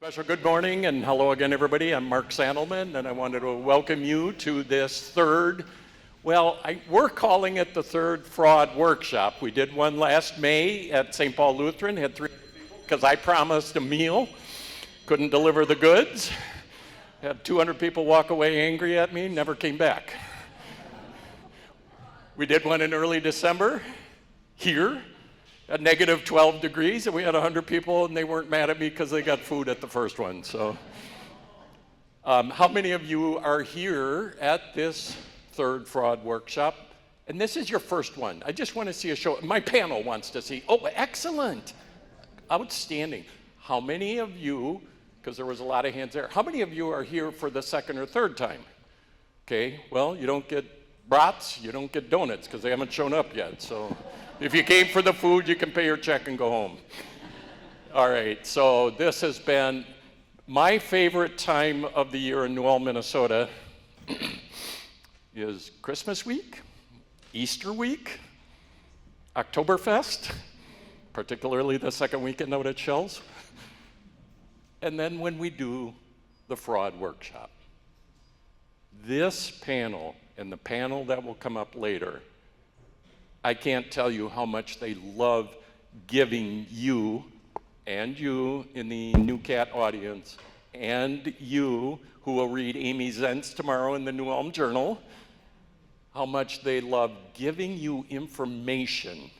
Special good morning and hello again, everybody. I'm Mark Sandelman, and I wanted to welcome you to this we're calling it the third fraud workshop. We did one last May at St. Paul Lutheran, had 300 people because I promised a meal, couldn't deliver the goods, had 200 people walk away angry at me, never came back. We did one in early December here at negative 12 degrees, and we had 100 people, and they weren't mad at me because they got food at the first one. So, how many of you are here at this third fraud workshop? And this is your first one. I just want to see a show. My panel wants to see. Oh, excellent. Outstanding. How many of you, because there was a lot of hands there, how many of you are here for the second or third time? Okay, well, you don't get brats, you don't get donuts because they haven't shown up yet. So if you came for the food, you can pay your check and go home. All right, so this has been my favorite time of the year in New Ulm, Minnesota is Christmas week, Easter week, Oktoberfest, particularly the second weekend out at Shell's, and then when we do the fraud workshop. This panel and the panel that will come up later, I can't tell you how much they love giving you and you in the New Cat audience and you who will read Amy Zentz tomorrow in the New Ulm Journal, how much they love giving you information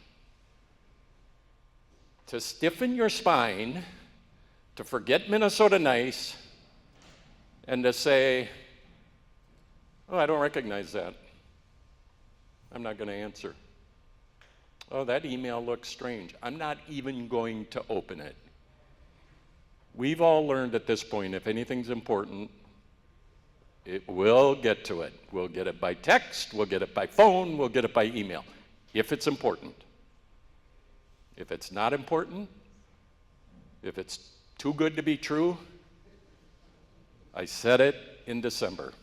to stiffen your spine, to forget Minnesota nice, and to say, oh, I don't recognize that. I'm not going to answer. Oh, that email looks strange. I'm not even going to open it. We've all learned at this point, if anything's important, we'll get to it. We'll get it by text, we'll get it by phone, we'll get it by email, if it's important. If it's not important, if it's too good to be true, I said it in December.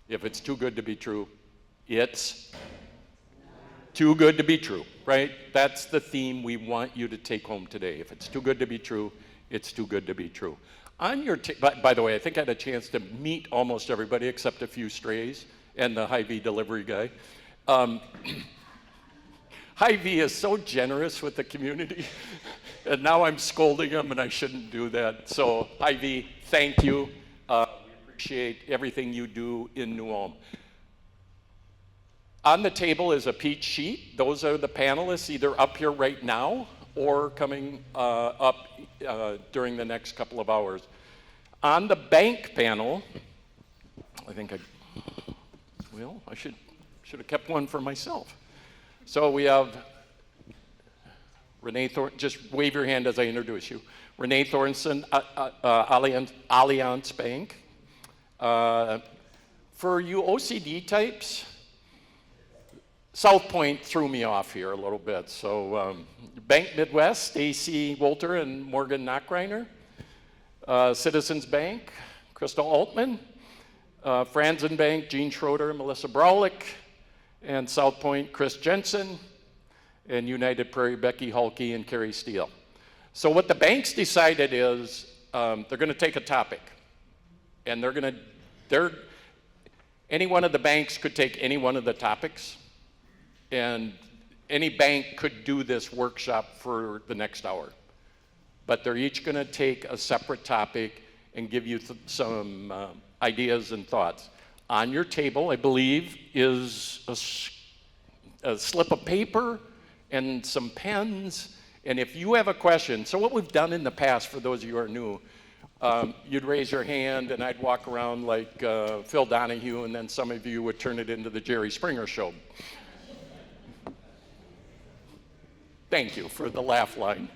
If it's too good to be true, it's too good to be true, right? That's the theme we want you to take home today. If it's too good to be true, it's too good to be true. On your by the way, I think I had a chance to meet almost everybody except a few strays and the Hy-Vee delivery guy. Hy-Vee is so generous with the community, and now I'm scolding them, and I shouldn't do that. So Hy-Vee, thank you. Appreciate everything you do in New Ulm. On the table is a peach sheet. Those are the panelists either up here right now or coming up during the next couple of hours. On the bank panel, I should have kept one for myself. So we have Renee Thornton, just wave your hand as I introduce you. Renee Thornton, Allianz Bank. For you OCD types, South Point threw me off here a little bit. So Bank Midwest, Stacy Wolter and Morgan Knockreiner. Citizens Bank, Crystal Altman. Franzen Bank, Gene Schroeder, Melissa Braulick. And South Point, Chris Jensen. And United Prairie, Becky Hulke and Carrie Steele. So what the banks decided is they're going to take a topic. And any one of the banks could take any one of the topics, and any bank could do this workshop for the next hour. But they're each going to take a separate topic and give you some ideas and thoughts. On your table, I believe, is a slip of paper and some pens. And if you have a question, so what we've done in the past, for those of you who are new, you'd raise your hand and I'd walk around like Phil Donahue, and then some of you would turn it into the Jerry Springer Show. Thank you for the laugh line.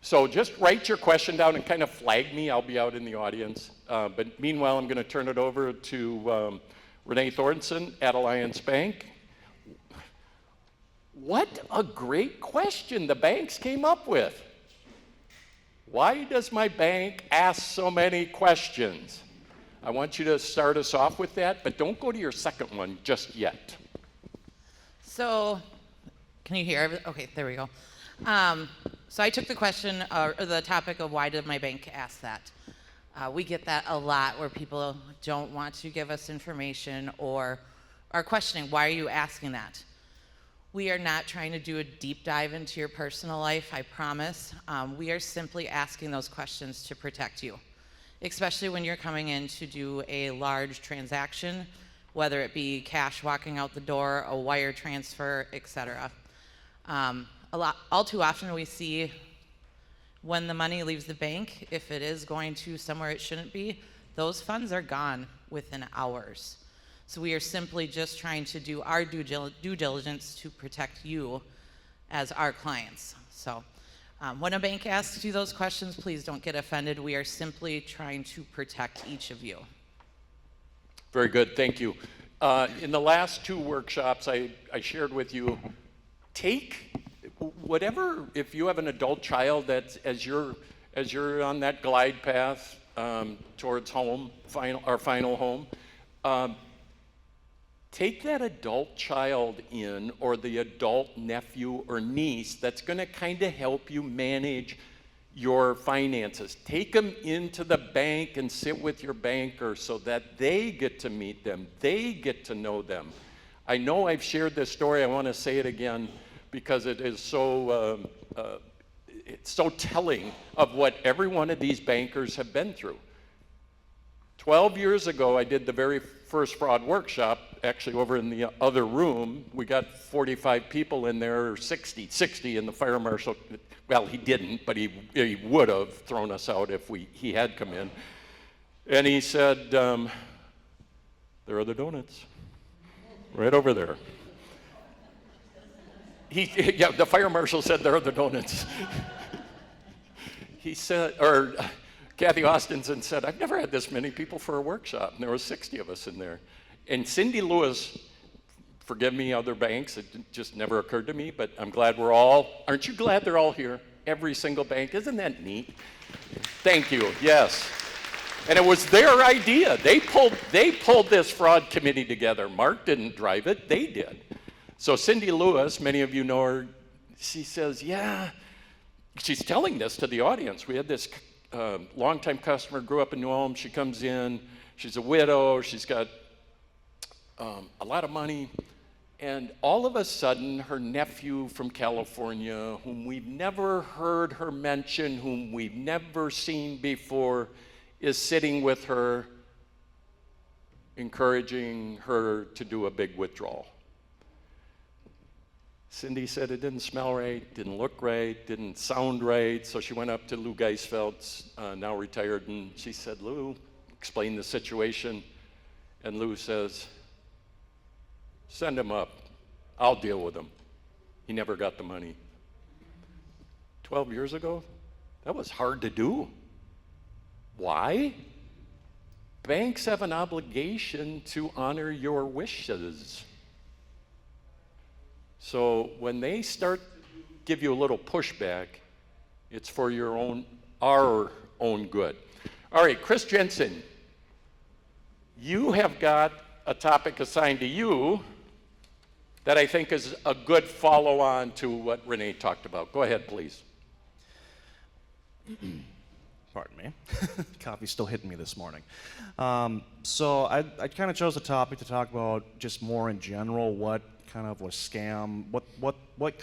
So just write your question down and kind of flag me. I'll be out in the audience. But meanwhile, I'm going to turn it over to Renee Thornton at Allianz Bank. What a great question the banks came up with. Why does my bank ask so many questions? I want you to start us off with that, but don't go to your second one just yet. So, can you hear? Okay, there we go. So I took the question, or the topic of why did my bank ask that? We get that a lot where people don't want to give us information or are questioning, why are you asking that? We are not trying to do a deep dive into your personal life, I promise. We are simply asking those questions to protect you, especially when you're coming in to do a large transaction, whether it be cash walking out the door, a wire transfer, etc. All too often we see when the money leaves the bank, if it is going to somewhere it shouldn't be, those funds are gone within hours. So we are simply just trying to do our due diligence to protect you as our clients. So when a bank asks you those questions, please don't get offended. We are simply trying to protect each of you. Very good, thank you. In the last 2 workshops, I shared with you, take whatever, if you have an adult child that's as you're on that glide path towards home, our final home, take that adult child in, or the adult nephew or niece that's going to kind of help you manage your finances. Take them into the bank and sit with your banker so that they get to meet them, they get to know them. I know I've shared this story, I want to say it again because it is so it's so telling of what every one of these bankers have been through. 12 years ago, I did the very first fraud workshop, actually over in the other room. We got 45 people in there, or 60 in the fire marshal. Well, he didn't, but he would have thrown us out if he had come in. And he said, there are the donuts, right over there. Yeah, the fire marshal said, there are the donuts. He said, or Kathy Austinson said, I've never had this many people for a workshop, and there were 60 of us in there. And Cindy Lewis, forgive me, other banks, it just never occurred to me, but I'm glad aren't you glad they're all here? Every single bank, isn't that neat? Thank you, yes. And it was their idea. They pulled this fraud committee together. Mark didn't drive it, they did. So Cindy Lewis, many of you know her, she says, yeah, she's telling this to the audience. We had this longtime customer, grew up in New Ulm. She comes in, she's a widow, she's got a lot of money, and all of a sudden her nephew from California, whom we've never heard her mention, whom we've never seen before, is sitting with her, encouraging her to do a big withdrawal. Cindy said it didn't smell right, didn't look right, didn't sound right, so she went up to Lou Geisfeld, now retired, and she said, Lou, explain the situation. And Lou says, send him up, I'll deal with him. He never got the money. 12 years ago, that was hard to do. Why? Banks have an obligation to honor your wishes. So when they start to give you a little pushback, it's for our own good. All right, Chris Jensen, you have got a topic assigned to you that I think is a good follow-on to what Renee talked about. Go ahead, please. Pardon me. Coffee's still hitting me this morning. So I kind of chose a topic to talk about just more in general, what kind of a scam, what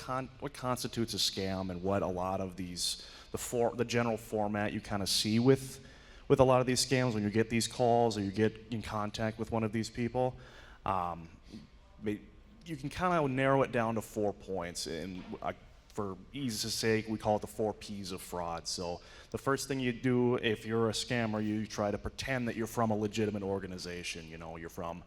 constitutes a scam, and what a lot of these, the general format you kind of see with a lot of these scams when you get these calls or you get in contact with one of these people. You can kind of narrow it down to 4 points, and for ease's sake, we call it the 4 P's of fraud. So the first thing you do if you're a scammer, you try to pretend that you're from a legitimate organization. You know, you're from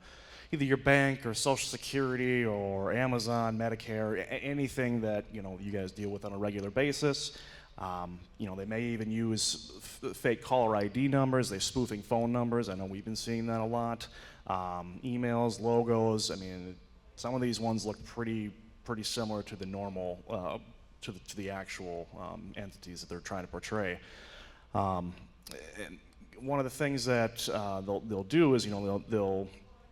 either your bank or Social Security or Amazon, Medicare, anything that you guys deal with on a regular basis. They may even use fake caller ID numbers. They're spoofing phone numbers. I know we've been seeing that a lot. Emails, logos. I mean, some of these ones look pretty similar to the normal, to the actual entities that they're trying to portray. And one of the things that they'll do is, they'll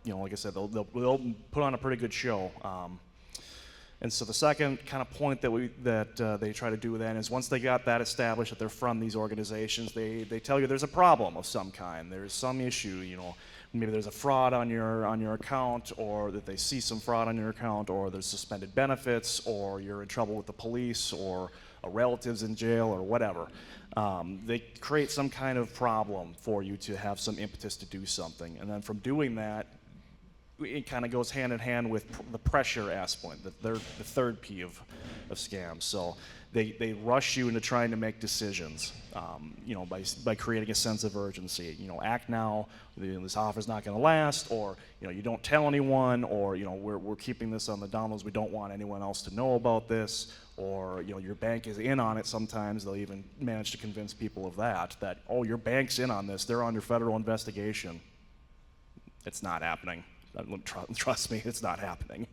like I said, they'll put on a pretty good show. And so the second kind of point that they try to do then is once they got that established that they're from these organizations, they tell you there's a problem of some kind. There's some issue, you know, maybe there's a fraud on your account, or that they see some fraud on your account, or there's suspended benefits, or you're in trouble with the police, or a relative's in jail, or whatever. They create some kind of problem for you to have some impetus to do something. And then from doing that, it kind of goes hand in hand with the pressure aspect, the third P of scams. So they rush you into trying to make decisions, you know, by creating a sense of urgency. You know, act now. This offer's not going to last, or you know, you don't tell anyone, or you know, we're keeping this on the down lows. We don't want anyone else to know about this, or you know, your bank is in on it. Sometimes they'll even manage to convince people of that oh, your bank's in on this. They're under federal investigation. It's not happening. Trust me, it's not happening.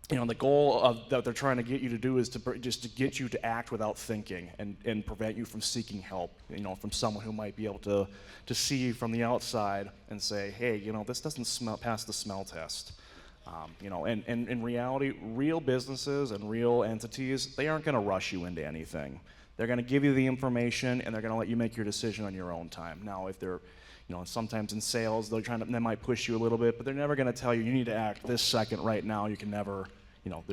You know, the goal that they're trying to get you to do is just to get you to act without thinking and prevent you from seeking help, you know, from someone who might be able to see you from the outside and say, hey, you know, this doesn't pass the smell test. You know, and in reality, real businesses and real entities, they aren't going to rush you into anything. They're going to give you the information, and they're going to let you make your decision on your own time. Now, if they're, you know, sometimes in sales, they might push you a little bit, but they're never going to tell you, you need to act this second right now. You can never, you know,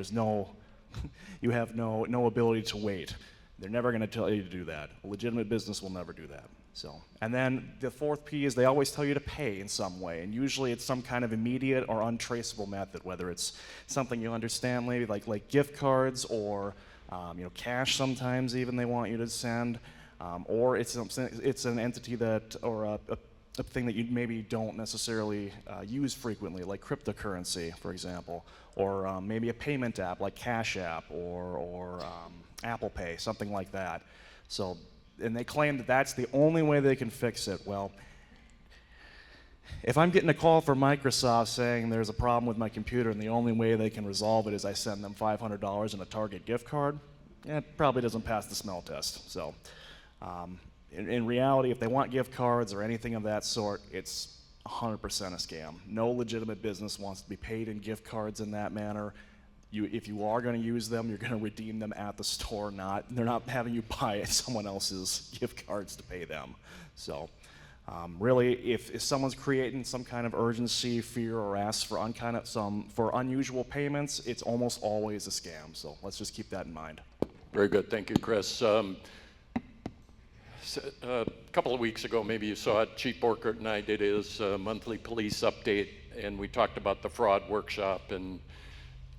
you have no ability to wait. They're never going to tell you to do that. A legitimate business will never do that. So, and then the fourth P is they always tell you to pay in some way, and usually it's some kind of immediate or untraceable method, whether it's something you understand, maybe like gift cards, or you know, cash sometimes even they want you to send, or it's an entity that, or a thing that you maybe don't necessarily use frequently, like cryptocurrency, for example, or maybe a payment app like Cash App or Apple Pay, something like that. So, and they claim that that's the only way they can fix it. Well, if I'm getting a call from Microsoft saying there's a problem with my computer and the only way they can resolve it is I send them $500 in a Target gift card, it probably doesn't pass the smell test. So, in reality, if they want gift cards or anything of that sort, it's 100% a scam. No legitimate business wants to be paid in gift cards in that manner. If you are going to use them, you're going to redeem them at the store. They're not having you buy someone else's gift cards to pay them. So, really, if someone's creating some kind of urgency, fear, or asks for unusual payments, it's almost always a scam. So let's just keep that in mind. Very good. Thank you, Chris. A couple of weeks ago, maybe you saw it, Chief Borkert and I did his monthly police update, and we talked about the fraud workshop. And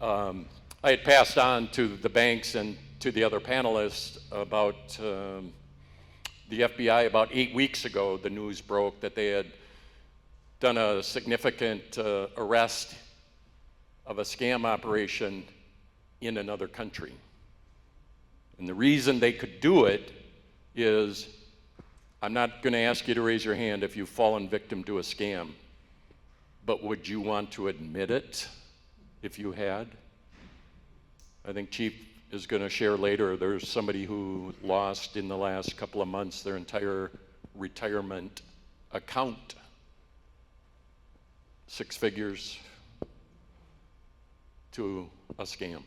I had passed on to the banks and to the other panelists about the FBI. About 8 weeks ago, the news broke that they had done a significant arrest of a scam operation in another country. And the reason they could do it is, I'm not going to ask you to raise your hand if you've fallen victim to a scam, but would you want to admit it if you had? I think Chief is going to share later, there's somebody who lost in the last couple of months their entire retirement account, 6 figures, to a scam.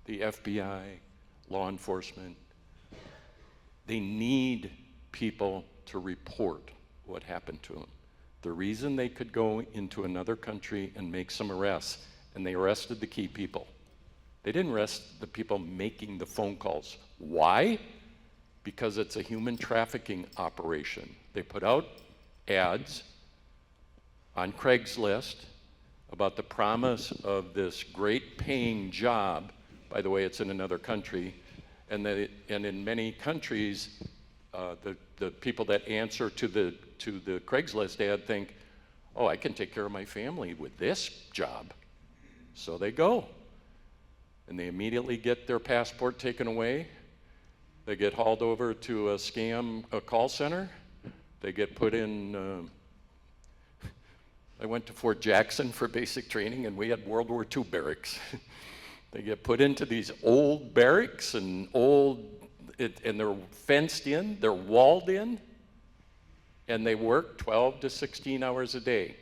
The FBI, law enforcement, they need people to report what happened to them. The reason they could go into another country and make some arrests, and they arrested the key people. They didn't arrest the people making the phone calls. Why? Because it's a human trafficking operation. They put out ads on Craigslist about the promise of this great paying job. By the way, it's in another country, and in many countries, the people that answer to the Craigslist ad think, oh, I can take care of my family with this job. So they go, and they immediately get their passport taken away. They get hauled over to a call center. They get put in. I went to Fort Jackson for basic training, and we had World War II barracks. They get put into these old barracks and they're fenced in, they're walled in, and they work 12 to 16 hours a day.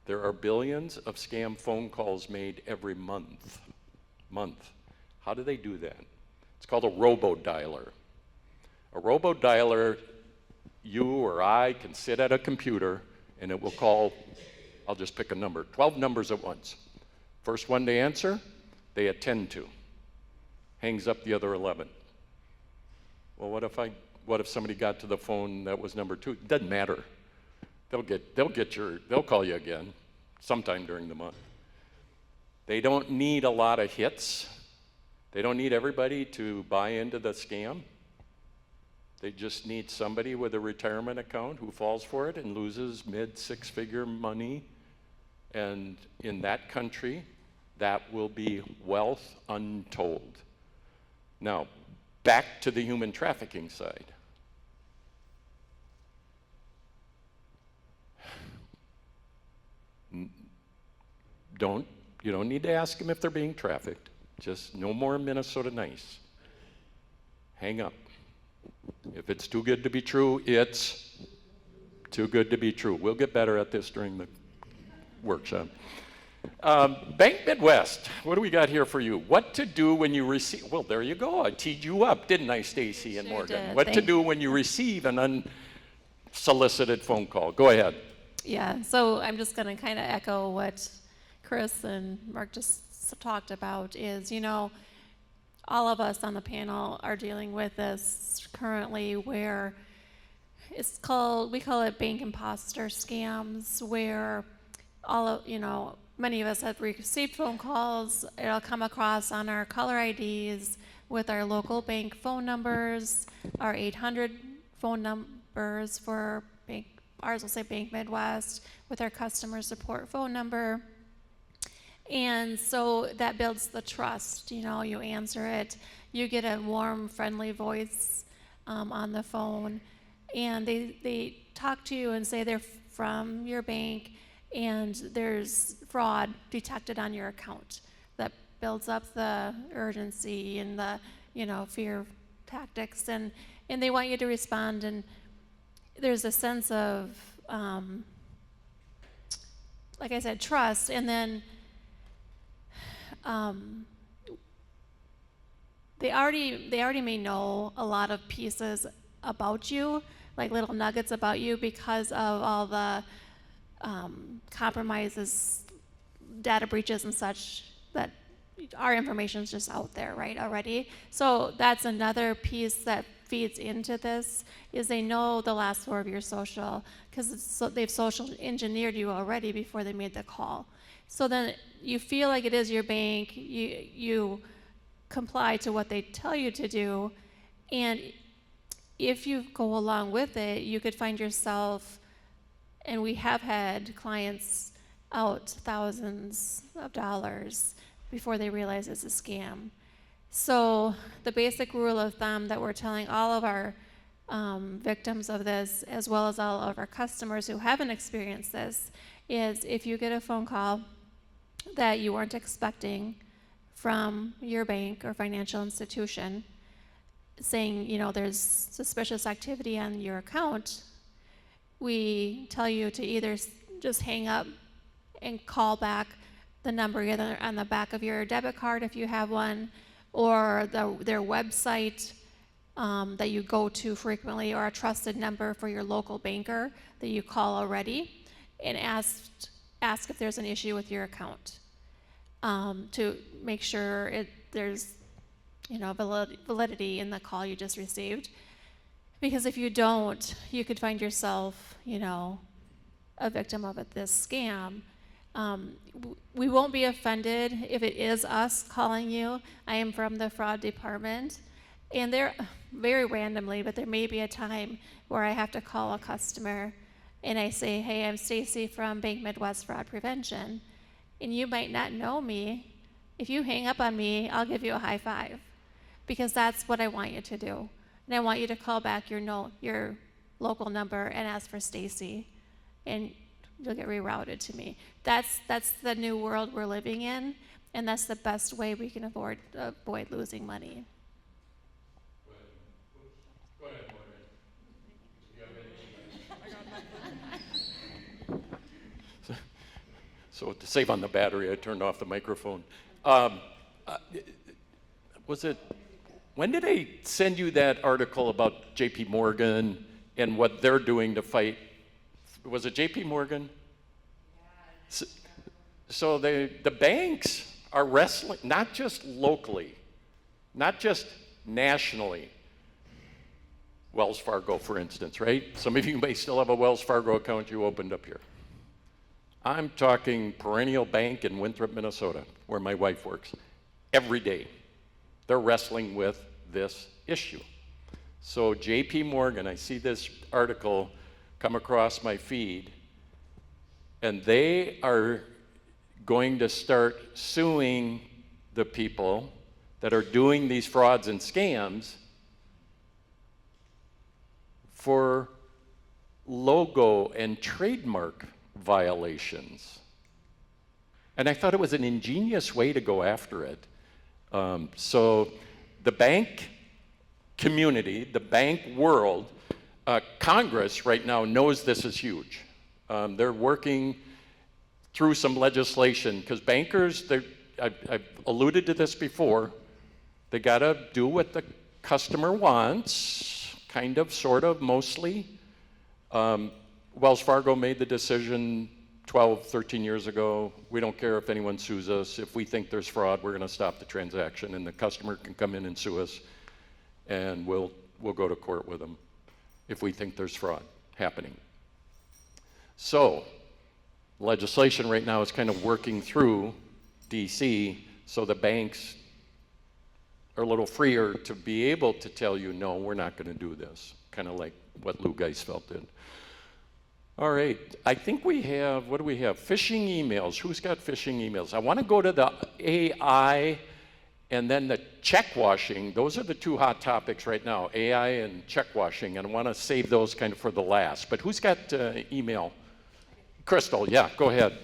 There are billions of scam phone calls made every month. How do they do that? It's called a robo-dialer. A robo-dialer, you or I can sit at a computer and it will call, I'll just pick a number, 12 numbers at once. First one to answer, they attend to. Hangs up the other 11. Well, what if somebody got to the phone that was number 2? It doesn't matter. They'll call you again sometime during the month. They don't need a lot of hits. They don't need everybody to buy into the scam. They just need somebody with a retirement account who falls for it and loses mid-six-figure money. And in that country, that will be wealth untold. Now, back to the human trafficking side. You don't need to ask them if they're being trafficked. Just no more Minnesota Nice. Hang up. If it's too good to be true, it's too good to be true. We'll get better at this during the workshop. Bank Midwest, what do we got here for you? What to do when you receive, well, there you go. I teed you up, didn't I, Stacy and Sure Morgan? did. What to do when you receive an unsolicited phone call? Go ahead. Yeah, so I'm just going to kind of echo what Chris and Mark just talked about is, all of us on the panel are dealing with this currently where we call it bank imposter scams, where many of us have received phone calls. It'll come across on our caller IDs with our local bank phone numbers, our 800 phone numbers for bank, ours will say Bank Midwest, with our customer support phone number. And so that builds the trust. You answer it, you get a warm, friendly voice on the phone, and they talk to you and say they're from your bank and there's fraud detected on your account. That builds up the urgency and the fear tactics, and they want you to respond, and there's a sense of like I said, trust, and then they already may know a lot of pieces about you, like little nuggets about you, because of all the compromises, data breaches and such, that our information is just out there, right, already. So that's another piece that feeds into this, is they know the last four of your social, because they've social engineered you already before they made the call. So then you feel like it is your bank, you comply to what they tell you to do, and if you go along with it, you could find yourself, and we have had clients out thousands of dollars before they realize it's a scam. So the basic rule of thumb that we're telling all of our victims of this, as well as all of our customers who haven't experienced this, is if you get a phone call that you weren't expecting from your bank or financial institution saying, there's suspicious activity on your account, we tell you to either just hang up and call back the number either on the back of your debit card if you have one, or their website that you go to frequently, or a trusted number for your local banker that you call already, and ask if there's an issue with your account, to make sure there's validity in the call you just received. Because if you don't, you could find yourself a victim of this scam. We won't be offended if it is us calling you. I am from the fraud department, and they're very randomly, but there may be a time where I have to call a customer and I say, hey, I'm Stacy from Bank Midwest Fraud Prevention, and you might not know me. If you hang up on me, I'll give you a high five, because that's what I want you to do. And I want you to call back your local number and ask for Stacy, and you'll get rerouted to me. That's the new world we're living in, and that's the best way we can avoid losing money. Go ahead, Morgan. Do you have anything? So to save on the battery, I turned off the microphone. When did I send you that article about JP Morgan and what they're doing to fight? Was it JP Morgan? So the banks are wrestling, not just locally, not just nationally. Wells Fargo, for instance, right? Some of you may still have a Wells Fargo account you opened up here. I'm talking Perennial Bank in Winthrop, Minnesota, where my wife works. Every day, they're wrestling with this issue. So JP Morgan, I see this article come across my feed, and they are going to start suing the people that are doing these frauds and scams for logo and trademark violations. And I thought it was an ingenious way to go after it. So the bank community, the bank world, Congress right now knows this is huge. They're working through some legislation because bankers, I've alluded to this before, they gotta do what the customer wants, kind of, sort of, mostly. Wells Fargo made the decision 12, 13 years ago, we don't care if anyone sues us. If we think there's fraud, we're gonna stop the transaction, and the customer can come in and sue us, and we'll go to court with them if we think there's fraud happening. So, legislation right now is kind of working through DC, so the banks are a little freer to be able to tell you, no, we're not gonna do this, kind of like what Lou Geisfeld did. All right, I think we have, what do we have? Phishing emails. Who's got phishing emails? I want to go to the AI and then the check washing. Those are the two hot topics right now, AI and check washing, and I want to save those kind of for the last. But who's got email? Crystal, yeah, go ahead.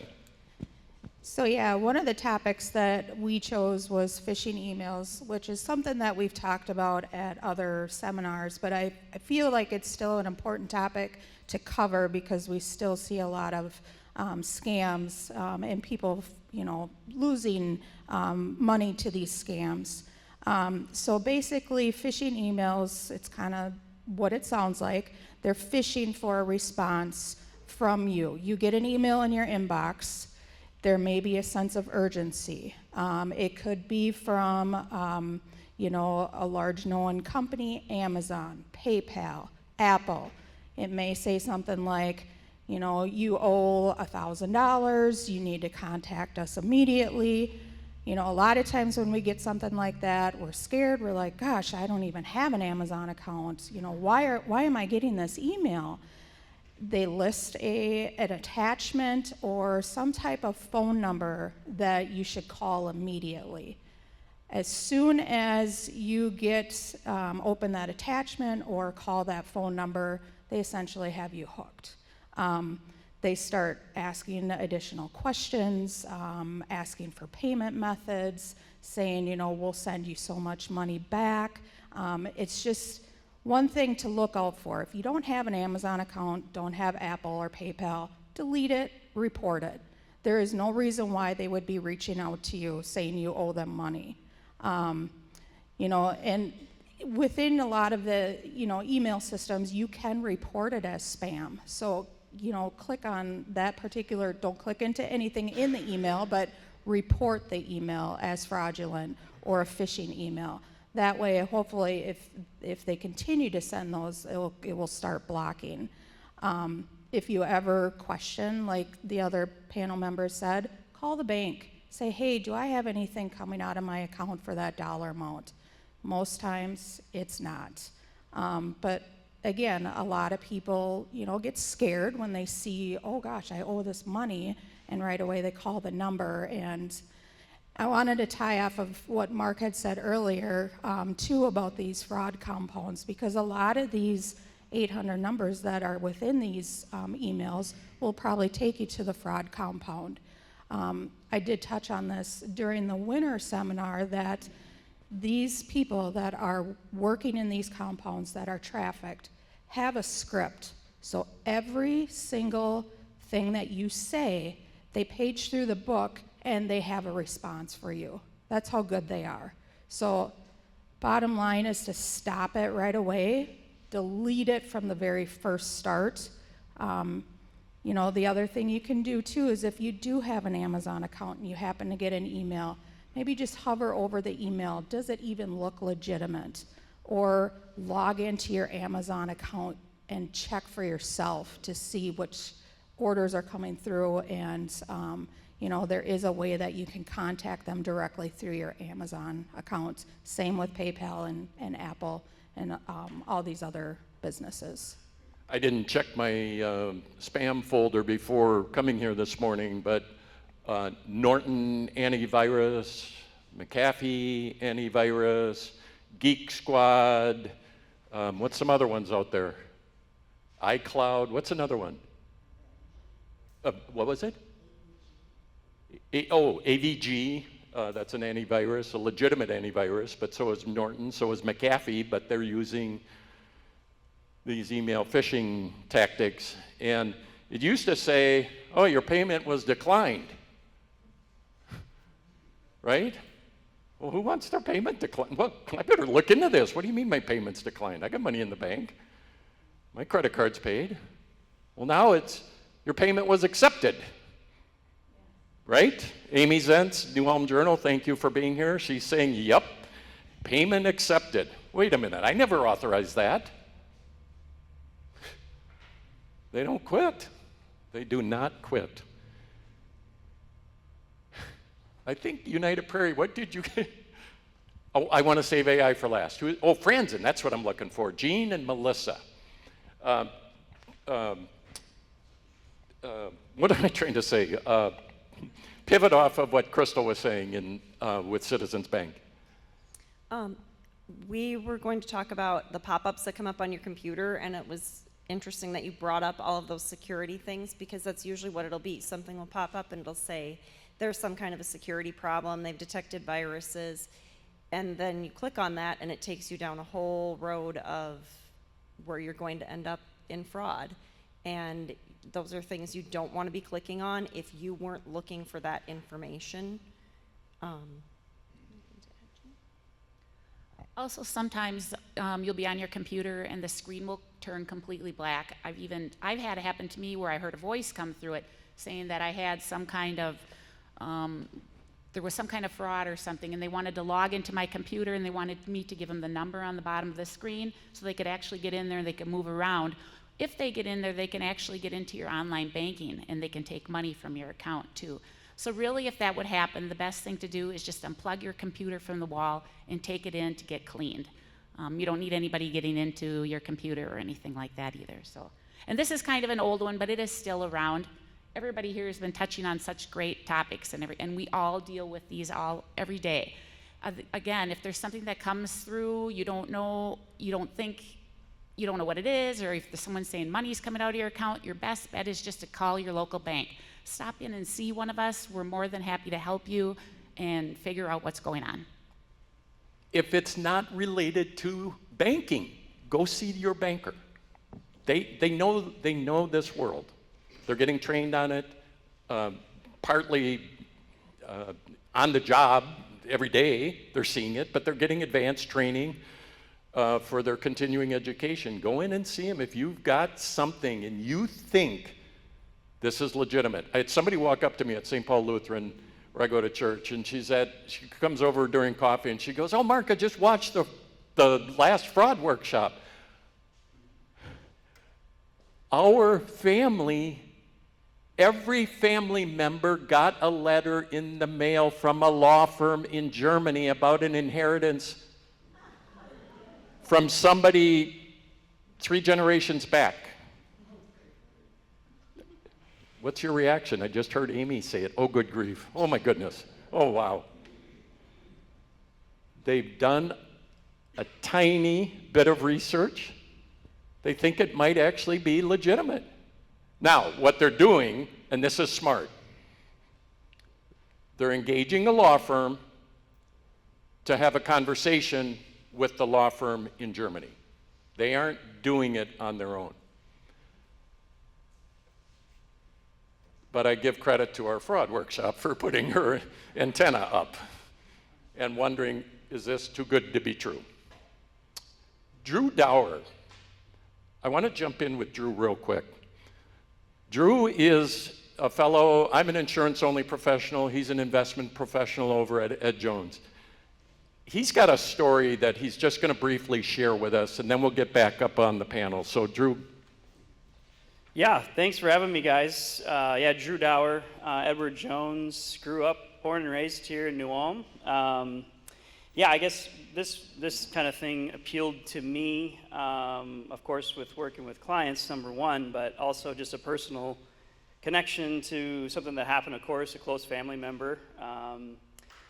So yeah, one of the topics that we chose was phishing emails, which is something that we've talked about at other seminars, but I feel like it's still an important topic to cover because we still see a lot of scams and people, losing money to these scams. So basically, phishing emails, it's kind of what it sounds like. They're phishing for a response from you. You get an email in your inbox. There may be a sense of urgency. It could be from, a large known company, Amazon, PayPal, Apple. It may say something like, you owe $1,000, you need to contact us immediately. A lot of times when we get something like that, we're scared. We're like, gosh, I don't even have an Amazon account. Why am I getting this email? They list an attachment or some type of phone number that you should call immediately. As soon as you open that attachment or call that phone number, they essentially have you hooked. They start asking additional questions, asking for payment methods, saying, we'll send you so much money back. It's just one thing to look out for. If you don't have an Amazon account, don't have Apple or PayPal, delete it, report it. There is no reason why they would be reaching out to you saying you owe them money. And within a lot of the, email systems, you can report it as spam. So, click on that particular, don't click into anything in the email, but report the email as fraudulent or a phishing email. That way, hopefully, if they continue to send those, it will start blocking. If you ever question, like the other panel members said, call the bank. Say, hey, do I have anything coming out of my account for that dollar amount? Most times, it's not. But again, a lot of people, get scared when they see, oh gosh, I owe this money, and right away they call the number. And I wanted to tie off of what Mark had said earlier, too, about these fraud compounds, because a lot of these 800 numbers that are within these emails will probably take you to the fraud compound. I did touch on this during the winter seminar that these people that are working in these compounds that are trafficked have a script. So every single thing that you say, they page through the book and they have a response for you. That's how good they are. So bottom line is to stop it right away, delete it from the very first start. You know, the other thing you can do too is if you do have an Amazon account and you happen to get an email, maybe just hover over the email. Does it even look legitimate? Or log into your Amazon account and check for yourself to see which orders are coming through, and you know, there is a way that you can contact them directly through your Amazon account. Same with PayPal and Apple and all these other businesses. I didn't check my spam folder before coming here this morning, but Norton antivirus, McAfee antivirus, Geek Squad, what's some other ones out there? iCloud, what's another one? What was it? AVG, that's an antivirus, a legitimate antivirus, but so is Norton, so is McAfee, but they're using these email phishing tactics. And it used to say, oh, your payment was declined, right? Well, who wants their payment declined? Well, I better look into this. What do you mean my payment's declined? I got money in the bank. My credit card's paid. Well, now it's, your payment was accepted, right? Amy Zentz, New Ulm Journal, thank you for being here. She's saying, yep, payment accepted. Wait a minute, I never authorized that. They don't quit. They do not quit. I think United Prairie, what did you get? Oh, I want to save AI for last. Oh, Franzen, that's what I'm looking for. Jean and Melissa. What am I trying to say? Pivot off of what Crystal was saying with Citizens Bank. We were going to talk about the pop-ups that come up on your computer, and it was interesting that you brought up all of those security things, because that's usually what it'll be. Something will pop up and it'll say there's some kind of a security problem, they've detected viruses, and then you click on that and it takes you down a whole road of where you're going to end up in fraud. And those are things you don't want to be clicking on if you weren't looking for that information. Also, sometimes you'll be on your computer and the screen will turn completely black. I've had it happen to me where I heard a voice come through it saying that I had some kind of, there was some kind of fraud or something, and they wanted to log into my computer and they wanted me to give them the number on the bottom of the screen so they could actually get in there and they could move around. If they get in there, they can actually get into your online banking and they can take money from your account too. So really, if that would happen, the best thing to do is just unplug your computer from the wall and take it in to get cleaned. You don't need anybody getting into your computer or anything like that either. So, and this is kind of an old one, but it is still around. Everybody here has been touching on such great topics, and we all deal with these every day. Again, if there's something that comes through, you don't know what it is, or if someone's saying money's coming out of your account, your best bet is just to call your local bank. Stop in and see one of us. We're more than happy to help you and figure out what's going on. If it's not related to banking, go see your banker. They know this world. They're getting trained on it, partly on the job every day. They're seeing it, but they're getting advanced training for their continuing education. Go in and see them. If you've got something and you think this is legitimate. I had somebody walk up to me at St. Paul Lutheran, where I go to church, and she comes over during coffee and she goes, "Oh, Mark, I just watched the last fraud workshop." Our family, every family member got a letter in the mail from a law firm in Germany about an inheritance from somebody 3 generations back. What's your reaction? I just heard Amy say it. Oh, good grief. Oh, my goodness. Oh, wow. They've done a tiny bit of research. They think it might actually be legitimate. Now, what they're doing, and this is smart, they're engaging a law firm to have a conversation with the law firm in Germany. They aren't doing it on their own. but I give credit to our fraud workshop for putting her antenna up and wondering, is this too good to be true? Drew Dower. I want to jump in with Drew real quick. Drew is a fellow, I'm an insurance-only professional, he's an investment professional over at Ed Jones. He's got a story that he's just going to briefly share with us, and then we'll get back up on the panel. So Drew. Yeah, thanks for having me, guys. Yeah, Drew Dower, Edward Jones, grew up, born and raised here in New Ulm. Yeah, I guess this kind of thing appealed to me, of course, with working with clients, number one, but also just a personal connection to something that happened, of course, a close family member.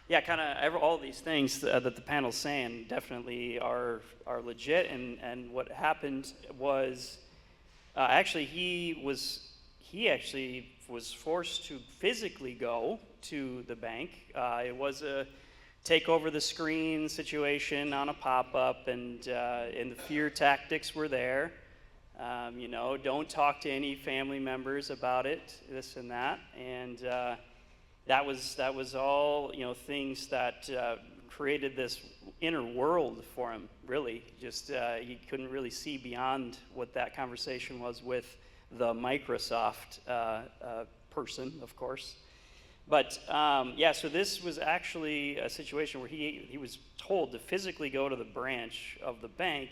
Yeah, kind of all these things that the panel's saying definitely are legit. And what happened was, actually, he actually was forced to physically go to the bank. It was a take over the screen situation on a pop-up, and the fear tactics were there. You know, don't talk to any family members about it, this and that, and that was all, you know, things that created this inner world for him. Really, just he couldn't really see beyond what that conversation was with the Microsoft person, of course. But yeah, so this was actually a situation where he was told to physically go to the branch of the bank,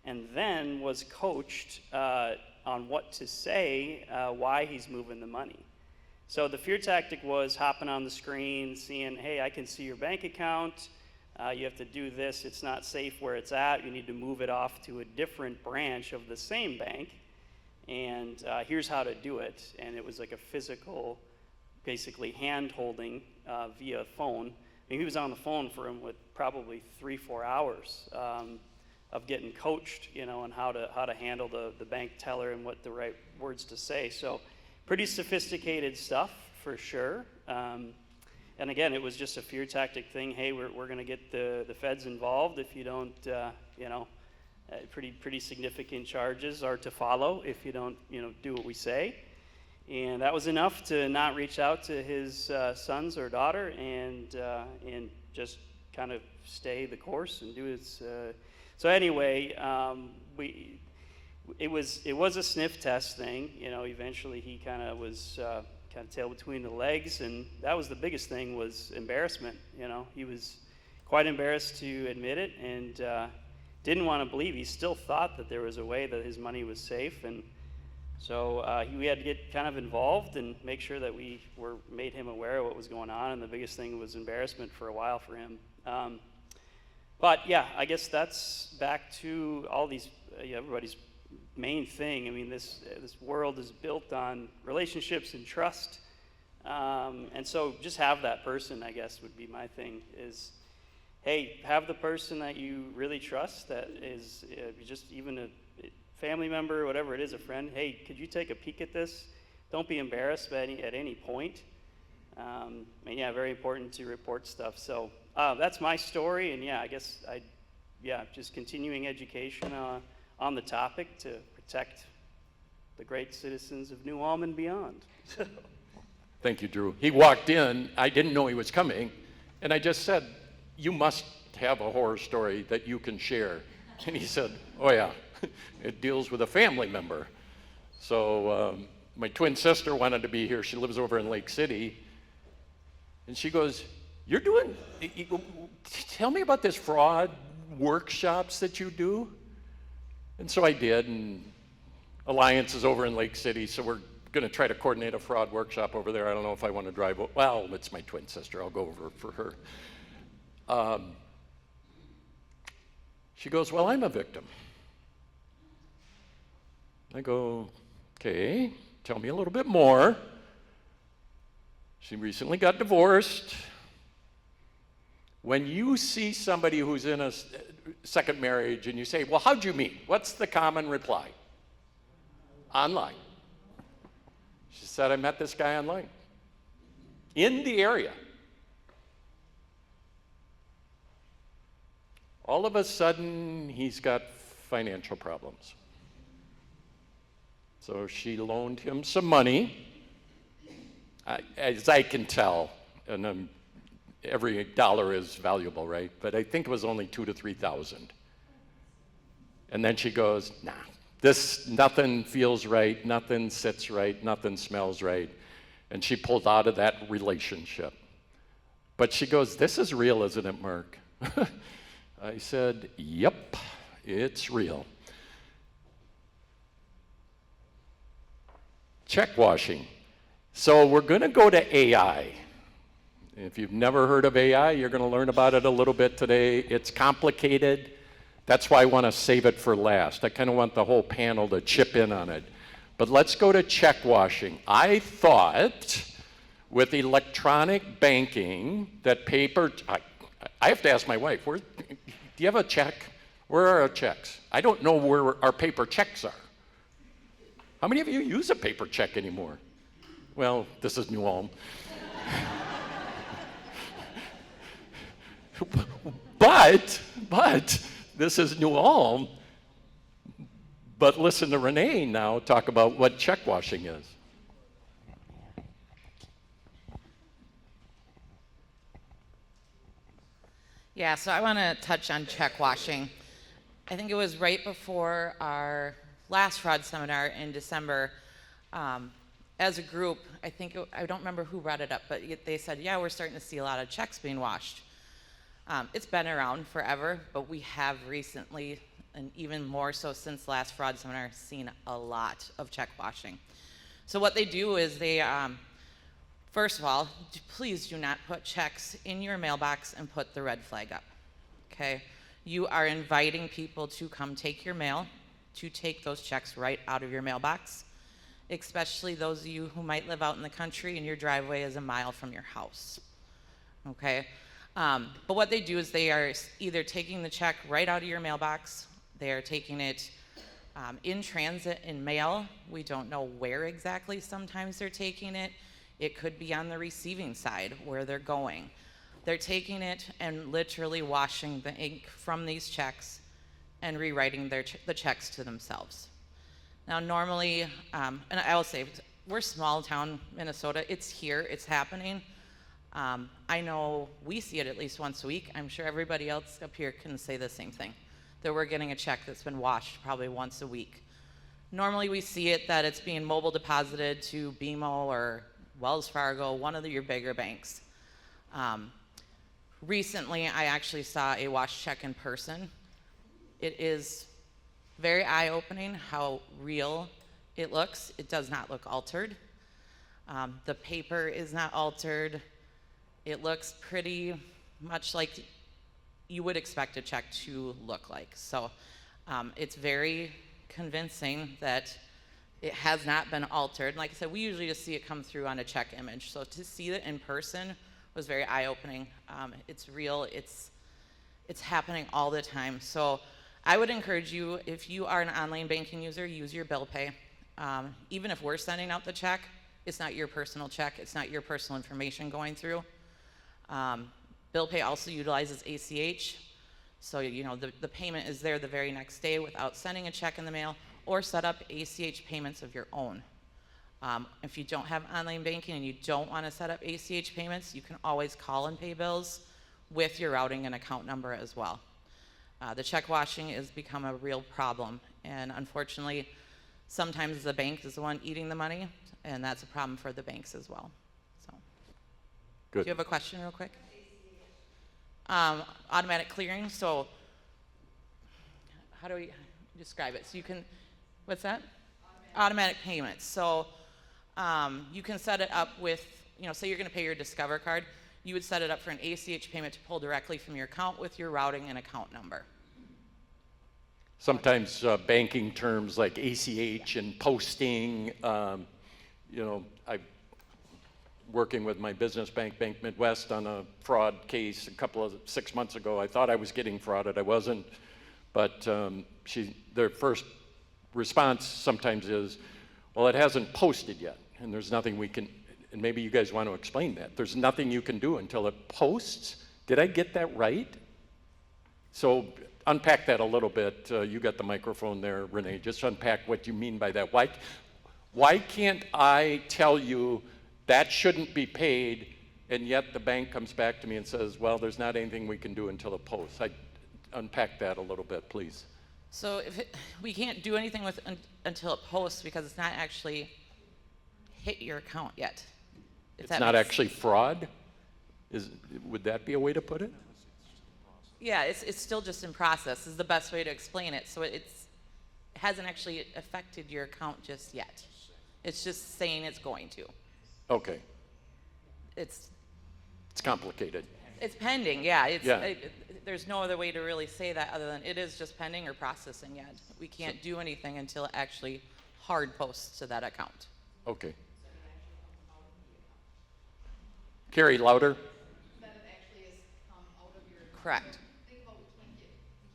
and then was coached on what to say, why he's moving the money. So the fear tactic was hopping on the screen, seeing, hey, I can see your bank account. You have to do this. It's not safe where it's at. You need to move it off to a different branch of the same bank. And here's how to do it. And it was like a physical, basically hand-holding via phone. I mean, he was on the phone for him with probably 3-4 hours of getting coached, you know, on how to handle the bank teller and what the right words to say. So pretty sophisticated stuff for sure. And again, it was just a fear tactic thing. Hey, we're going to get the feds involved if you don't, you know, pretty significant charges are to follow if you don't, you know, do what we say. And that was enough to not reach out to his sons or daughter and just kind of stay the course and do his. So anyway, it was a sniff test thing. You know, eventually he kind of was kind of tail between the legs, and that was the biggest thing, was embarrassment. You know, he was quite embarrassed to admit it, and didn't want to believe. He still thought that there was a way that his money was safe, and so we had to get kind of involved and make sure that we made him aware of what was going on, and the biggest thing was embarrassment for a while for him. But yeah, I guess that's back to all these, everybody's main thing. I mean, this world is built on relationships and trust, and so just have that person, I guess, would be my thing, is, hey, have the person that you really trust, that is just even a family member, whatever it is, a friend. Hey, could you take a peek at this? Don't be embarrassed at any point. And yeah, very important to report stuff. So that's my story, and yeah, I guess just continuing education on the topic to protect the great citizens of New Ulm and beyond. Thank you, Drew. He walked in, I didn't know he was coming, and I just said, you must have a horror story that you can share. And he said, oh yeah, it deals with a family member. So my twin sister wanted to be here. She lives over in Lake City. And she goes, tell me about this fraud workshops that you do. And so I did, and Alliance is over in Lake City, so we're going to try to coordinate a fraud workshop over there. I don't know if I want to drive, well, it's my twin sister. I'll go over for her. She goes, well, I'm a victim. I go, okay, tell me a little bit more. She recently got divorced. When you see somebody who's in a second marriage and you say, well, how'd you meet? What's the common reply? Online. She said, I met this guy online. In the area. All of a sudden, he's got financial problems. So she loaned him some money, as I can tell, and every dollar is valuable, right? But I think it was only $2,000 to $3,000. And then she goes, nah, nothing feels right, nothing sits right, nothing smells right. And she pulled out of that relationship. But she goes, this is real, isn't it, Mark? I said, yep, it's real. Check washing. So we're going to go to AI. If you've never heard of AI, you're going to learn about it a little bit today. It's complicated. That's why I want to save it for last. I kind of want the whole panel to chip in on it. But let's go to check washing. I thought with electronic banking that paper, I have to ask my wife, do you have a check? Where are our checks? I don't know where our paper checks are. How many of you use a paper check anymore? Well, this is New Ulm. But this is New Ulm. But listen to Renee now talk about what check washing is. Yeah, so I want to touch on check washing. I think it was right before our last fraud seminar in December. As a group, I don't remember who brought it up, but they said, yeah, we're starting to see a lot of checks being washed. It's been around forever, but we have recently, and even more so since the last fraud seminar, seen a lot of check washing. So what they do is they, first of all, please do not put checks in your mailbox and put the red flag up, okay? You are inviting people to come take your mail, to take those checks right out of your mailbox, especially those of you who might live out in the country and your driveway is a mile from your house, okay? But what they do is they are either taking the check right out of your mailbox, they are taking it in transit in mail. We don't know where exactly sometimes they're taking it. It could be on the receiving side where they're going. They're taking it and literally washing the ink from these checks and rewriting the checks to themselves. Now normally, and I will say, we're small town Minnesota, it's here, it's happening. I know we see it at least once a week. I'm sure everybody else up here can say the same thing, that we're getting a check that's been washed probably once a week. Normally we see it that it's being mobile deposited to BMO or Wells Fargo, one of your bigger banks. Recently, I actually saw a washed check in person. It is very eye-opening how real it looks. It does not look altered. The paper is not altered. It looks pretty much like you would expect a check to look like. So it's very convincing that it has not been altered. Like I said, we usually just see it come through on a check image. So to see it in person was very eye-opening. It's real, it's happening all the time. So I would encourage you, if you are an online banking user, use your bill pay. Even if we're sending out the check, it's not your personal check, it's not your personal information going through. Bill pay also utilizes ACH. So the payment is there the very next day without sending a check in the mail, or set up ACH payments of your own. If you don't have online banking and you don't want to set up ACH payments, you can always call and pay bills with your routing and account number as well. The check washing has become a real problem, and unfortunately, sometimes the bank is the one eating the money, and that's a problem for the banks as well. So, Good. do you have a question real quick? Automatic clearing, so how do we describe it? So you can, what's that? Automatic payments. So you can set it up with, say you're gonna pay your Discover card, you would set it up for an ACH payment to pull directly from your account with your routing and account number. Sometimes banking terms like ACH and posting, I'm working with my business bank, Bank Midwest, on a fraud case 6 months ago. I thought I was getting frauded, I wasn't, but their first response sometimes is, well, it hasn't posted yet, and there's nothing we can, and maybe you guys want to explain that. There's nothing you can do until it posts. Did I get that right? So unpack that a little bit. You got the microphone there, Renee. Just unpack what you mean by that. Why can't I tell you that shouldn't be paid, and yet the bank comes back to me and says, well, there's not anything we can do until it posts. Unpack that a little bit, please. So we can't do anything with until it posts because it's not actually hit your account yet. If It's that not makes- actually fraud? Would that be a way to put it? Yeah, it's still just in process is the best way to explain it. So it hasn't actually affected your account just yet. It's just saying it's going to. Okay, It's complicated. pending, yeah. Yeah. There's no other way to really say that other than it is just pending or processing yet. We can't do anything until it actually hard posts to that account. Okay. Carrie, louder. That it actually has come out of your account. Correct. Think about we can't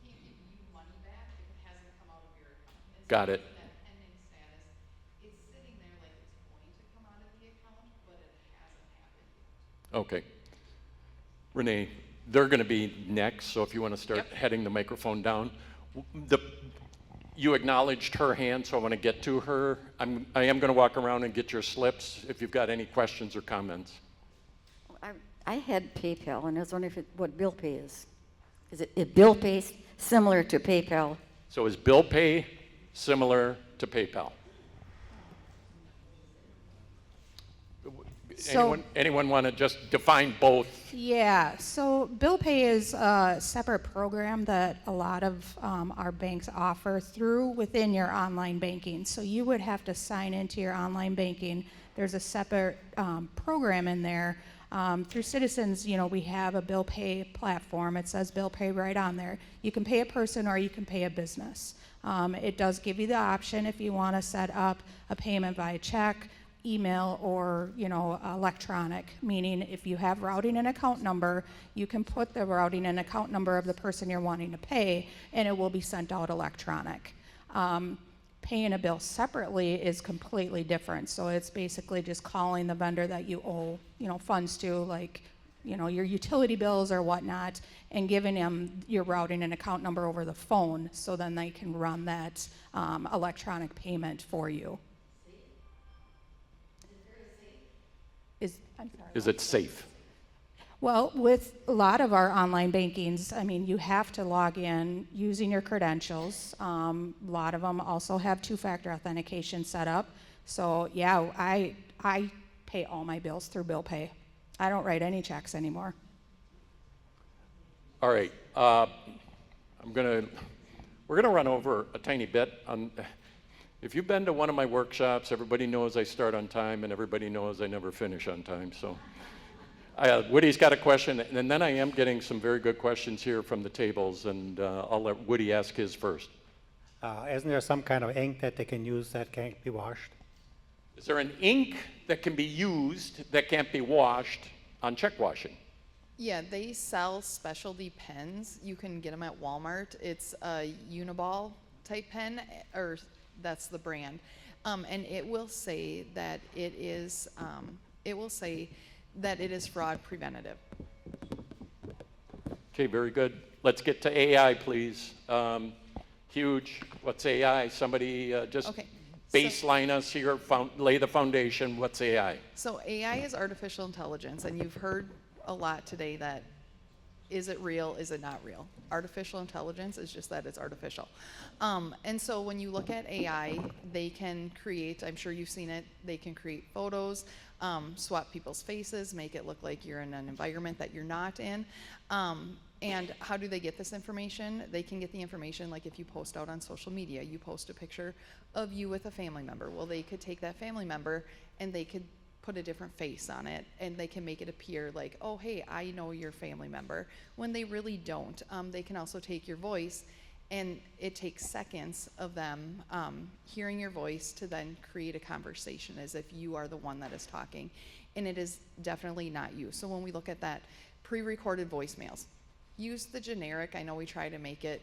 give you money back if it hasn't come out of your account. And so Got it. in that pending status, it's sitting there like it's going to come out of the account, but it hasn't happened yet. Okay. Renee, they're going to be next, so if you want to start Yep. heading the microphone down. You acknowledged her hand, so I want to get to her. I am going to walk around and get your slips if you've got any questions or comments. I had PayPal, and I was wondering what bill pay is. Is it bill pay similar to PayPal? So is bill pay similar to PayPal? So- Anyone want to just define both? Yeah, so bill pay is a separate program that a lot of our banks offer through within your online banking. So you would have to sign into your online banking. There's a separate program in there. Through Citizens, we have a bill pay platform. It says bill pay right on there. You can pay a person or you can pay a business. It does give you the option if you want to set up a payment via check, email, or electronic, meaning if you have routing and account number, you can put the routing and account number of the person you're wanting to pay, and it will be sent out electronic. Paying a bill separately is completely different. So it's basically just calling the vendor that you owe, funds to, like, your utility bills or whatnot, and giving them your routing and account number over the phone, so then they can run that electronic payment for you. I'm sorry. Is it safe? Well, with a lot of our online bankings, you have to log in using your credentials. A lot of them also have two-factor authentication set up. So yeah, I pay all my bills through bill pay. I don't write any checks anymore. All right. We're gonna run over a tiny bit. If you've been to one of my workshops, everybody knows I start on time, and everybody knows I never finish on time. So, Woody's got a question, and then I am getting some very good questions here from the tables, and I'll let Woody ask his first. Isn't there some kind of ink that they can use that can't be washed? Is there an ink that can be used that can't be washed on check washing? Yeah, they sell specialty pens. You can get them at Walmart. It's a Uniball type pen, or that's the brand. And it will say that it is fraud preventative. Okay, very good. Let's get to AI, please. Huge. What's AI? Somebody just Okay, baseline us here, lay the foundation. What's AI? So AI is artificial intelligence, and you've heard a lot today that is it real, is it not real? Artificial intelligence is just that it's artificial. And so when you look at AI, they can create, I'm sure you've seen it, they can create photos, swap people's faces, make it look like you're in an environment that you're not in. And how do they get this information? They can get the information like if you post out on social media, you post a picture of you with a family member. Well, they could take that family member and they could put a different face on it, and they can make it appear like, oh, hey, I know your family member, when they really don't. They can also take your voice, and it takes seconds of them hearing your voice to then create a conversation as if you are the one that is talking, and it is definitely not you. So when we look at that, pre-recorded voicemails, use the generic. I know we try to make it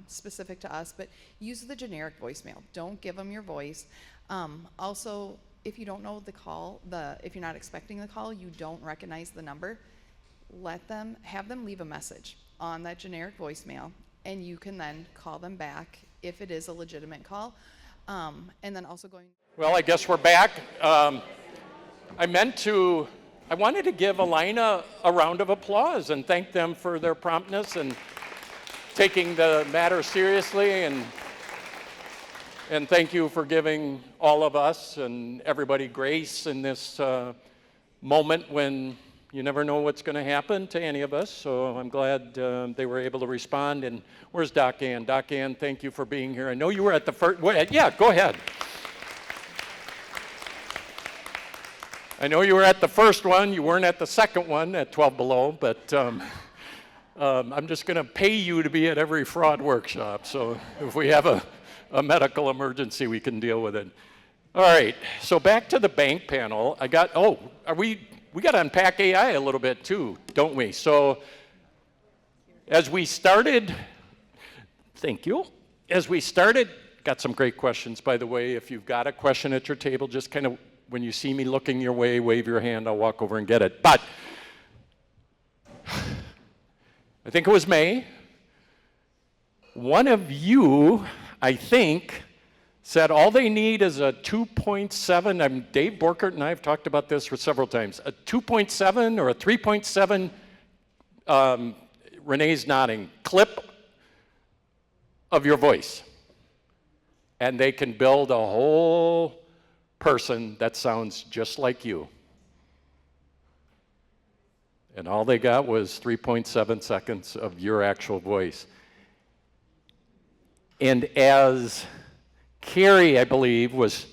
specific to us, but use the generic voicemail. Don't give them your voice. Also, if you don't know the call, if you're not expecting the call, you don't recognize the number, have them leave a message on that generic voicemail, and you can then call them back if it is a legitimate call. And then also Well, I guess we're back. I wanted to give Alina a round of applause and thank them for their promptness and taking the matter seriously, and thank you for giving all of us and everybody grace in this moment when you never know what's going to happen to any of us. So I'm glad they were able to respond. And where's Doc Ann? Doc Ann, thank you for being here. I know you were at the first, yeah, go ahead. I know you were at the first one. You weren't at the second one at 12 Below, but I'm just going to pay you to be at every fraud workshop. So if we have a medical emergency, we can deal with it. All right, so back to the bank panel. We got to unpack AI a little bit too, don't we? So as we started, thank you. As we started, got some great questions, by the way. If you've got a question at your table, just kind of, when you see me looking your way, wave your hand, I'll walk over and get it. But I think it was May. One of you, I think, said all they need is a 2.7, Dave Borkert and I have talked about this for several times, a 2.7 or a 3.7, Renee's nodding, clip of your voice. And they can build a whole person that sounds just like you. And all they got was 3.7 seconds of your actual voice. And as Carrie, I believe, was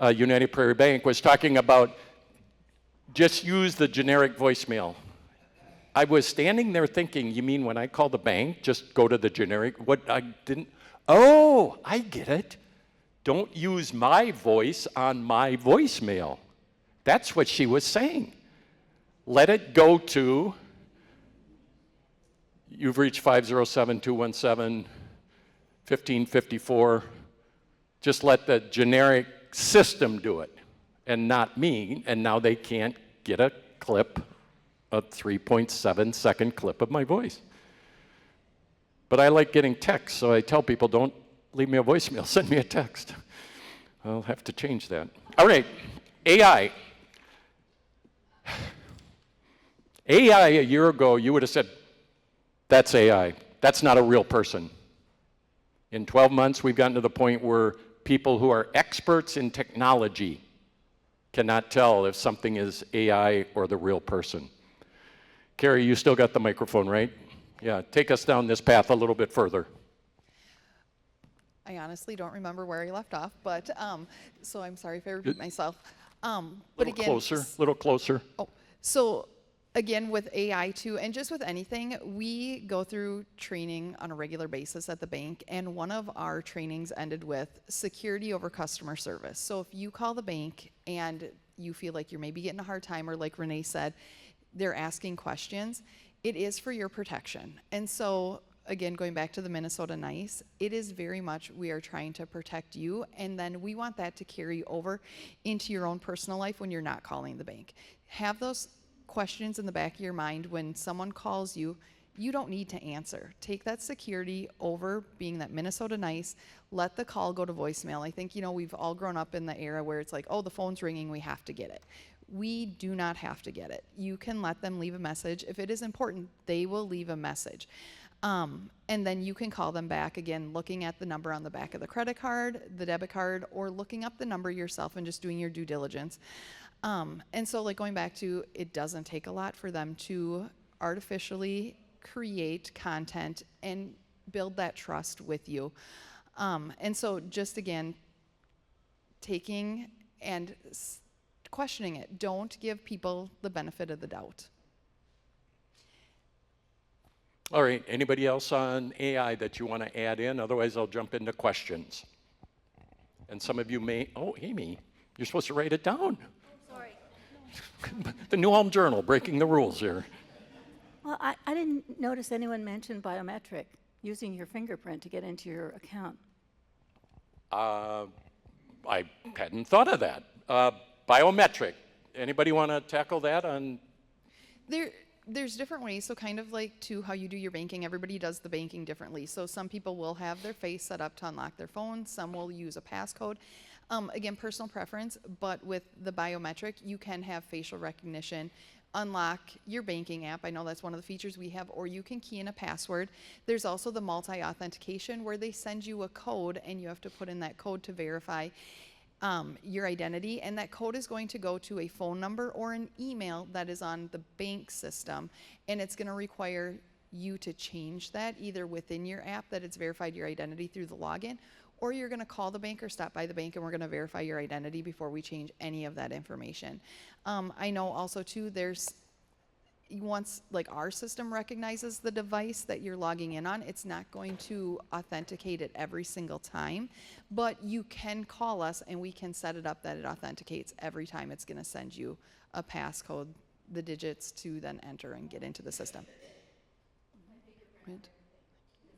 United Prairie Bank, was talking about just use the generic voicemail. I was standing there thinking, you mean when I call the bank, just go to the generic? I get it. Don't use my voice on my voicemail. That's what she was saying. Let it go to, you've reached 507-217-1554. Just let the generic system do it and not me, and now they can't get a clip, a 3.7 second clip of my voice. But I like getting texts, so I tell people, don't leave me a voicemail, send me a text. I'll have to change that. All right, AI. AI a year ago, you would have said, that's AI. That's not a real person. In 12 months, we've gotten to the point where people who are experts in technology cannot tell if something is AI or the real person. Carrie, you still got the microphone, right? Yeah, take us down this path a little bit further. I honestly don't remember where I left off, but so I'm sorry if I repeat myself. But again, little closer. Oh, so again, with AI too, and just with anything, we go through training on a regular basis at the bank, and one of our trainings ended with security over customer service. So if you call the bank and you feel like you're maybe getting a hard time, or like Renee said, they're asking questions, it is for your protection. And so again, going back to the Minnesota Nice, it is very much we are trying to protect you, and then we want that to carry over into your own personal life when you're not calling the bank. Have those questions in the back of your mind when someone calls you. You don't need to answer. Take that security over being that Minnesota Nice. Let the call go to voicemail. I think, we've all grown up in the era where it's like, oh, the phone's ringing, we have to get it. We do not have to get it. You can let them leave a message. If it is important, they will leave a message. And then you can call them back, again, looking at the number on the back of the credit card, the debit card, or looking up the number yourself and just doing your due diligence. And so like going back to, it doesn't take a lot for them to artificially create content and build that trust with you. And so just again, taking and questioning it. Don't give people the benefit of the doubt. All right, anybody else on AI that you want to add in? Otherwise, I'll jump into questions. And some of you may, Amy, you're supposed to write it down. Sorry. The New Ulm Journal, breaking the rules here. Well, I didn't notice anyone mention biometric, using your fingerprint to get into your account. I hadn't thought of that. Biometric. Anybody want to tackle that on? There's different ways, so kind of like to how you do your banking, everybody does the banking differently. So some people will have their face set up to unlock their phone, some will use a passcode. Again, personal preference, but with the biometric, you can have facial recognition, unlock your banking app. I know that's one of the features we have, or you can key in a password. There's also the multi-authentication where they send you a code and you have to put in that code to verify your identity, and that code is going to go to a phone number or an email that is on the bank system, and it's going to require you to change that either within your app that it's verified your identity through the login, or you're going to call the bank or stop by the bank and we're going to verify your identity before we change any of that information. I know also too, once like our system recognizes the device that you're logging in on, it's not going to authenticate it every single time, but you can call us and we can set it up that it authenticates every time. It's going to send you a passcode, the digits to then enter and get into the system. Right.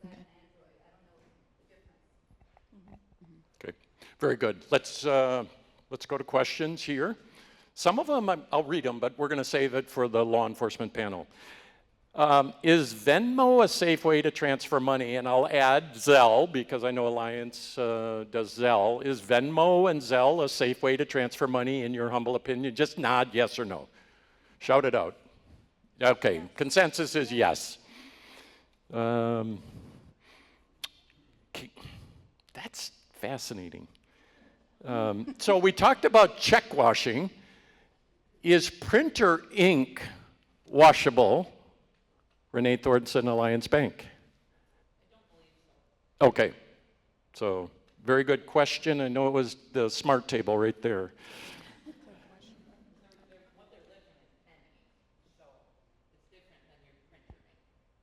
Okay. Okay, very good. Let's go to questions here. Some of them, I'll read them, but we're going to save it for the law enforcement panel. Is Venmo a safe way to transfer money? And I'll add Zelle, because I know Alliance does Zelle. Is Venmo and Zelle a safe way to transfer money, in your humble opinion? Just nod yes or no. Shout it out. Okay, consensus is yes. That's fascinating. So we talked about check washing. Is printer ink washable? Renee Thornton, Alliance Bank. I don't believe so. Okay. So very good question. I know it was the smart table right there.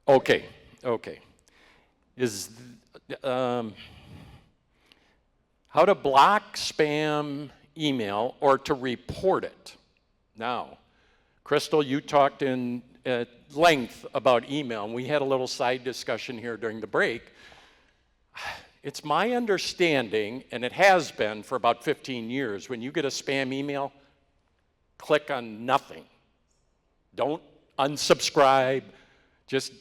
Okay, okay. Is how to block spam email or to report it. Now, Crystal, you talked at length about email, and we had a little side discussion here during the break. It's my understanding, and it has been for about 15 years, when you get a spam email, click on nothing. Don't unsubscribe, just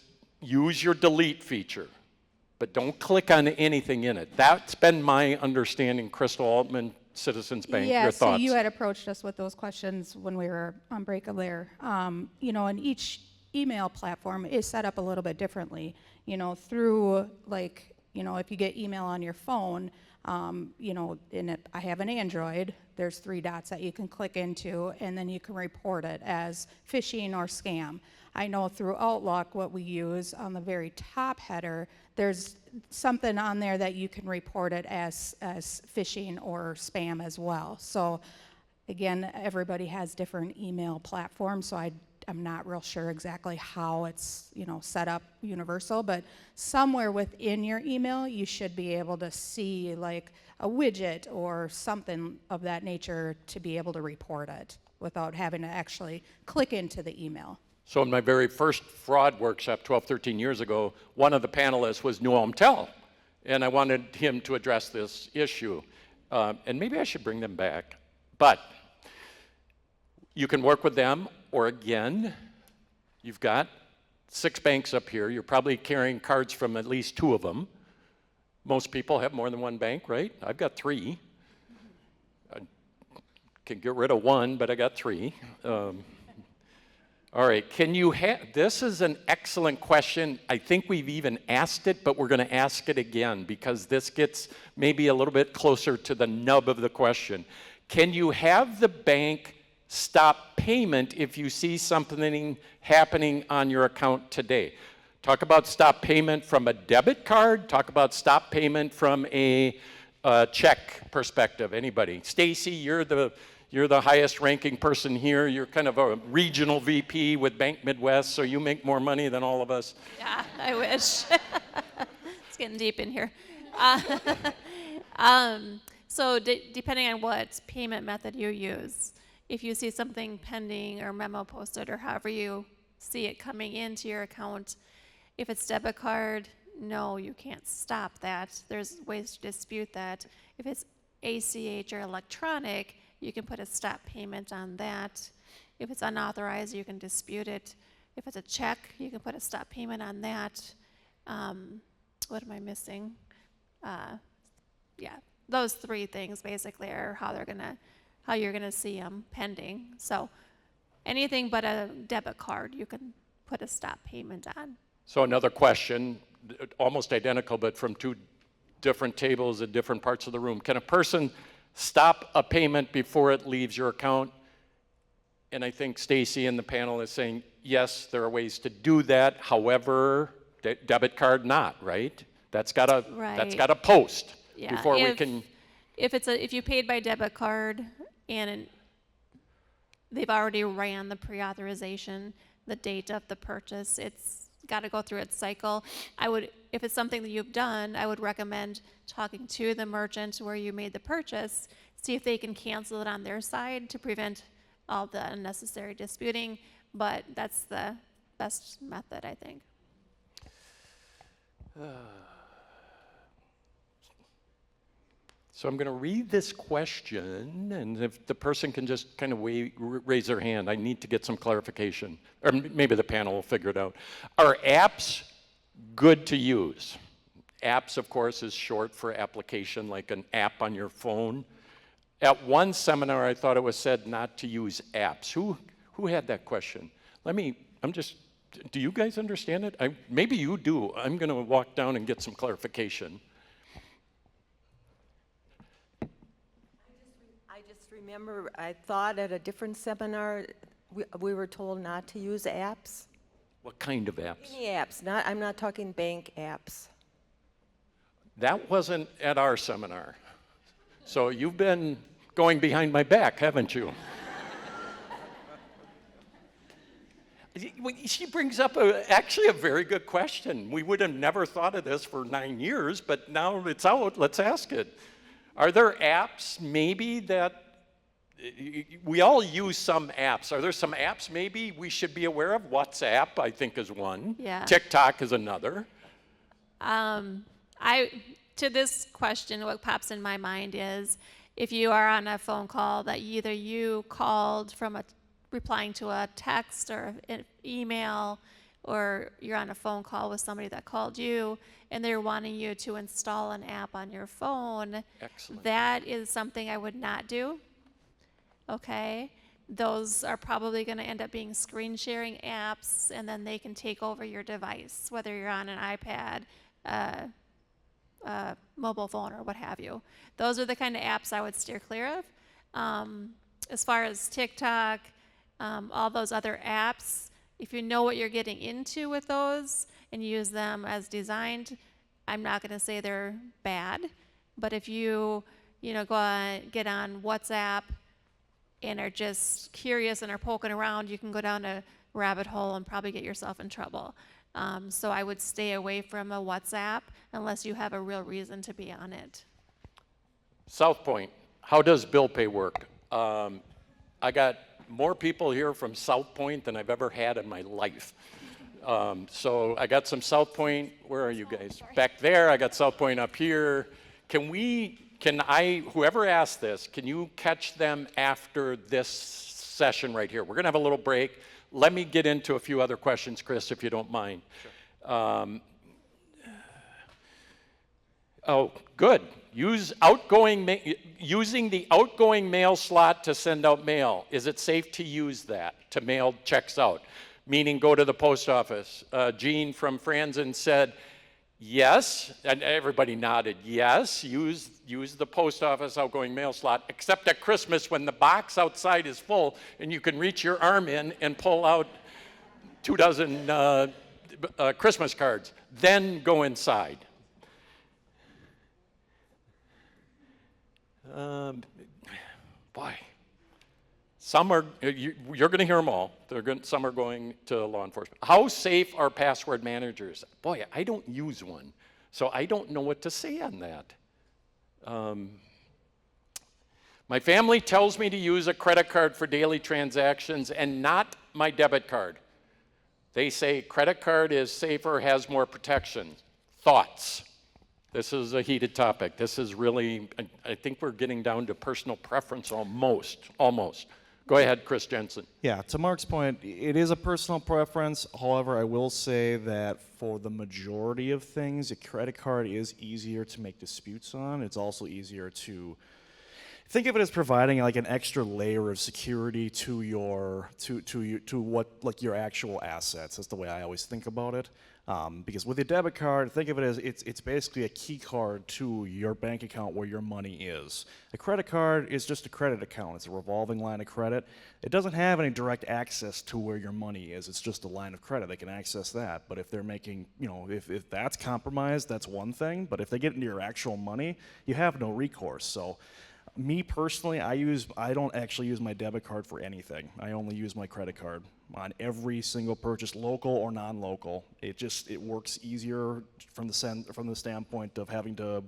use your delete feature, but don't click on anything in it. That's been my understanding. Crystal Altman, Citizens Bank, Yeah, your so thoughts? you had approached us with those questions when we were on break there. You know, and each email platform is set up a little bit differently. You know, through like, you know, if you get email on your phone, you know, I have an Android, there's 3 dots that you can click into, and then you can report it as phishing or scam. I know through Outlook, what we use on the very top header, there's something on there that you can report it as phishing or spam as well. So again, everybody has different email platforms, so I'm not real sure exactly how it's, you know, set up universal, but somewhere within your email, you should be able to see like a widget or something of that nature to be able to report it without having to actually click into the email. So in my very first fraud workshop 12, 13 years ago, one of the panelists was Noam Tell, and I wanted him to address this issue. And maybe I should bring them back. But you can work with them, or again, you've got 6 banks up here. You're probably carrying cards from at least 2 of them. Most people have more than 1 bank, right? I've got 3. I can get rid of 1, but I got 3. All right, this is an excellent question. I think we've even asked it, but we're going to ask it again because this gets maybe a little bit closer to the nub of the question. Can you have the bank stop payment if you see something happening on your account today? Talk about stop payment from a debit card. Talk about stop payment from a check perspective. Anybody? Stacy, you're the highest ranking person here. You're kind of a regional VP with Bank Midwest, so you make more money than all of us. Yeah, I wish. It's getting deep in here. So depending on what payment method you use, if you see something pending or memo posted or however you see it coming into your account, if it's debit card, no, you can't stop that. There's ways to dispute that. If it's ACH or electronic, you can put a stop payment on that. If it's unauthorized, you can dispute it. If it's a check, you can put a stop payment on that. What am I missing? Yeah, those three things basically are how you're gonna see them pending. So anything but a debit card, you can put a stop payment on. So another question, almost identical, but from two different tables at different parts of the room. Can a person stop a payment before it leaves your account? And I think Stacy in the panel is saying, yes, there are ways to do that. However, debit card not, right? That's got to post Yeah, before we can. If you paid by debit card and they've already ran the pre-authorization, the date of the purchase, it's got to go through its cycle. If it's something that you've done, I would recommend talking to the merchant where you made the purchase, see if they can cancel it on their side to prevent all the unnecessary disputing, but that's the best method, I think. So I'm going to read this question, and if the person can just kind of raise their hand, I need to get some clarification, or maybe the panel will figure it out. Are apps good to use? Apps, of course, is short for application, like an app on your phone. At one seminar, I thought it was said not to use apps. Who had that question? Do you guys understand it? Maybe you do. I'm going to walk down and get some clarification. I just remember, I thought at a different seminar, we were told not to use apps. What kind of apps? Any apps, I'm not talking bank apps. That wasn't at our seminar. So you've been going behind my back, haven't you? She brings up actually a very good question. We would have never thought of this for 9 years, but now it's out. Let's ask it. Are there apps maybe that we all use some apps? Are there some apps maybe we should be aware of? WhatsApp, I think, is one. Yeah. TikTok is another. To this question, what pops in my mind is if you are on a phone call that either you called from replying to a text or an email, or you're on a phone call with somebody that called you and they're wanting you to install an app on your phone. Excellent. That is something I would not do. Okay? Those are probably going to end up being screen sharing apps, and then they can take over your device, whether you're on an iPad, mobile phone, or what have you. Those are the kind of apps I would steer clear of. As far as TikTok, all those other apps, if you know what you're getting into with those and use them as designed, I'm not going to say they're bad, but if you go on, get on WhatsApp and are just curious and are poking around, you can go down a rabbit hole and probably get yourself in trouble. So I would stay away from a WhatsApp unless you have a real reason to be on it. South Point, how does bill pay work? I got more people here from South Point than I've ever had in my life. So I got some South Point. Where are you guys? Back there. I got South Point up here. Whoever asked this, can you catch them after this session right here? We're going to have a little break. Let me get into a few other questions, Chris, if you don't mind. Sure. Good. Using the outgoing mail slot to send out mail. Is it safe to use that to mail checks out? Meaning go to the post office. Jean from Franzen said, yes, and everybody nodded, yes, use the post office outgoing mail slot, except at Christmas when the box outside is full and you can reach your arm in and pull out 2 dozen Christmas cards. Then go inside. Boy, some are, you're going to hear them all. Some are going to law enforcement. How safe are password managers? Boy, I don't use one, so I don't know what to say on that. My family tells me to use a credit card for daily transactions and not my debit card. They say credit card is safer, has more protection. Thoughts? This is a heated topic. This is really, I think we're getting down to personal preference almost. Go Go ahead, Chris Jensen. Yeah, to Mark's point, it is a personal preference. However, I will say that for the majority of things, a credit card is easier to make disputes on. It's also easier to think of it as providing like an extra layer of security to your what like your actual assets. That's the way I always think about it. Because with a debit card, think of it as it's basically a key card to your bank account where your money is. A credit card is just a credit account. It's a revolving line of credit. It doesn't have any direct access to where your money is. It's just a line of credit. They can access that. But if they're making, if that's compromised, that's one thing. But if they get into your actual money, you have no recourse. So me personally, I don't actually use my debit card for anything. I only use my credit card on every single purchase, local or non-local. It works easier from the standpoint of having to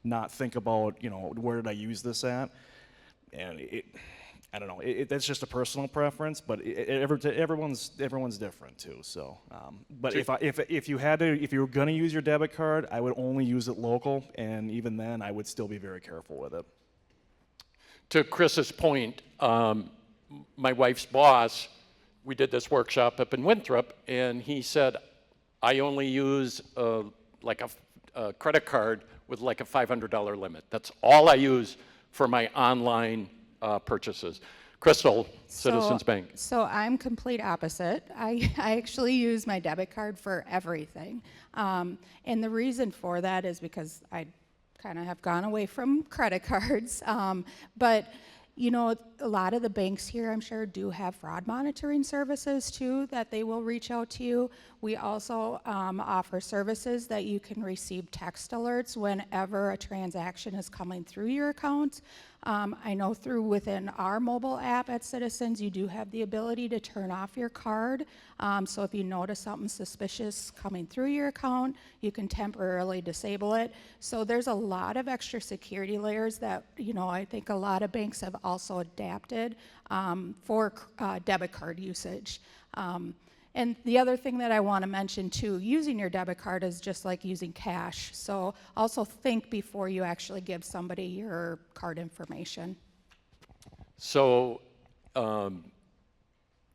not think about, where did I use this at? And I don't know. That's just a personal preference, but everyone's different too. So, but if you were gonna use your debit card, I would only use it local, and even then, I would still be very careful with it. To Chris's point, my wife's boss, we did this workshop up in Winthrop, and he said, I only use a credit card with like a $500 limit. That's all I use for my online purchases. Crystal, Citizens Bank. So I'm complete opposite. I actually use my debit card for everything. And the reason for that is because I kind of have gone away from credit cards. But a lot of the banks here, I'm sure, do have fraud monitoring services too, that they will reach out to you. We also offer services that you can receive text alerts whenever a transaction is coming through your account. I know within our mobile app at Citizens, you do have the ability to turn off your card. So if you notice something suspicious coming through your account, you can temporarily disable it. So there's a lot of extra security layers that, I think a lot of banks have also adapted for debit card usage. And the other thing that I want to mention too, using your debit card is just like using cash. So also think before you actually give somebody your card information. So I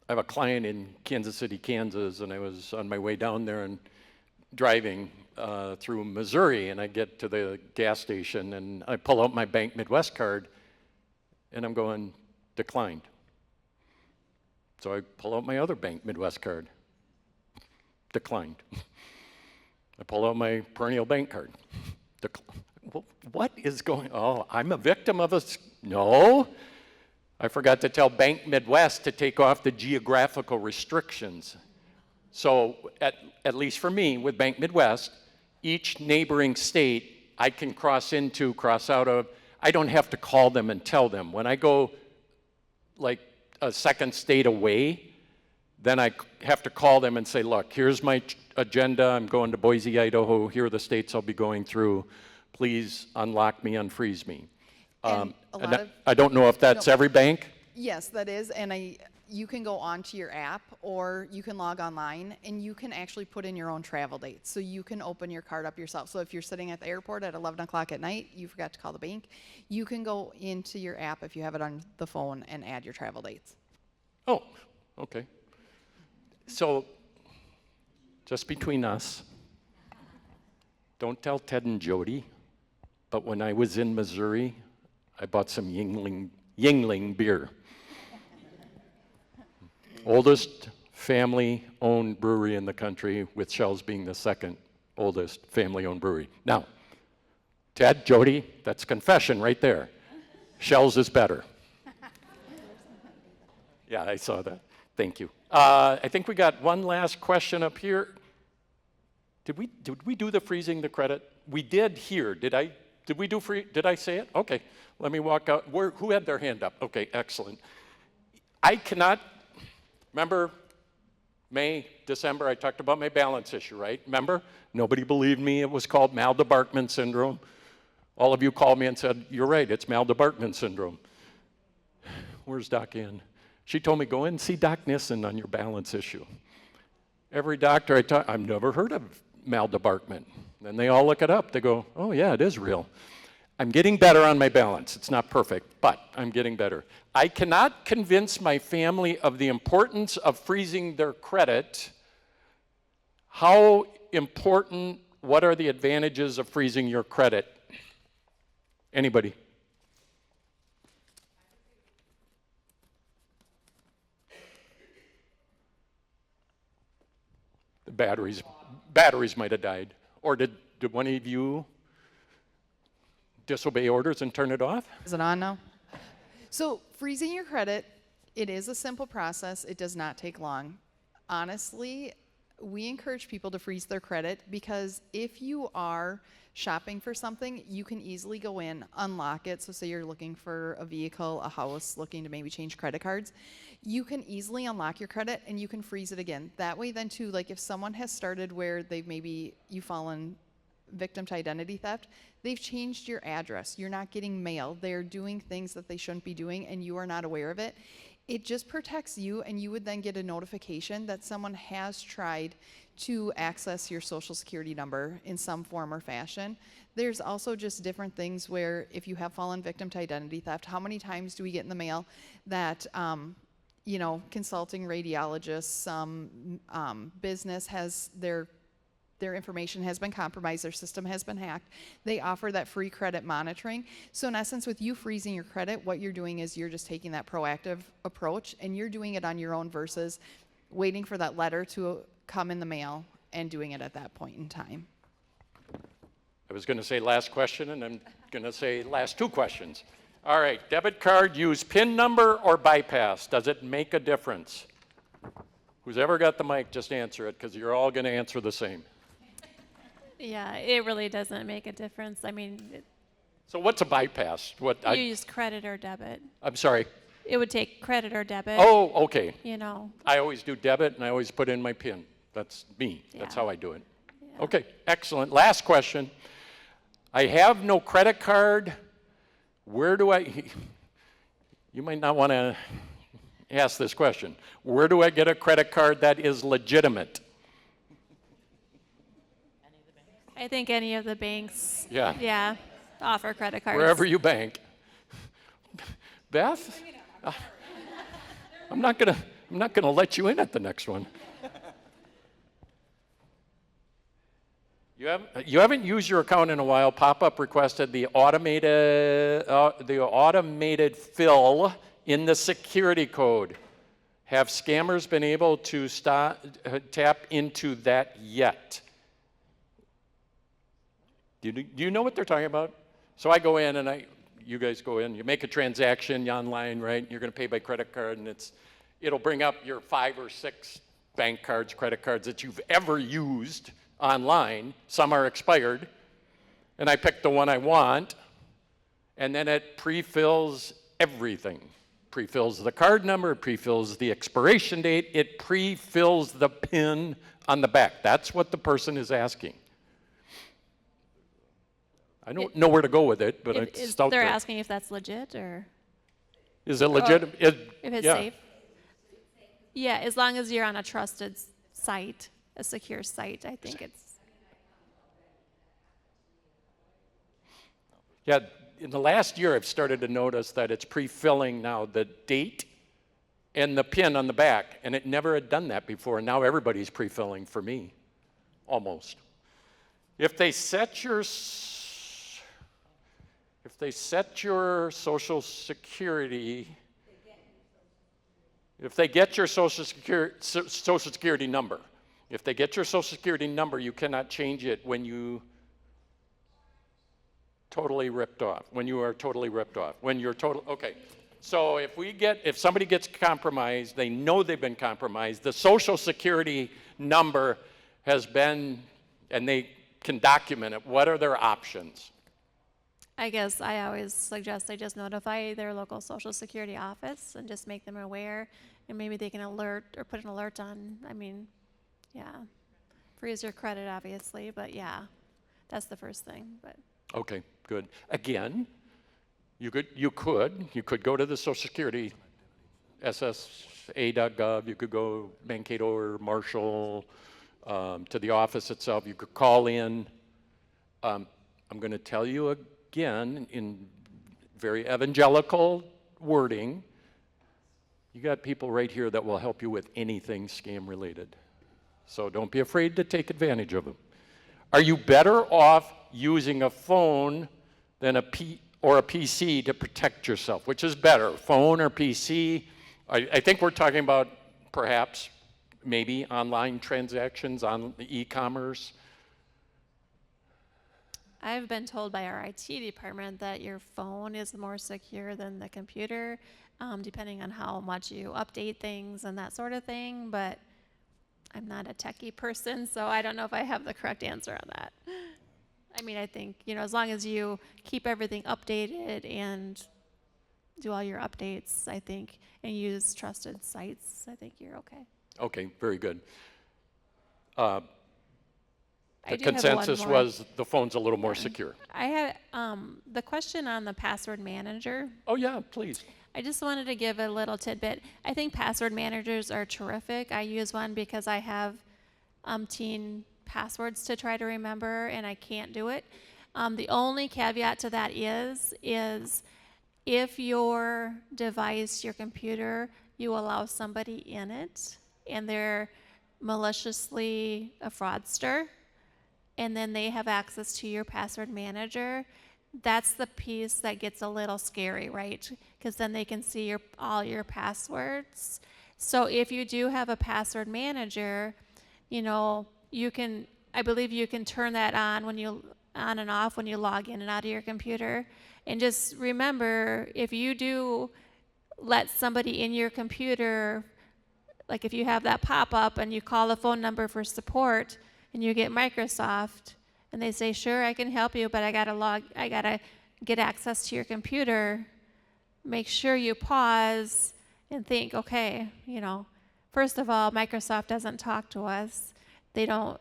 have a client in Kansas City, Kansas, and I was on my way down there and driving through Missouri, and I get to the gas station, and I pull out my Bank Midwest card, and I'm going, declined. So I pull out my other Bank Midwest card, declined. I pull out my Perennial Bank card, what is going on? Oh, I'm a victim of no. I forgot to tell Bank Midwest to take off the geographical restrictions. So at least for me, with Bank Midwest, each neighboring state I can cross out of, I don't have to call them and tell them. When I go like a second state away, then I have to call them and say, look, here's my agenda. I'm going to Boise, Idaho. Here are the states I'll be going through. Please unlock me, unfreeze me. I don't know if that's every bank. Yes, that is, and you can go onto your app or you can log online and you can actually put in your own travel dates. So you can open your card up yourself. So if you're sitting at the airport at 11 o'clock at night, you forgot to call the bank, you can go into your app if you have it on the phone and add your travel dates. Oh, okay. So just between us, don't tell Ted and Jody, but when I was in Missouri, I bought some Yuengling beer. Oldest family-owned brewery in the country, with Shell's being the second oldest family-owned brewery. Now, Ted, Jody, that's confession right there. Shell's is better. Yeah, I saw that. Thank you. I think we got one last question up here. Did we do the freezing the credit? We did here. Did I say it? Okay. Let me walk out. Who had their hand up? Okay, excellent. I cannot. Remember May, December, I talked about my balance issue, right? Remember? Nobody believed me. It was called Mal-de-Barkman syndrome. All of you called me and said, you're right, it's Mal-de-Barkman syndrome. Where's Doc Ann? She told me, go in and see Doc Nissen on your balance issue. Every doctor I've never heard of Mal-de-Barkman. Then they all look it up. They go, oh yeah, it is real. I'm getting better on my balance. It's not perfect, but I'm getting better. I cannot convince my family of the importance of freezing their credit. How important, what are the advantages of freezing your credit? Anybody? The batteries might have died. Or did one of you disobey orders and turn it off? Is it on now? So freezing your credit, it is a simple process. It does not take long. Honestly, we encourage people to freeze their credit because if you are shopping for something, you can easily go in, unlock it. So say you're looking for a vehicle, a house, looking to maybe change credit cards. You can easily unlock your credit and you can freeze it again. That way then too, like if someone has started where you've fallen victim to identity theft, they've changed your address. You're not getting mail. They're doing things that they shouldn't be doing and you are not aware of it. It just protects you, and you would then get a notification that someone has tried to access your social security number in some form or fashion. There's also just different things where if you have fallen victim to identity theft, how many times do we get in the mail that consulting radiologists, some business has their information has been compromised, their system has been hacked. They offer that free credit monitoring. So in essence, with you freezing your credit, what you're doing is you're just taking that proactive approach and you're doing it on your own versus waiting for that letter to come in the mail and doing it at that point in time. I was going to say last question, and I'm going to say last two questions. All right, debit card, use PIN number or bypass? Does it make a difference? Who's ever got the mic, just answer it, because you're all going to answer the same. Yeah, it really doesn't make a difference. I mean, So what's a bypass? you use credit or debit. I'm sorry. It would take credit or debit. Oh, okay. You know. I always do debit, and I always put in my PIN. That's me. That's how I do it. Yeah. Okay, excellent. Last question. I have no credit card. Where do I, you might not want to ask this question. Where do I get a credit card that is legitimate? I think any of the banks. Yeah. Yeah, offer credit cards. Wherever you bank. Beth? I'm not gonna let you in at the next one. You haven't used your account in a while. Pop-up requested the automated fill in the security code. Have scammers been able to tap into that yet? Do you know what they're talking about? So I go in and you guys go in, you make a transaction online, right? You're going to pay by credit card, and it'll bring up your 5 or 6 bank cards, credit cards that you've ever used online. Some are expired, and I pick the one I want, and then it pre-fills everything. Pre-fills the card number, pre-fills the expiration date, it pre-fills the PIN on the back. That's what the person is asking. I don't know where to go with it, but it's out there. They're asking if that's legit or? Is it legit? If it's safe? Yeah, as long as you're on a trusted site, a secure site, I think it's. Yeah, in the last year I've started to notice that it's pre-filling now the date and the PIN on the back, and it never had done that before, and now everybody's pre-filling for me, almost. If they set your social security, if they get your social security number, if they get your social security number, you cannot change it when you totally ripped off, when you are totally ripped off, when you're okay. So if somebody gets compromised, they know they've been compromised, the social security number has been, and they can document it, what are their options? I guess I always suggest they just notify their local social security office and just make them aware, and maybe they can alert or put an alert on. I mean, yeah, freeze your credit obviously, but yeah, that's the first thing. But okay, good. Again, you could go to the Social Security, SSA.gov. You could go Mankato or Marshall, to the office itself. You could call in. I'm going to tell you again in very evangelical wording, You got people right here that will help you with anything scam related. So don't be afraid to take advantage of them. Are you better off using a phone than a PC to protect yourself? Which is better, phone or PC? I think we're talking about perhaps maybe online transactions on e-commerce. I've been told by our IT department that your phone is more secure than the computer, depending on how much you update things and that sort of thing, but I'm not a techie person, so I don't know if I have the correct answer on that. I mean, I think, as long as you keep everything updated and do all your updates, I think, and use trusted sites, I think you're okay. Okay, very good. I The do have one consensus more. was the phone's a little more secure. I had the question on the password manager. Oh yeah, please. I just wanted to give a little tidbit. I think password managers are terrific. I use one because I have teen passwords to try to remember, and I can't do it. The only caveat to that is if your device, your computer, you allow somebody in it, and they're maliciously a fraudster, and then they have access to your password manager, that's the piece that gets a little scary, right? Because then they can see all your passwords. So if you do have a password manager, I believe you can turn that on and off when you log in and out of your computer. And just remember, if you do let somebody in your computer, like if you have that pop up and you call the phone number for support and you get Microsoft, and they say, sure, I can help you, but I gotta get access to your computer, make sure you pause and think, okay, first of all, Microsoft doesn't talk to us. They don't,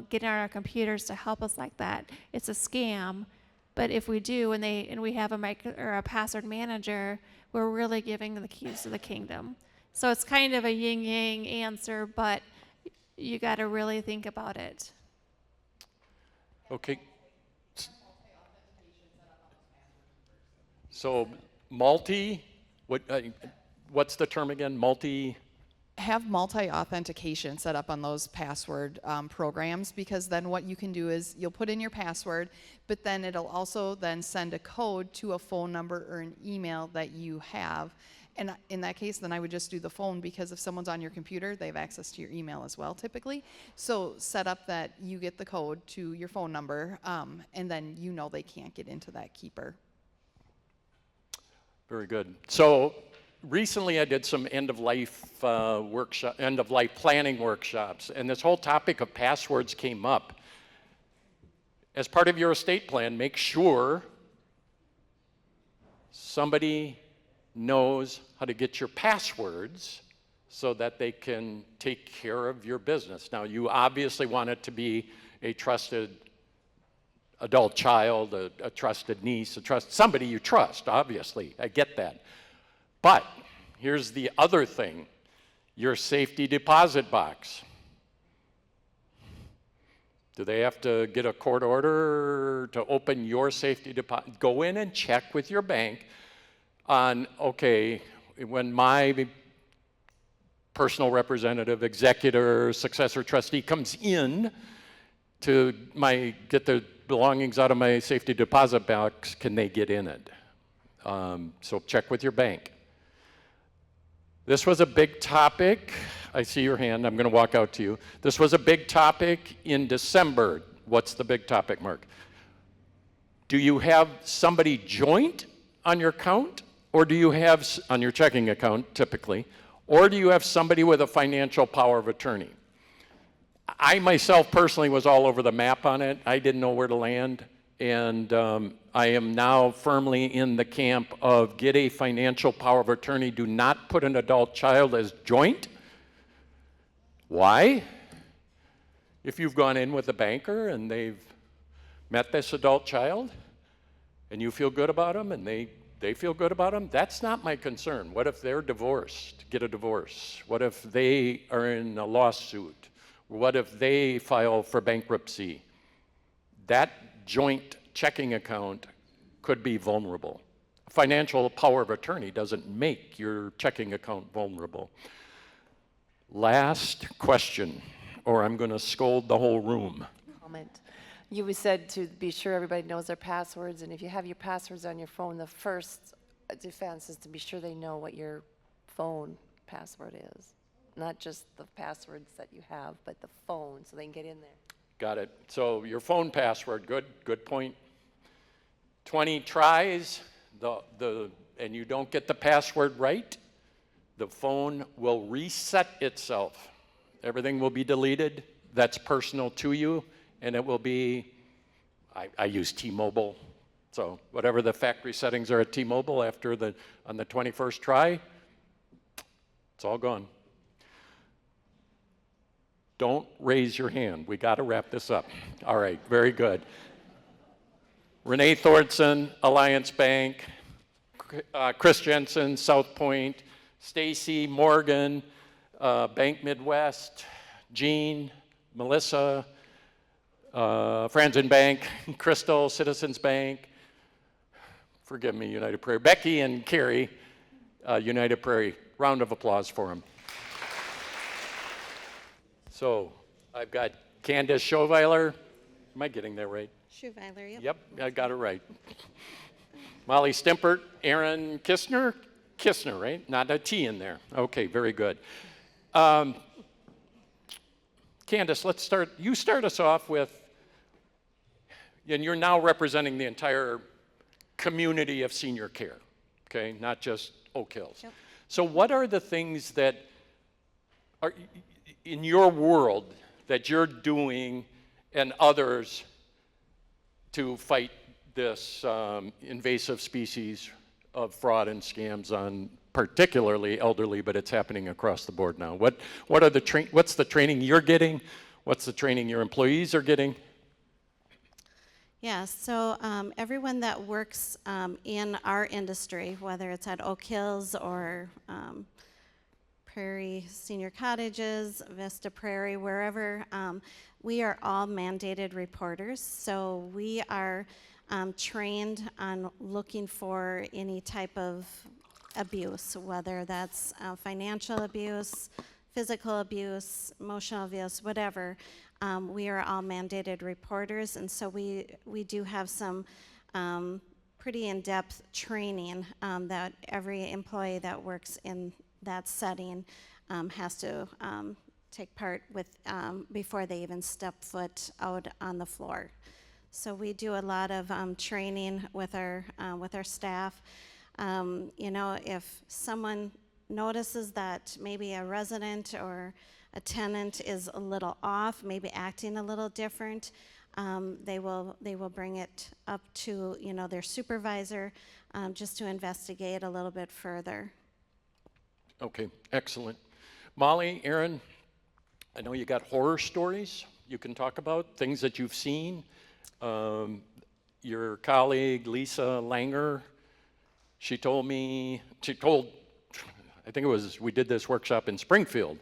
get on our computers to help us like that. It's a scam. But if we do, and we have a password manager, we're really giving the keys to the kingdom. So it's kind of a yin-yang answer, but you got to really think about it. Okay. So what's the term again? Have multi-authentication set up on those password programs, because then what you can do is you'll put in your password, but then it'll also then send a code to a phone number or an email that you have. And in that case, then I would just do the phone, because if someone's on your computer, they have access to your email as well, typically. So set up that you get the code to your phone number, and then they can't get into that keeper. Very good. So recently I did some end-of-life planning workshops, and this whole topic of passwords came up. As part of your estate plan, make sure somebody knows how to get your passwords so that they can take care of your business. Now, you obviously want it to be a trusted adult child, a trusted niece, somebody you trust, obviously. I get that. But here's the other thing, your safety deposit box. Do they have to get a court order to open your safety deposit? Go in and check with your bank on, okay, when my personal representative, executor, successor trustee comes in to get the belongings out of my safety deposit box, can they get in it? So check with your bank. This was a big topic. I see your hand. I'm going to walk out to you. This was a big topic in December. What's the big topic, Mark? Do you have somebody joint on your account? Or do you have, on your checking account typically, or do you have somebody with a financial power of attorney? I myself personally was all over the map on it. I didn't know where to land, and I am now firmly in the camp of get a financial power of attorney. Do not put an adult child as joint. Why? If you've gone in with a banker and they've met this adult child and you feel good about them and they feel good about them, that's not my concern. What if they're divorced, get a divorce? What if they are in a lawsuit? What if they file for bankruptcy? That joint checking account could be vulnerable. financial power of attorney doesn't make your checking account vulnerable. Last question, or I'm going to scold the whole room. Comment. You said to be sure everybody knows their passwords, and if you have your passwords on your phone, the first defense is to be sure they know what your phone password is. Not just the passwords that you have, but the phone, so they can get in there. Got it. So your phone password, good point. 20 tries, and you don't get the password right, the phone will reset itself. Everything will be deleted that's personal to you, and it will be, I use T-Mobile, so whatever the factory settings are at T-Mobile on the 21st try, it's all gone. Don't raise your hand. We got to wrap this up. All right, very good. Renee Thorson, Alliance Bank, Chris Jensen, South Point, Stacy Morgan, Bank Midwest, Jean, Melissa, Franzen Bank, Crystal, Citizens Bank, forgive me, United Prairie, Becky and Carrie, United Prairie. Round of applause for them. So I've got Candace Schoweiler. Am I getting that right? Schoweiler, yep. Yep, I got it right. Molly Stimpert, Aaron Kistner, right? Not a T in there. Okay, very good. Candace, let's start. You start us off with, and you're now representing the entire community of senior care, okay? Not just Oak Hills. Yep. So what are the things that are in your world that you're doing and others to fight this invasive species of fraud and scams on particularly elderly, but it's happening across the board now? What are the what's the training you're getting? What's the training your employees are getting? Yeah, so everyone that works in our industry, whether it's at Oak Hills or Prairie Senior Cottages, Vista Prairie, wherever, we are all mandated reporters. So we are trained on looking for any type of abuse, whether that's financial abuse, physical abuse, emotional abuse, whatever. We are all mandated reporters, and so we do have some pretty in-depth training that every employee that works in that setting has to take part with before they even step foot out on the floor. So we do a lot of training with our staff. You know, if someone notices that maybe a resident or a tenant is a little off, maybe acting a little different, they will bring it up to, you know, their supervisor just to investigate a little bit further. Okay, excellent. Molly, Aaron, I know you got horror stories you can talk about, things that you've seen. Your colleague, Lisa Langer, she told, I think it was, we did this workshop in Springfield,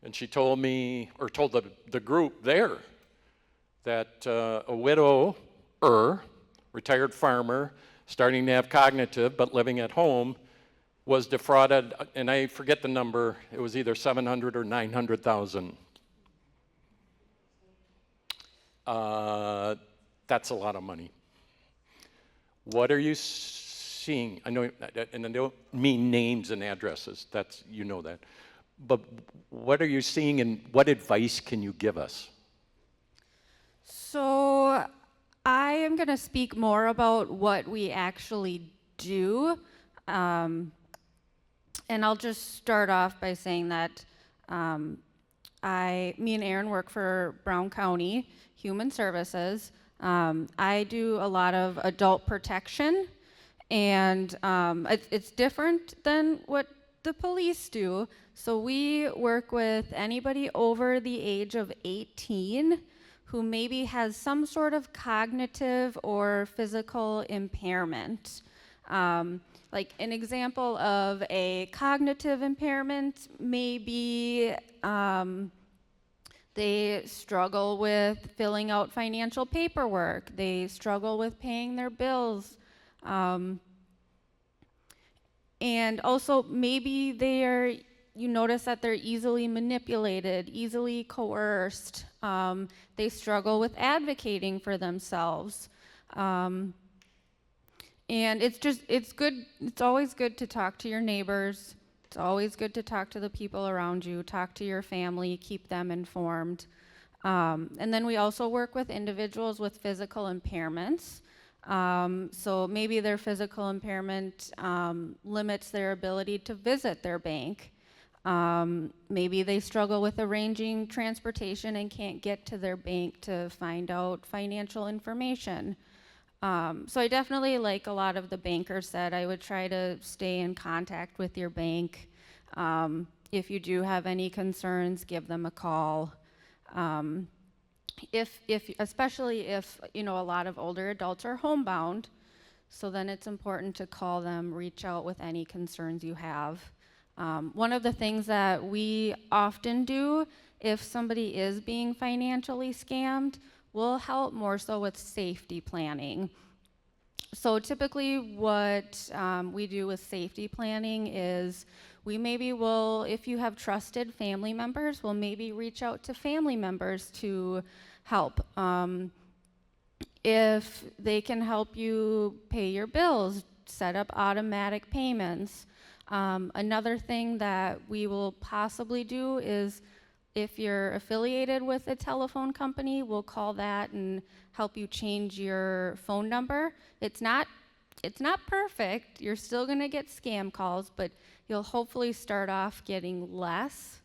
and she told me, or told the group there, that a widower, retired farmer, starting to have cognitive but living at home, was defrauded, and I forget the number, it was either 700 or 900,000. That's a lot of money. What are you seeing? I know, and I don't mean names and addresses, that's, you know that. But what are you seeing, and what advice can you give us? So I am going to speak more about what we actually do. And I'll just start off by saying that me and Aaron work for Brown County Human Services. I do a lot of adult protection, and it's different than what the police do. So we work with anybody over the age of 18 who maybe has some sort of cognitive or physical impairment. Like an example of a cognitive impairment may be they struggle with filling out financial paperwork. They struggle with paying their bills. And also maybe you notice that they're easily manipulated, easily coerced. They struggle with advocating for themselves. And it's always good to talk to your neighbors. It's always good to talk to the people around you, talk to your family, keep them informed. And then we also work with individuals with physical impairments. So maybe their physical impairment limits their ability to visit their bank. Maybe they struggle with arranging transportation and can't get to their bank to find out financial information. So I definitely, like a lot of the bankers said, I would try to stay in contact with your bank. If you do have any concerns, give them a call. Especially if, a lot of older adults are homebound, so then it's important to call them, reach out with any concerns you have. One of the things that we often do if somebody is being financially scammed, will help more so with safety planning. So typically what we do with safety planning is we maybe will, if you have trusted family members, we'll maybe reach out to family members to help. If they can help you pay your bills, set up automatic payments. Another thing that we will possibly do is if you're affiliated with a telephone company, we'll call that and help you change your phone number. It's not perfect. You're still gonna get scam calls, but you'll hopefully start off getting less.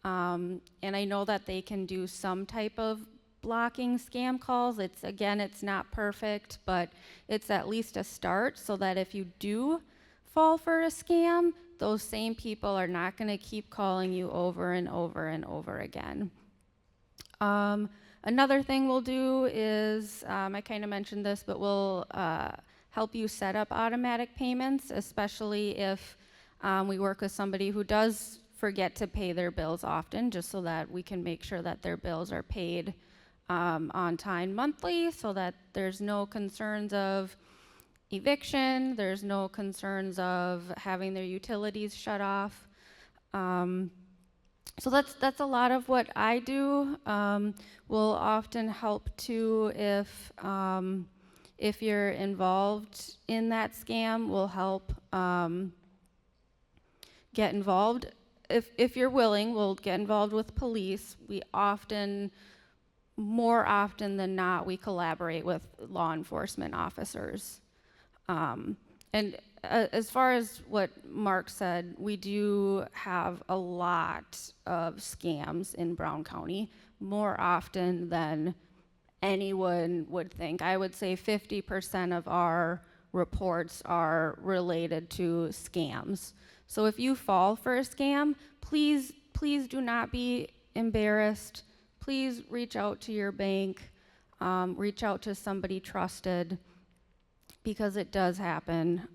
And I know that they can do some type of blocking scam calls. It's not perfect, but it's at least a start so that if you do fall for a scam, those same people are not going to keep calling you over and over and over again. Another thing we'll do is, I kind of mentioned this, but we'll help you set up automatic payments, especially if we work with somebody who does forget to pay their bills often, just so that we can make sure that their bills are paid on time monthly, so that there's no concerns of eviction, there's no concerns of having their utilities shut off. So that's a lot of what I do. Will often help too if you're involved in that scam, we'll help get involved. If you're willing, we'll get involved with police. More often than not, we collaborate with law enforcement officers. And as far as what Mark said, we do have a lot of scams in Brown County, more often than anyone would think. I would say 50% of our reports are related to scams. So if you fall for a scam, please do not be embarrassed. Please reach out to your bank, reach out to somebody trusted, because it does happen.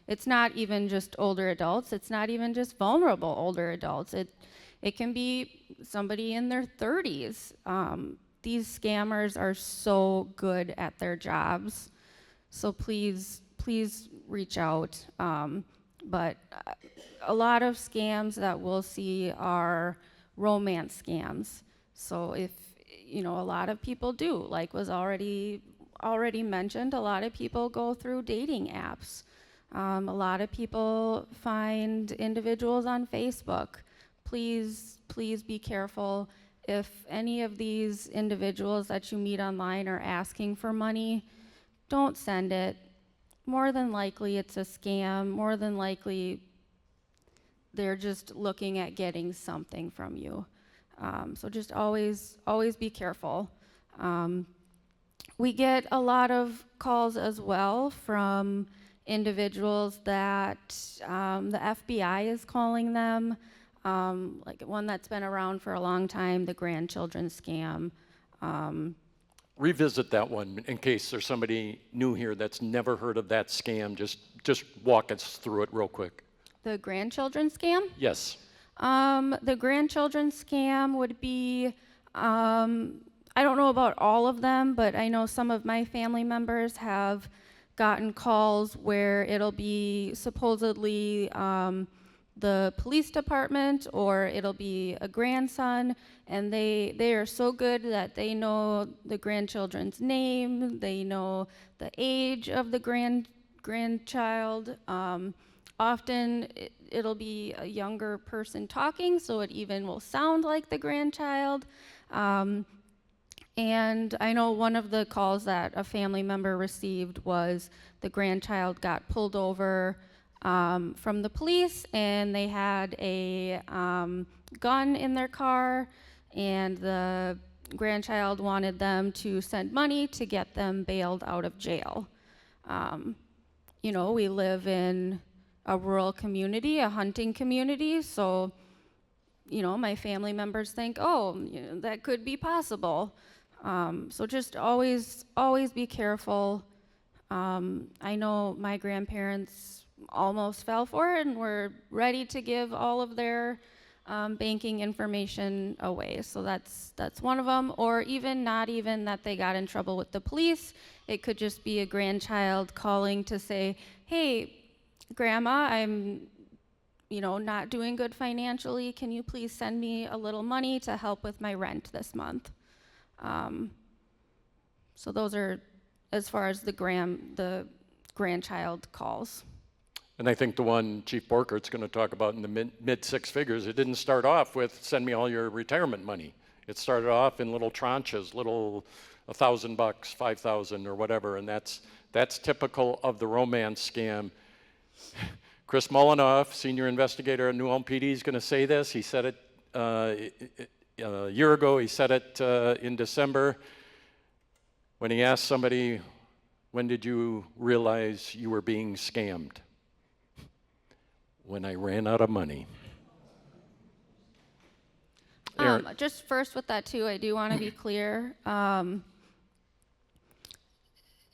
It's not even just older adults. It's not even just vulnerable older adults. It can be somebody in their 30s. These scammers are so good at their jobs. So please reach out. But a lot of scams that we'll see are romance scams. So if, a lot of people do, like was already mentioned, a lot of people go through dating apps. A lot of people find individuals on Facebook. Please be careful. If any of these individuals that you meet online are asking for money, don't send it. More than likely it's a scam. More than likely they're just looking at getting something from you. So just always be careful. We get a lot of calls as well from individuals that the FBI is calling them, like one that's been around for a long time, the grandchildren scam. Revisit that one in case there's somebody new here that's never heard of that scam. Just walk us through it real quick. The grandchildren scam? Yes. The grandchildren scam would be, I don't know about all of them, but I know some of my family members have gotten calls where it'll be supposedly the police department, or it'll be a grandson, and they are so good that they know the grandchildren's name, they know the age of the grandchild. Often it'll be a younger person talking, so it even will sound like the grandchild. And I know one of the calls that a family member received was the grandchild got pulled over from the police, and they had a gun in their car, and the grandchild wanted them to send money to get them bailed out of jail. You know, we live in a rural community, a hunting community, so, you know, my family members think, oh, you know, that could be possible. So just always be careful. I know my grandparents almost fell for it and were ready to give all of their banking information away. So that's one of them. Or even not even that they got in trouble with the police. It could just be a grandchild calling to say, hey, Grandma, I'm, you know, not doing good financially. Can you please send me a little money to help with my rent this month? So those are as far as the grandchild calls. And I think the one Chief Borkert's going to talk about in the mid six figures, it didn't start off with send me all your retirement money. It started off in little tranches, little $1,000, $5,000 or whatever, and that's typical of the romance scam. Chris Mullinoff, senior investigator at New Ulm PD, is going to say this. He said it a year ago. He said it in December when he asked somebody, when did you realize you were being scammed? When I ran out of money. Just first with that too, I do want to be clear.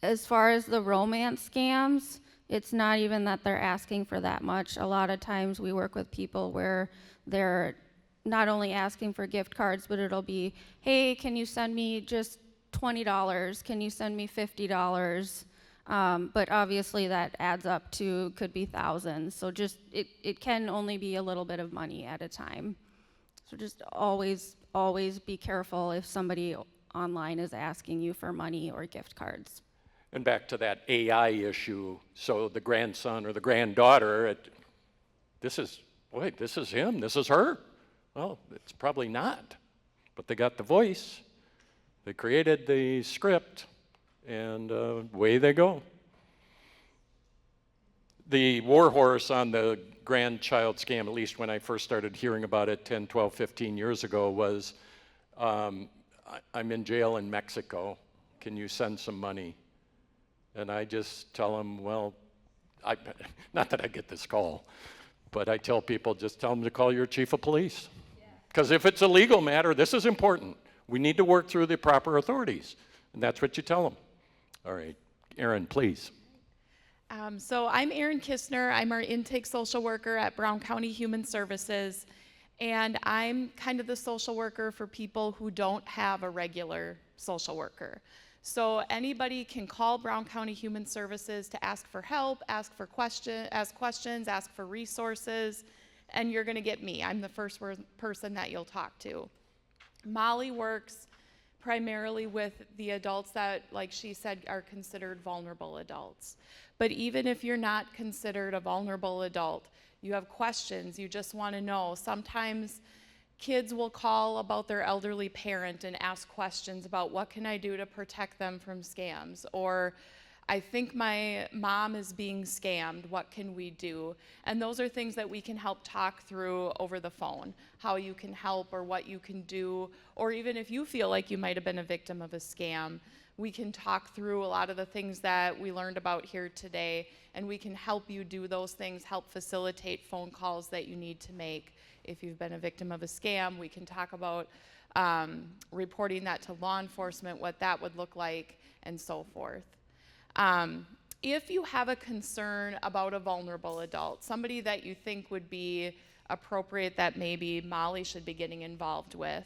As far as the romance scams, it's not even that they're asking for that much. A lot of times we work with people where they're not only asking for gift cards, but it'll be, hey, can you send me just $20? Can you send me $50? But obviously that adds up to, could be thousands. So just, it can only be a little bit of money at a time. So just always be careful if somebody online is asking you for money or gift cards. And back to that AI issue, so the grandson or the granddaughter, this is him, this is her. Well, it's probably not, but they got the voice, they created the script, and away they go. The war horse on the grandchild scam, at least when I first started hearing about it 10, 12, 15 years ago, was I'm in jail in Mexico, can you send some money? And I just tell them, well, not that I get this call, but I tell people, just tell them to call your chief of police. Because if it's a legal matter, this is important. We need to work through the proper authorities. And that's what you tell them. All right, Erin, please. So I'm Erin Kistner. I'm our intake social worker at Brown County Human Services. And I'm kind of the social worker for people who don't have a regular social worker. So anybody can call Brown County Human Services to ask for help, ask questions, ask for resources, and you're going to get me. I'm the first person that you'll talk to. Molly works primarily with the adults that, like she said, are considered vulnerable adults. But even if you're not considered a vulnerable adult, you have questions, you just want to know. Sometimes kids will call about their elderly parent and ask questions about what can I do to protect them from scams, or I think my mom is being scammed, what can we do? And those are things that we can help talk through over the phone, how you can help or what you can do, or even if you feel like you might have been a victim of a scam, we can talk through a lot of the things that we learned about here today, and we can help you do those things, help facilitate phone calls that you need to make. If you've been a victim of a scam, we can talk about reporting that to law enforcement, what that would look like, and so forth. If you have a concern about a vulnerable adult, somebody that you think would be appropriate that maybe Molly should be getting involved with,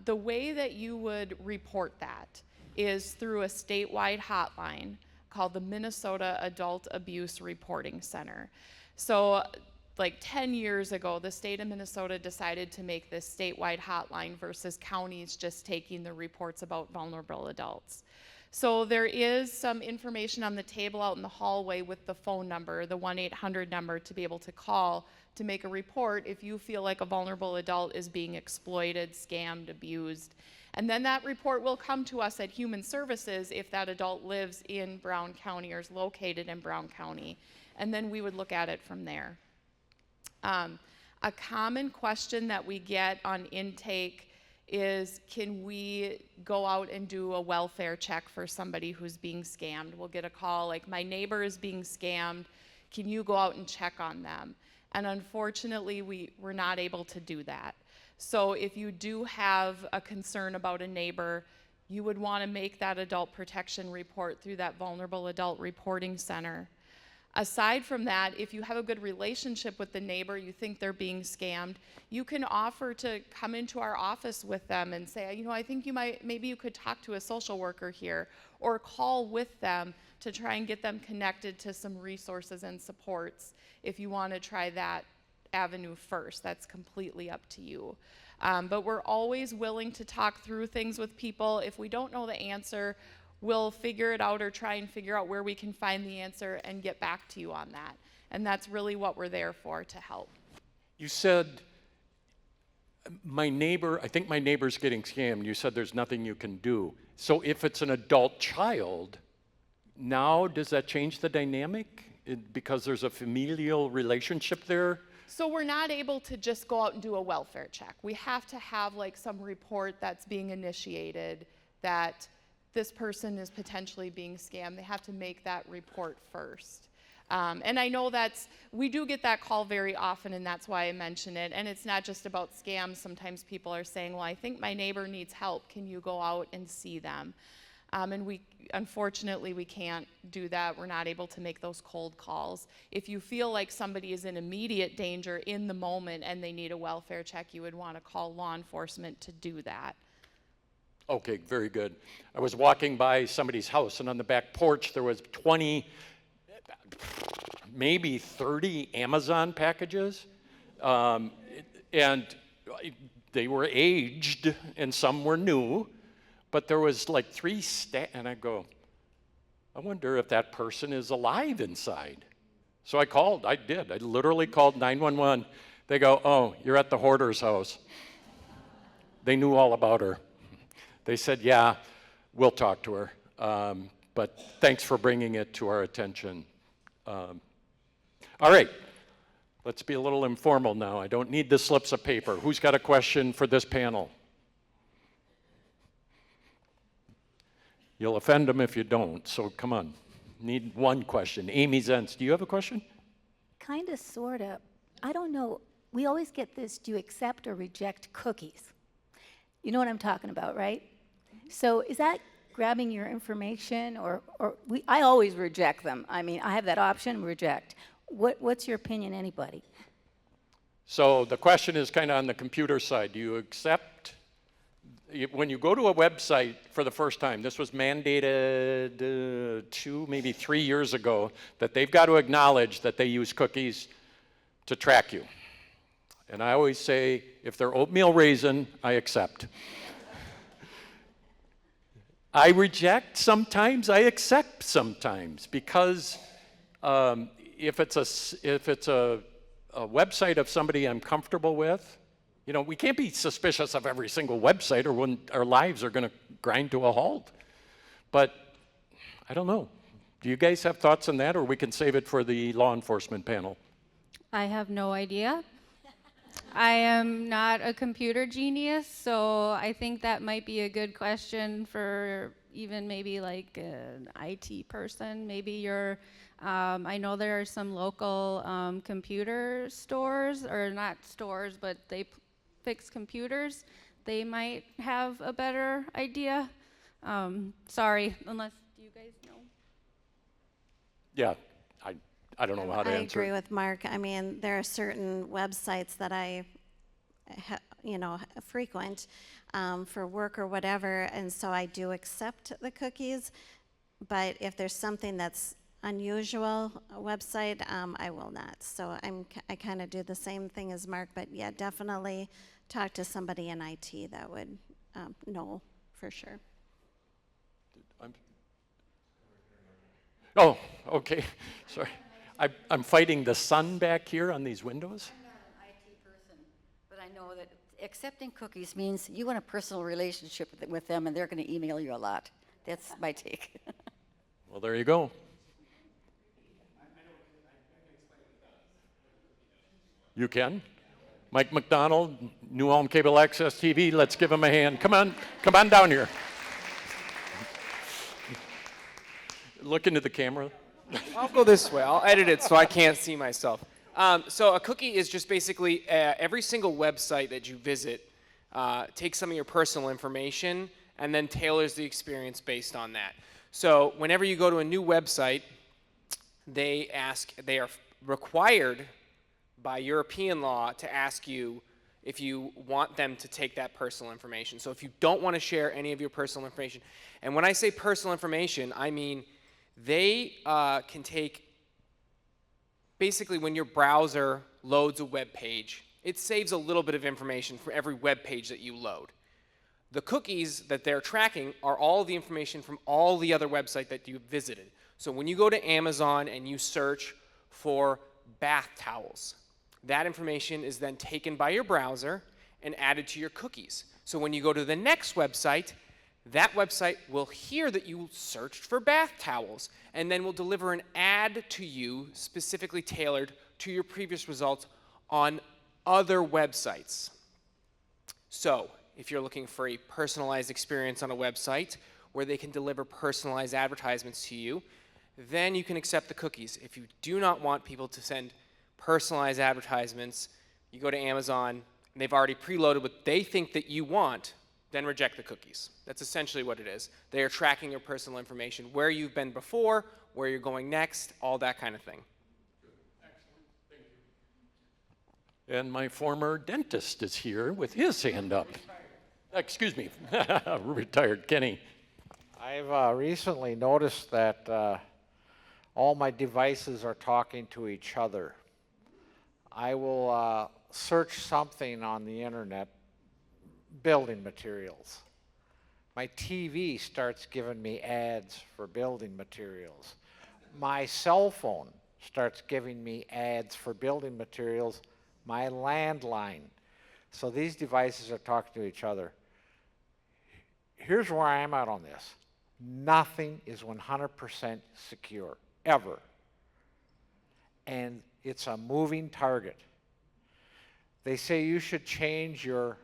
the way that you would report that is through a statewide hotline. called the Minnesota Adult Abuse Reporting Center. So like 10 years ago, the state of Minnesota decided to make this statewide hotline versus counties just taking the reports about vulnerable adults. So there is some information on the table out in the hallway with the phone number, the 1-800 number, to be able to call to make a report if you feel like a vulnerable adult is being exploited, scammed, abused. And then that report will come to us at Human Services if that adult lives in Brown County or is located in Brown County. And then we would look at it from there. A common question that we get on intake is, can we go out and do a welfare check for somebody who's being scammed? We'll get a call like, my neighbor is being scammed, can you go out and check on them? And unfortunately, we're not able to do that. So if you do have a concern about a neighbor, you would want to make that adult protection report through that Vulnerable Adult Reporting Center. Aside from that, if you have a good relationship with the neighbor, you think they're being scammed, you can offer to come into our office with them and say, you know, I think maybe you could talk to a social worker here, or call with them to try and get them connected to some resources and supports if you want to try that avenue first. That's completely up to you. But we're always willing to talk through things with people. If we don't know the answer, we'll figure it out or try and figure out where we can find the answer and get back to you on that. And that's really what we're there for, to help. You said, I think my neighbor's getting scammed. You said there's nothing you can do. So if it's an adult child, now does that change the dynamic? Because there's a familial relationship there? So we're not able to just go out and do a welfare check. We have to have like some report that's being initiated that this person is potentially being scammed. They have to make that report first. And I know we do get that call very often, and that's why I mention it. And it's not just about scams. Sometimes people are saying, well, I think my neighbor needs help. Can you go out and see them? And unfortunately, we can't do that. We're not able to make those cold calls. If you feel like somebody is in immediate danger in the moment and they need a welfare check, you would want to call law enforcement to do that. Okay, very good. I was walking by somebody's house, and on the back porch there was 20, maybe 30 Amazon packages, and they were aged and some were new, but there was like 3 and I go, I wonder if that person is alive inside. So I literally called 911. They go, oh, you're at the hoarder's house. They knew all about her. They said, yeah, we'll talk to her, but thanks for bringing it to our attention. All right, let's be a little informal now. I don't need the slips of paper. Who's got a question for this panel? You'll offend them if you don't, so come on. Need one question. Amy Zentz, do you have a question? Kind of, sort of. I don't know. We always get this, do you accept or reject cookies? You know what I'm talking about, right? So is that grabbing your information, or I always reject them. I mean, I have that option, reject. What's your opinion, anybody? So the question is kind of on the computer side. Do you accept, when you go to a website for the first time, this was mandated 2, maybe 3 years ago, that they've got to acknowledge that they use cookies to track you. And I always say, if they're oatmeal raisin, I accept. I reject sometimes, I accept sometimes, because if it's a website of somebody I'm comfortable with, you know, we can't be suspicious of every single website, or when our lives are going to grind to a halt. But I don't know. Do you guys have thoughts on that, or we can save it for the law enforcement panel? I have no idea. I am not a computer genius, so I think that might be a good question for even maybe like an IT person. Maybe I know there are some local computer stores, or not stores, but they fix computers. They might have a better idea. Sorry, unless you guys know. Yeah, I don't know how to answer. I agree with Mark. I mean, there are certain websites that I, frequent for work or whatever, and so I do accept the cookies. but if there's something that's unusual website, I will not. So I kind of do the same thing as Mark, but yeah, definitely talk to somebody in IT that would know for sure. Oh, okay, sorry. I'm fighting the sun back here on these windows. I'm not an IT person, but I know that accepting cookies means you want a personal relationship with them, and they're going to email you a lot. That's my take. Well, there you go. You can? Mike McDonald, New Ulm Cable Access TV, let's give him a hand. Come on down here. Look into the camera. I'll go this way. I'll edit it so I can't see myself. So a cookie is just basically every single website that you visit takes some of your personal information and then tailors the experience based on that. So whenever you go to a new website, they are required by European law to ask you if you want them to take that personal information. So if you don't want to share any of your personal information, and when I say personal information, I mean they can take, basically when your browser loads a web page, it saves a little bit of information for every web page that you load. The cookies that they're tracking are all the information from all the other websites that you visited. So when you go to Amazon and you search for bath towels, that information is then taken by your browser and added to your cookies. So when you go to the next website, that website will hear that you searched for bath towels and then will deliver an ad to you specifically tailored to your previous results on other websites. So if you're looking for a personalized experience on a website where they can deliver personalized advertisements to you, then you can accept the cookies. If you do not want people to send personalized advertisements, you go to Amazon, and they've already preloaded what they think that you want, then reject the cookies. That's essentially what it is. They are tracking your personal information, where you've been before, where you're going next, all that kind of thing. And my former dentist is here with his hand up. Excuse me, retired Kenny. I've recently noticed that all my devices are talking to each other. I will search something on the internet, building materials. My TV starts giving me ads for building materials. My cell phone starts giving me ads for building materials. My landline. So these devices are talking to each other. Here's where I am at on this. Nothing is 100% secure, ever. And it's a moving target. They say you should change your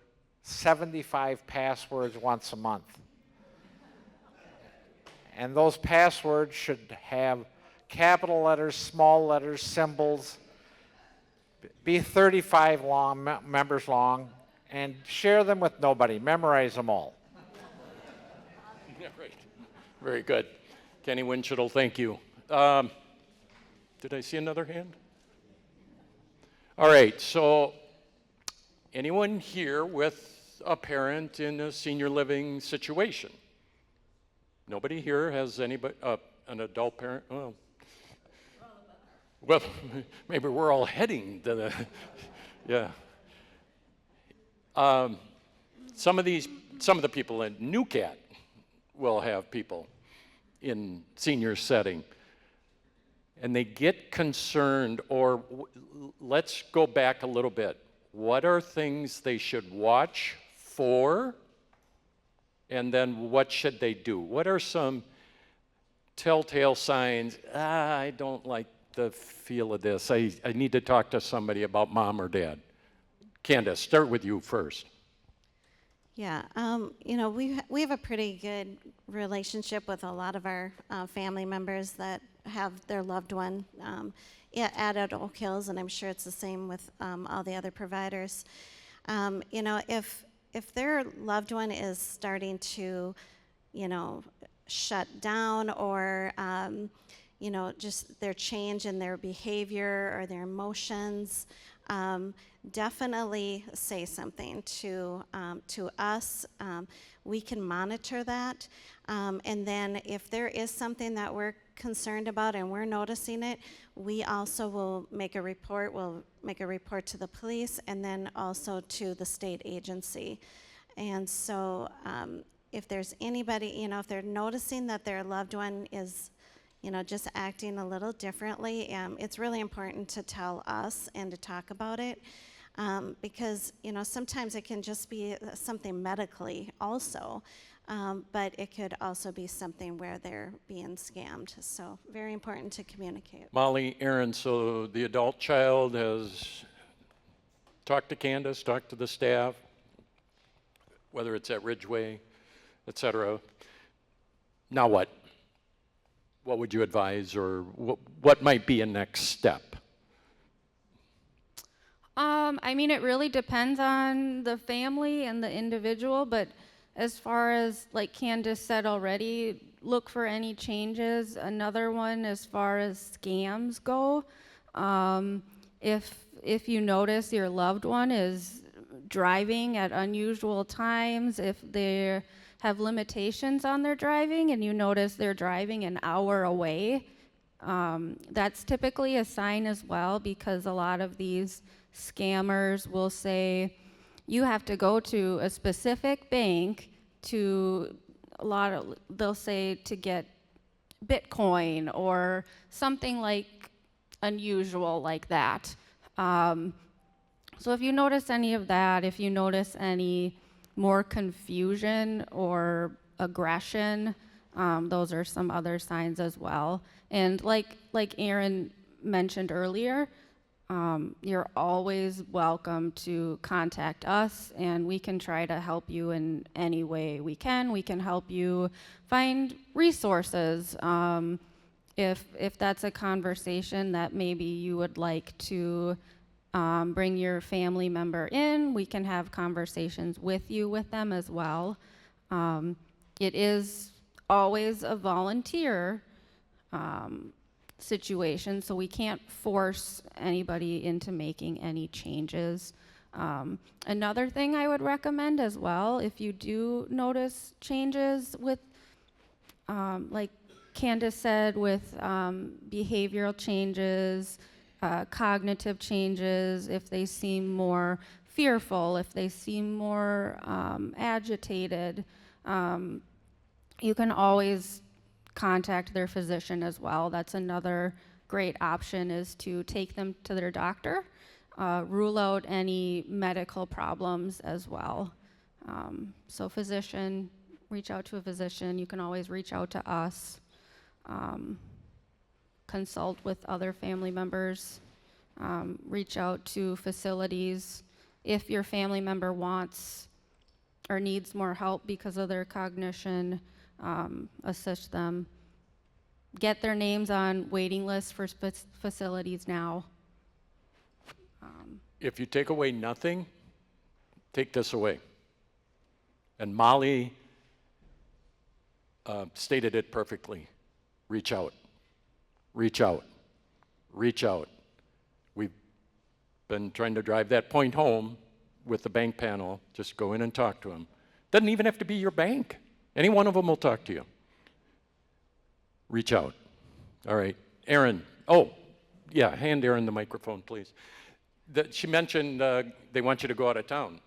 75 passwords once a month. And those passwords should have capital letters, small letters, symbols, be 35 members long, and share them with nobody. Memorize them all. Yeah, right. Very good. Kenny Winchell, thank you. Did I see another hand? All right, so anyone here with a parent in a senior living situation? Nobody here has anybody, an adult parent? Well, maybe we're all heading to the, yeah. Some of the people in NewCat will have people in senior setting, and they get concerned, or let's go back a little bit. What are things they should watch for, and then what should they do? What are some telltale signs? I don't like the feel of this. I need to talk to somebody about mom or dad. Candace, start with you first. Yeah, you know, we have a pretty good relationship with a lot of our family members that have their loved one at Oak Hills, and I'm sure it's the same with all the other providers. You know, if their loved one is starting to, you know, shut down, or you know, just their change in their behavior or their emotions, definitely say something to us. We can monitor that. And then if there is something that we're concerned about and we're noticing it, we also will make a report. We'll make a report to the police and then also to the state agency. And so if there's anybody, if they're noticing that their loved one is, just acting a little differently, it's really important to tell us and to talk about it. Because, sometimes it can just be something medically also, but it could also be something where they're being scammed. So very important to communicate. Molly, Aaron, so the adult child has talked to Candace, talked to the staff, whether it's at Ridgeway, et cetera. Now what? What would you advise, or what might be a next step? It really depends on the family and the individual, but as far as, like Candace said already, look for any changes. Another one, as far as scams go, if you notice your loved one is driving at unusual times, if they have limitations on their driving and you notice they're driving an hour away, that's typically a sign as well, because a lot of these scammers will say you have to go to a specific bank they'll say to get Bitcoin or something like unusual like that. So if you notice any of that, if you notice any more confusion or aggression, those are some other signs as well. And like Aaron mentioned earlier, you're always welcome to contact us, and we can try to help you in any way we can. We can help you find resources. If that's a conversation that maybe you would like to bring your family member in, we can have conversations with you with them as well. It is always a volunteer situation, so we can't force anybody into making any changes. Another thing I would recommend as well, if you do notice changes with, like Candace said, with behavioral changes, cognitive changes, if they seem more fearful, if they seem more agitated, you can always contact their physician as well. That's another great option, is to take them to their doctor, rule out any medical problems as well. So physician, reach out to a physician. You can always reach out to us, consult with other family members, reach out to facilities. If your family member wants or needs more help because of their cognition, assist them. Get their names on waiting lists for facilities now. If you take away nothing, take this away. And Molly stated it perfectly. Reach out. Reach out. Reach out. We've been trying to drive that point home with the bank panel. Just go in and talk to them. Doesn't even have to be your bank. Any one of them will talk to you. Reach out. All right. Aaron. Oh, yeah, hand Aaron the microphone, please. She mentioned they want you to go out of town.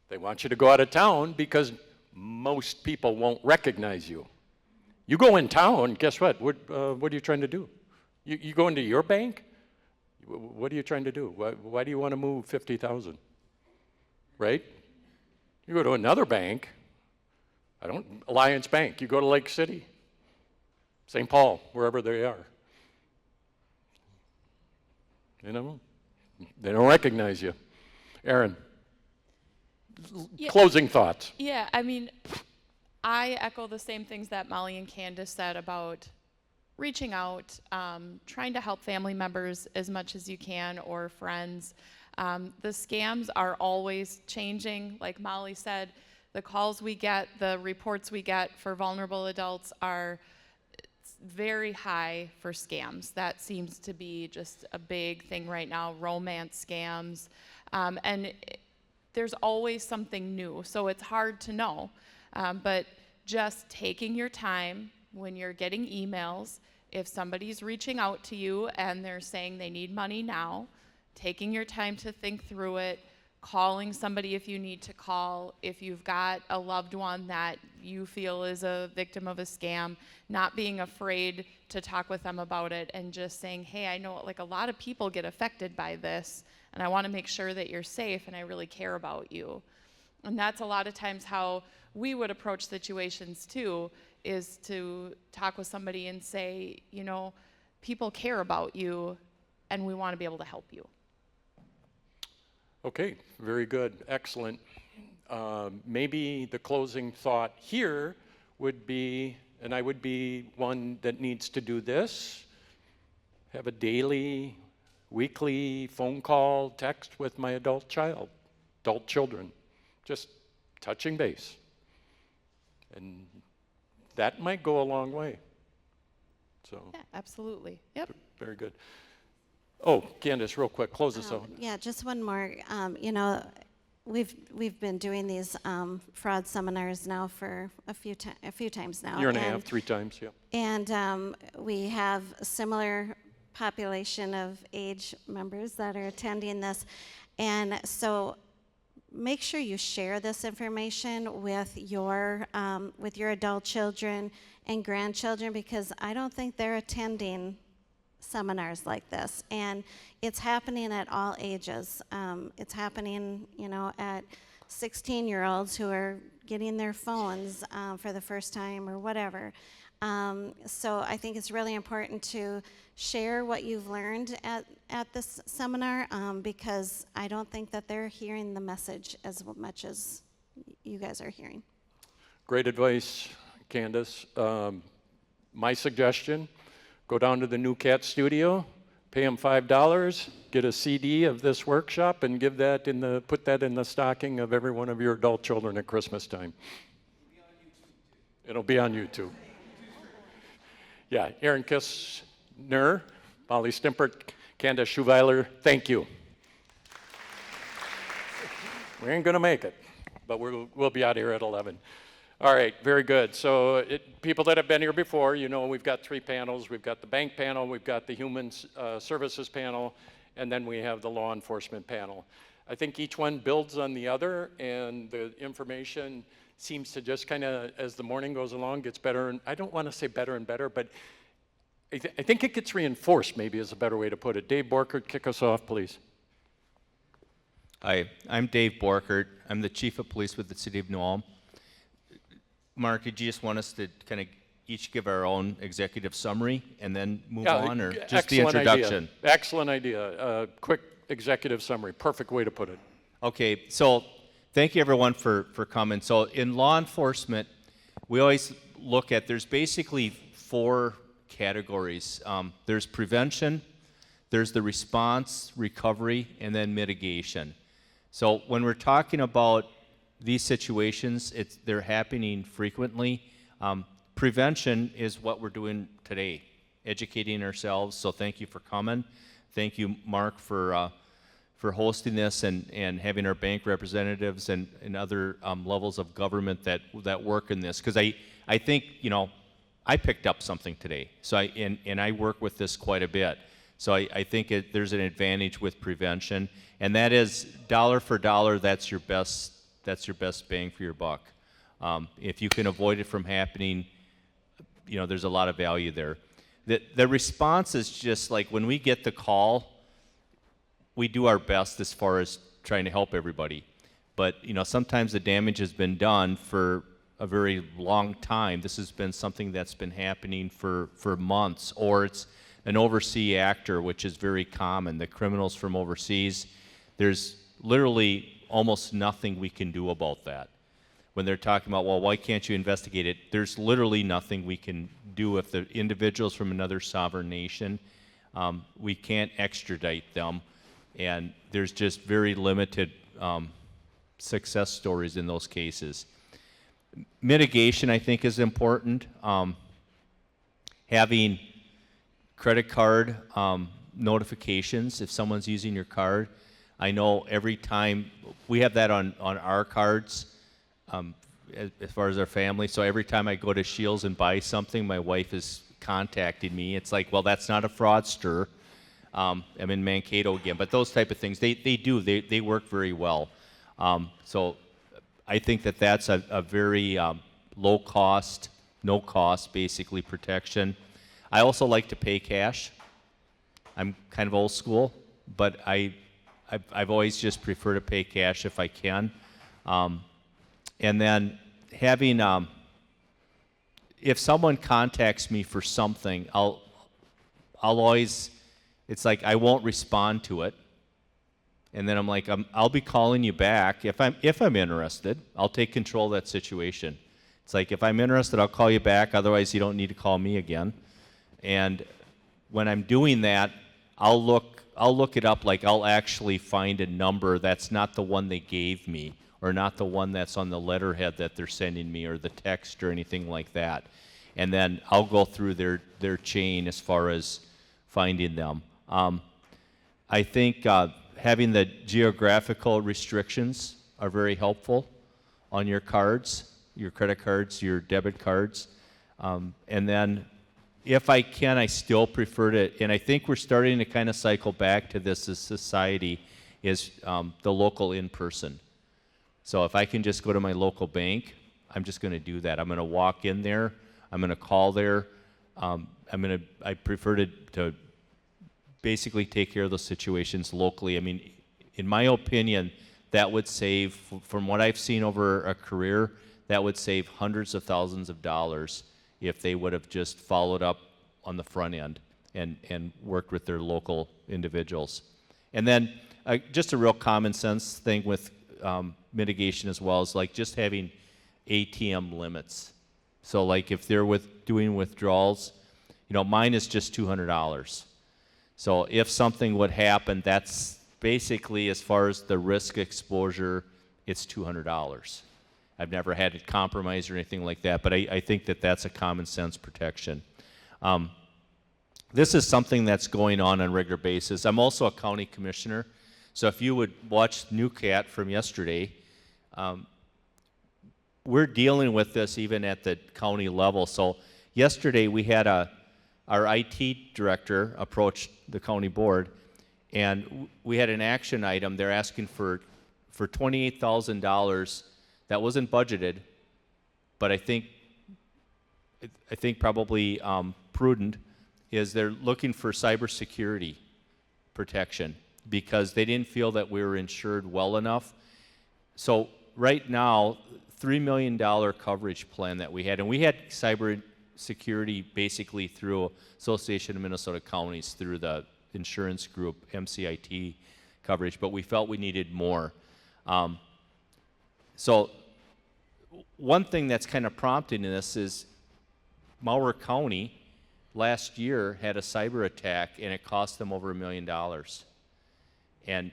They want you to go out of town because most people won't recognize you. You go in town, guess what? What are you trying to do? You go into your bank? What are you trying to do? Why do you want to move 50,000? Right? You go to another bank. Alliance Bank. You go to Lake City, St. Paul, wherever they are. You know, they don't recognize you. Aaron, closing thoughts. Yeah, I echo the same things that Molly and Candace said about reaching out, trying to help family members as much as you can, or friends. The scams are always changing. Like Molly said, the calls we get, the reports we get for vulnerable adults are very high for scams. That seems to be just a big thing right now, romance scams. There's always something new, so it's hard to know. But just taking your time when you're getting emails, if somebody's reaching out to you and they're saying they need money now, taking your time to think through it, calling somebody if you need to call, if you've got a loved one that you feel is a victim of a scam, not being afraid to talk with them about it and just saying, hey, I know like a lot of people get affected by this and I want to make sure that you're safe and I really care about you. And that's a lot of times how we would approach situations too, is to talk with somebody and say, you know, people care about you and we want to be able to help you. Okay, very good, excellent. Maybe the closing thought here would be, and I would be one that needs to do this, have a daily, weekly phone call, text with my adult children, just touching base. And that might go a long way. So. Yeah, absolutely, yep. Very good. Oh, Candace, real quick, close this out. Yeah, just one more. You know, we've been doing these fraud seminars now for a few times now. Year and a half, 3 times, yeah. And we have a similar population of age members that are attending this, and so make sure you share this information with your adult children and grandchildren, because I don't think they're attending seminars like this, and it's happening at all ages. It's happening, you know, at 16-year-olds who are getting their phones for the first time or whatever. So I think it's really important to share what you've learned at this seminar, because I don't think that they're hearing the message as much as you guys are hearing. Great advice, Candace. My suggestion, go down to the New Cat Studio, pay them $5, get a CD of this workshop, and give that put that in the stocking of every one of your adult children at Christmas time. It'll be on YouTube. Yeah, Aaron Kistner, Molly Stimpert, Candace Schuweiler, thank you. We ain't gonna make it, but we'll be out here at 11. All right, very good. So people that have been here before, you know we've got 3 panels. We've got the bank panel, we've got the human services panel, and then we have the law enforcement panel. I think each one builds on the other, and the information seems to just kind of, as the morning goes along, gets better. And I don't want to say better and better, but I think it gets reinforced, maybe is a better way to put it. Dave Borkert, kick us off, please. Hi, I'm Dave Borkert. I'm the Chief of Police with the City of New Ulm. Mark, did you just want us to kind of each give our own executive summary and then move on, or just the introduction? Idea. Excellent idea. Quick executive summary. Perfect way to put it. Okay, so thank you everyone for coming. So in law enforcement, we always look at, there's basically 4 categories. There's prevention, there's the response, recovery, and then mitigation. So when we're talking about these situations, they're happening frequently. Prevention is what we're doing today, educating ourselves. So thank you for coming. Thank you, Mark, for hosting this and having our bank representatives and other levels of government that work in this. Because I think, you know, I picked up something today. So I work with this quite a bit. So I think there's an advantage with prevention, and that is dollar for dollar. That's your best bang for your buck. If you can avoid it from happening, you know, there's a lot of value there. The response is just like when we get the call, we do our best as far as trying to help everybody. But, you know, sometimes the damage has been done for a very long time. This has been something that's been happening for months, or it's an overseas actor, which is very common. The criminals from overseas, there's literally almost nothing we can do about that. When they're talking about, well, why can't you investigate it? There's literally nothing we can do if the individuals from another sovereign nation, we can't extradite them, and there's just very limited success stories in those cases. Mitigation, I think, is important. having credit card notifications if someone's using your card. I know every time, we have that on our cards as far as our family, so every time I go to Shields and buy something, my wife is contacting me. It's like, well, that's not a fraudster. I'm in Mankato again, but those type of things, they work very well. So I think that that's a very low cost, no cost, basically, protection. I also like to pay cash. I'm kind of old school, but I've always just preferred to pay cash if I can. And then having, if someone contacts me for something, I'll always, it's like I won't respond to it. And then I'm like, I'll be calling you back if I'm interested. I'll take control of that situation. It's like, if I'm interested, I'll call you back. Otherwise, you don't need to call me again. And when I'm doing that, I'll look it up. Like, I'll actually find a number that's not the one they gave me, or not the one that's on the letterhead that they're sending me, or the text, or anything like that. And then I'll go through their chain as far as finding them. I think having the geographical restrictions are very helpful on your cards, your credit cards, your debit cards. And then if I can, I still prefer to, and I think we're starting to kind of cycle back to this as society, is the local in-person. So if I can just go to my local bank, I'm just going to do that. I'm going to walk in there. I'm going to call there. I prefer to basically take care of those situations locally. I mean, in my opinion, that would save, from what I've seen over a career, that would save hundreds of thousands of dollars if they would have just followed up on the front end and worked with their local individuals. And then just a real common sense thing with mitigation as well is like just having ATM limits. So like if they're doing withdrawals, mine is just $200. So if something would happen, that's basically, as far as the risk exposure, it's $200. I've never had it compromised or anything like that, but I think that that's a common sense protection. This is something that's going on a regular basis. I'm also a county commissioner, so if you would watch NewCat from yesterday, we're dealing with this even at the county level. So yesterday we had our IT director approached the county board, and we had an action item. They're asking for $28,000 that wasn't budgeted, but I think probably prudent, is they're looking for cybersecurity protection because they didn't feel that we were insured well enough. So right now, $3 million coverage plan that we had, and we had cyber security basically through Association of Minnesota Counties, through the insurance group, MCIT coverage, but we felt we needed more. So one thing that's kind of prompting this is Mower County last year had a cyber attack and it cost them over $1 million. And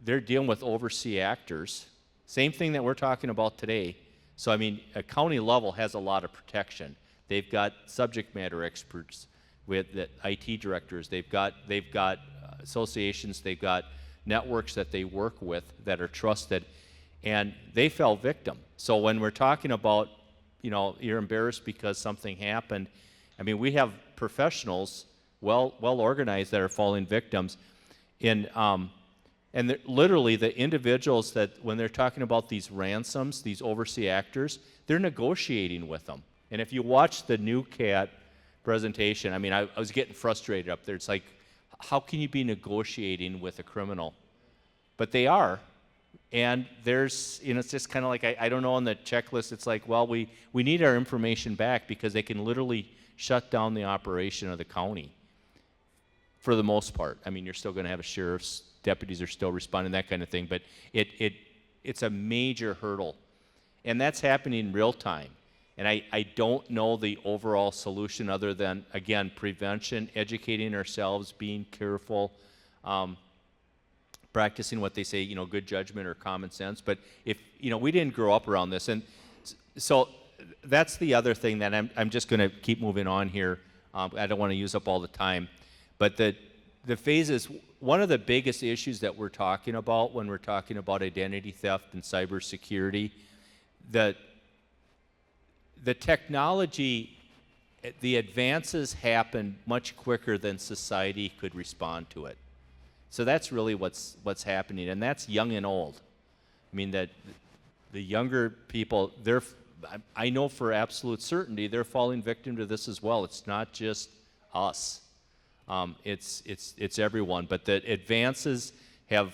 they're dealing with overseas actors, same thing that we're talking about today. So I mean, a county level has a lot of protection. They've got subject matter experts with the IT directors. They've got associations. They've got networks that they work with that are trusted, and they fell victim. So when we're talking about, you're embarrassed because something happened, I mean, we have professionals, well organized, that are falling victims. And literally the individuals that, when they're talking about these ransoms, these overseas actors, they're negotiating with them. And if you watch the NewCat presentation, I mean, I was getting frustrated up there. It's like, how can you be negotiating with a criminal? But they are. And there's, it's just kind of like, I don't know, on the checklist, it's like, well, we need our information back because they can literally shut down the operation of the county for the most part. I mean, you're still going to have a sheriff's, deputies are still responding, that kind of thing, but it's a major hurdle. And that's happening in real time. And I don't know the overall solution other than, again, prevention, educating ourselves, being careful, practicing what they say, good judgment or common sense. But if, we didn't grow up around this. And so that's the other thing that I'm just going to keep moving on here. I don't want to use up all the time. But the phases, one of the biggest issues that we're talking about when we're talking about identity theft and cybersecurity, the technology, the advances happen much quicker than society could respond to it. So that's really what's happening, and that's young and old. I mean, that the younger people, I know for absolute certainty they're falling victim to this as well. It's not just us. It's everyone. But the advances have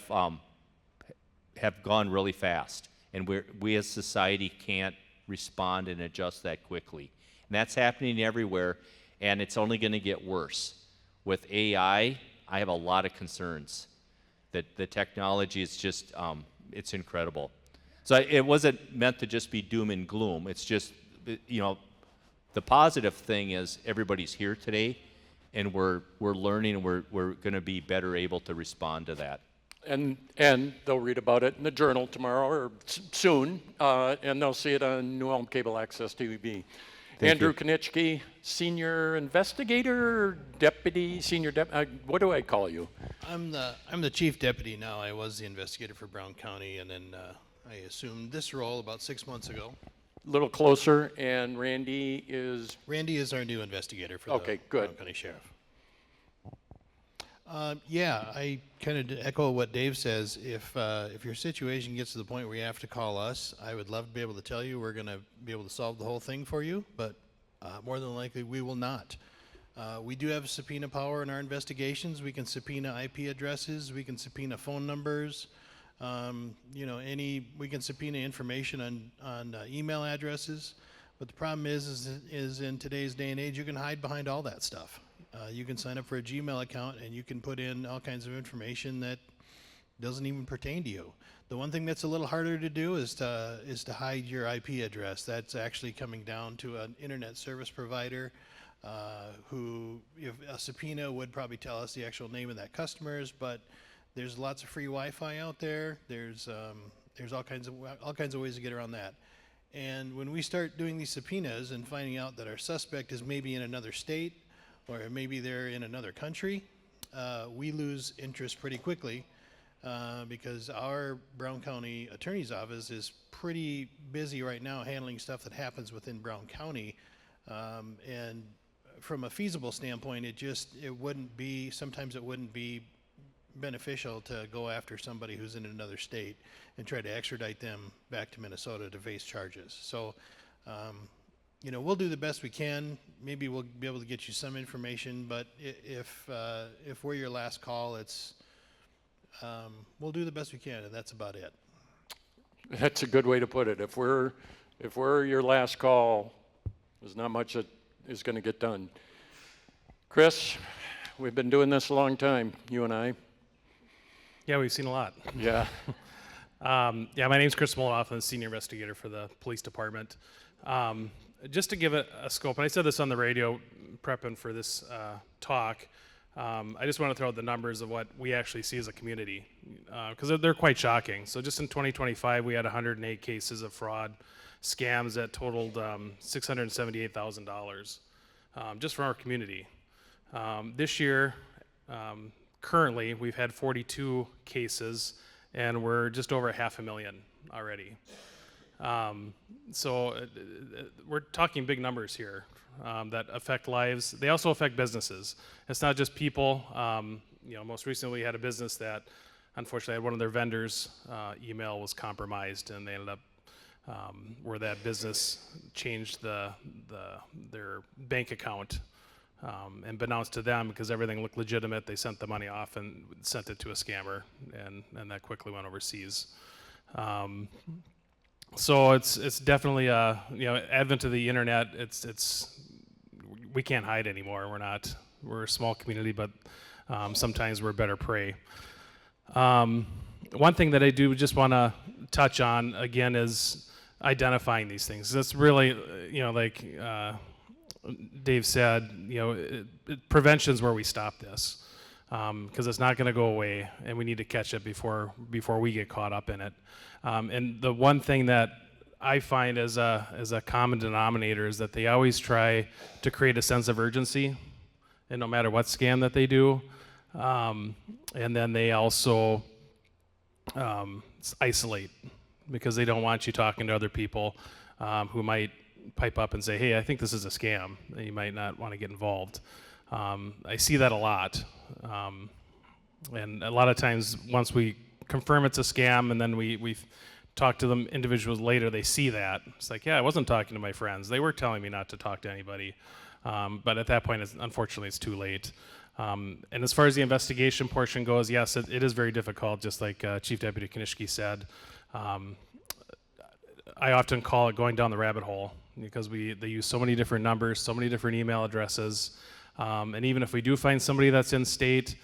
gone really fast, and we as society can't respond and adjust that quickly. And that's happening everywhere, and it's only going to get worse. With AI, I have a lot of concerns that the technology is just, it's incredible. So it wasn't meant to just be doom and gloom. It's just, you know, the positive thing is everybody's here today, and we're learning, and we're going to be better able to respond to that. And they'll read about it in the Journal tomorrow or soon, and they'll see it on New Ulm Cable Access TV. Andrew Konitschke, senior investigator, deputy, what do I call you? I'm the chief deputy now. I was the investigator for Brown County, and then I assumed this role about 6 months ago. A little closer, and Randy is? Randy is our new investigator for the Brown County Sheriff. Yeah, I kind of echo what Dave says. If your situation gets to the point where you have to call us, I would love to be able to tell you we're going to be able to solve the whole thing for you, but more than likely we will not. We do have subpoena power in our investigations. We can subpoena IP addresses. We can subpoena phone numbers. You know, we can subpoena information on email addresses. But the problem is in today's day and age, you can hide behind all that stuff. You can sign up for a Gmail account and you can put in all kinds of information that doesn't even pertain to you. The one thing that's a little harder to do is to hide your IP address. That's actually coming down to an internet service provider who, if a subpoena would probably tell us the actual name of that customer's, but there's lots of free Wi-Fi out there. There's all kinds of ways to get around that. And when we start doing these subpoenas and finding out that our suspect is maybe in another state, or maybe they're in another country, we lose interest pretty quickly because our Brown County Attorney's Office is pretty busy right now handling stuff that happens within Brown County. And from a feasible standpoint, sometimes it wouldn't be beneficial to go after somebody who's in another state and try to extradite them back to Minnesota to face charges. So, you know, we'll do the best we can. Maybe we'll be able to get you some information, but if we're your last call, we'll do the best we can, and that's about it. That's a good way to put it. If we're your last call, there's not much that is going to get done. Chris, we've been doing this a long time, you and I. Yeah, we've seen a lot. Yeah. My name's Chris Moloff. I'm the senior investigator for the police department. Just to give it a scope, and I said this on the radio prepping for this talk, I just want to throw out the numbers of what we actually see as a community, because they're quite shocking. So just in 2025, we had 108 cases of fraud, scams that totaled $678,000 just from our community. This year, currently, we've had 42 cases, and we're just over 500,000 already. So we're talking big numbers here that affect lives. They also affect businesses. It's not just people. You know, most recently we had a business that unfortunately had one of their vendors' email was compromised, and they ended up where that business changed their bank account and announced to them because everything looked legitimate. They sent the money off and sent it to a scammer, and that quickly went overseas. So it's definitely advent of the internet. We can't hide anymore. We're a small community, but sometimes we're better prey. One thing that I do just want to touch on again is identifying these things. That's really, like Dave said, prevention is where we stop this, because it's not going to go away, and we need to catch it before we get caught up in it. And the one thing that I find as a common denominator is that they always try to create a sense of urgency, and no matter what scam that they do, and then they also isolate because they don't want you talking to other people who might pipe up and say, hey, I think this is a scam, and you might not want to get involved. I see that a lot. And a lot of times once we confirm it's a scam and then we talk to them individuals later, they see that. It's like, yeah, I wasn't talking to my friends. They were telling me not to talk to anybody. But at that point, unfortunately, it's too late. And as far as the investigation portion goes, yes, it is very difficult, just like Chief Deputy Kanischke said. I often call it going down the rabbit hole because they use so many different numbers, so many different email addresses. And even if we do find somebody that's in state,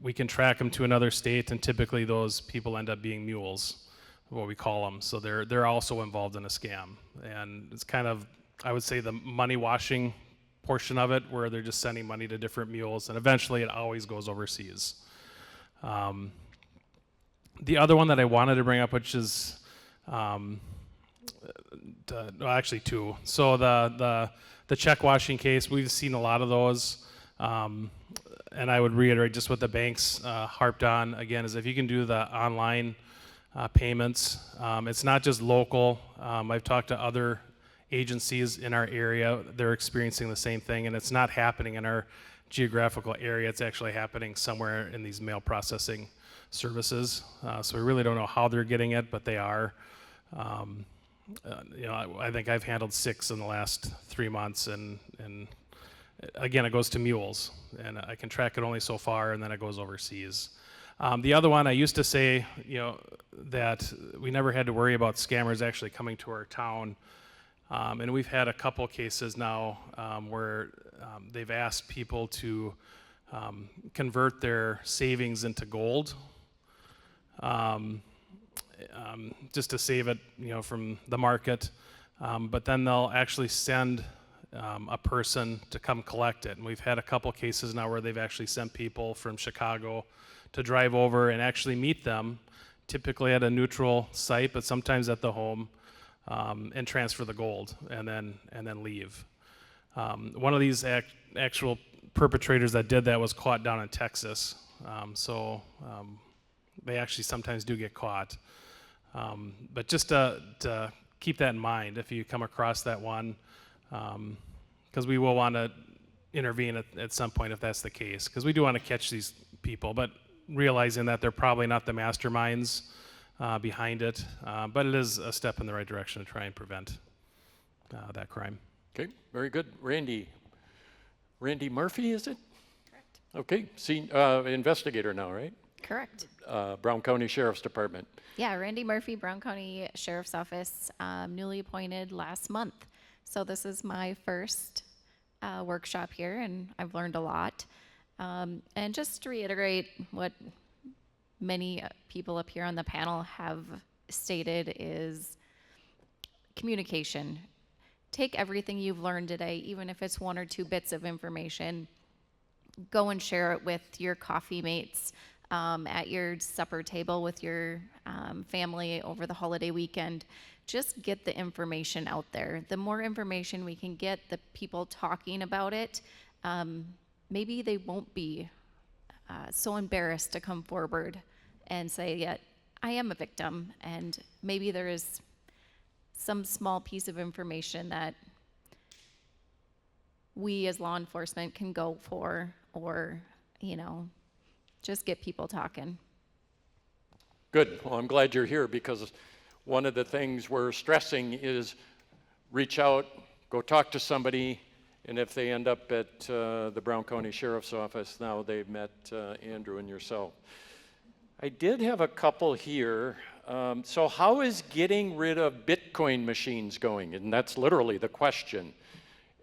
we can track them to another state, and typically those people end up being mules, what we call them. So they're also involved in a scam. And it's kind of, I would say, the money washing portion of it, where they're just sending money to different mules, and eventually it always goes overseas. The other one that I wanted to bring up, which is, actually two. So the check washing case, we've seen a lot of those. And I would reiterate just what the banks harped on, again, is if you can do the online payments, it's not just local. I've talked to other agencies in our area, they're experiencing the same thing, and it's not happening in our geographical area, it's actually happening somewhere in these mail processing services. So we really don't know how they're getting it, but they are. I think I've handled 6 in the last 3 months, and again, it goes to mules, and I can track it only so far, and then it goes overseas. The other one, I used to say, that we never had to worry about scammers actually coming to our town, and we've had a couple cases now where they've asked people to convert their savings into gold, just to save it, from the market, but then they'll actually send a person to come collect it. And we've had a couple cases now where they've actually sent people from Chicago to drive over and actually meet them, typically at a neutral site, but sometimes at the home, and transfer the gold and then leave. One of these actual perpetrators that did that was caught down in Texas. So they actually sometimes do get caught. But just to keep that in mind if you come across that one, because we will want to intervene at some point if that's the case, because we do want to catch these people, but realizing that they're probably not the masterminds behind it, but it is a step in the right direction to try and prevent that crime. Okay, very good. Randy Murphy, is it? Correct. Okay, investigator now, right? Correct. Brown County Sheriff's Department. Yeah, Randy Murphy, Brown County Sheriff's Office, newly appointed last month. So this is my first workshop here, and I've learned a lot. And just to reiterate what many people up here on the panel have stated is communication. Take everything you've learned today, even if it's 1 or 2 bits of information, go and share it with your coffee mates, at your supper table with your family over the holiday weekend. Just get the information out there. The more information we can get, the people talking about it, maybe they won't be so embarrassed to come forward and say, yeah, I am a victim, and maybe there is some small piece of information that we as law enforcement can go for, or, just get people talking. Good. Well, I'm glad you're here, because one of the things we're stressing is reach out, go talk to somebody, and if they end up at the Brown County Sheriff's Office, now they've met Andrew and yourself. I did have a couple here. So how is getting rid of Bitcoin machines going? And that's literally the question.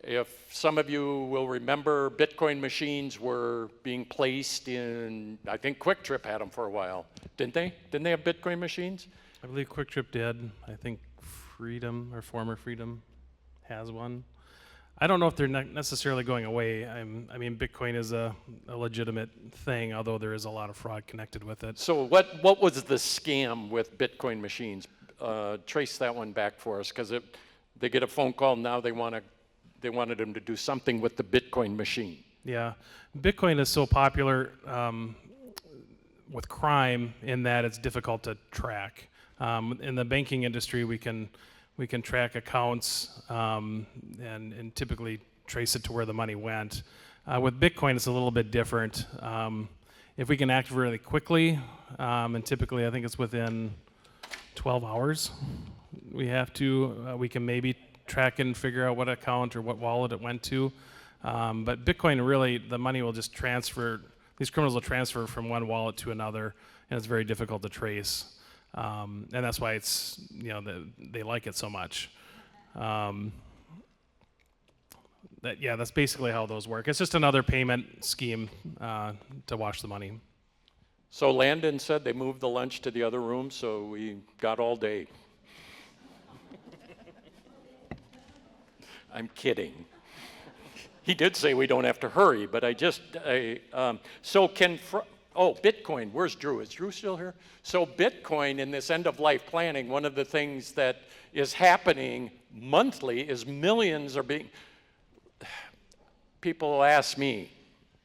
If some of you will remember, Bitcoin machines were being placed in, I think Quick Trip had them for a while, didn't they? Didn't they have Bitcoin machines? I believe Quick Trip did. I think Freedom, or former Freedom, has one. I don't know if they're not necessarily going away. I mean, Bitcoin is a legitimate thing, although there is a lot of fraud connected with it. So what was the scam with Bitcoin machines? trace that one back for us, because they get a phone call now, they wanted them to do something with the Bitcoin machine. Yeah, Bitcoin is so popular with crime in that it's difficult to track. In the banking industry, we can track accounts and typically trace it to where the money went. With Bitcoin, it's a little bit different. If we can act really quickly, and typically I think it's within 12 hours, we can maybe track and figure out what account or what wallet it went to. But Bitcoin, really, the money will just transfer, these criminals will transfer from one wallet to another, and it's very difficult to trace. And that's why it's, they like it so much. That's basically how those work. It's just another payment scheme to wash the money. So Landon said they moved the lunch to the other room, so we got all day. I'm kidding. He did say we don't have to hurry, but Bitcoin, where's Drew? Is Drew still here? So Bitcoin, in this end-of-life planning, one of the things that is happening monthly is millions are being, people ask me,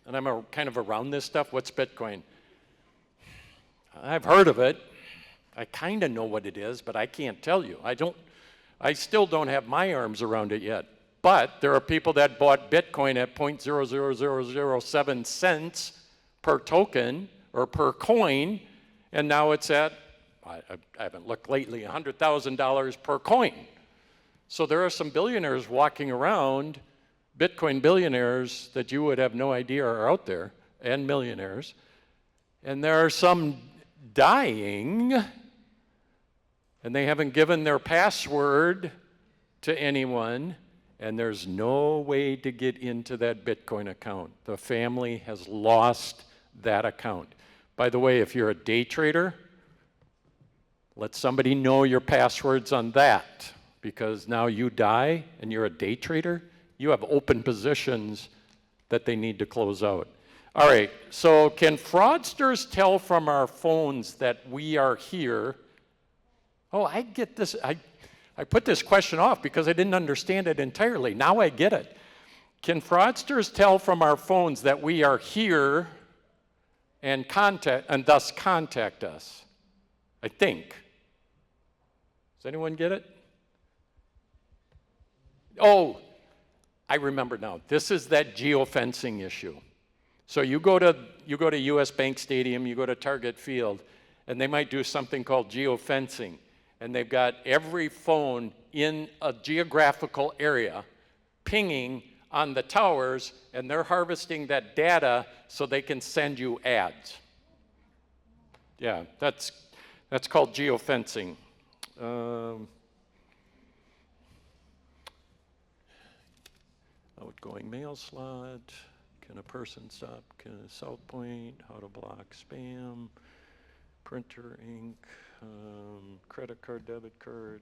and I'm kind of around this stuff, what's Bitcoin? I've heard of it. I kind of know what it is, but I can't tell you. I still don't have my arms around it yet. But there are people that bought Bitcoin at 0.00007 cents per token or per coin, and now it's at, I haven't looked lately, $100,000 per coin. So there are some billionaires walking around, Bitcoin billionaires that you would have no idea are out there, and millionaires. And there are some dying, and they haven't given their password to anyone, and there's no way to get into that Bitcoin account. The family has lost that account. By the way, if you're a day trader, let somebody know your passwords on that, because now you die and you're a day trader, you have open positions that they need to close out. All right, so can fraudsters tell from our phones that we are here? Oh, I get this. I put this question off because I didn't understand it entirely. Now I get it. Can fraudsters tell from our phones that we are here and thus contact us? I think. Does anyone get it? Oh, I remember now. This is that geofencing issue. So you go to US Bank Stadium, you go to Target Field, and they might do something called geofencing. And they've got every phone in a geographical area pinging on the towers, and they're harvesting that data so they can send you ads. Yeah, that's called geofencing. Outgoing mail slot. Can a person stop? Can a South Point? How to block spam? Printer ink. Credit card, debit card.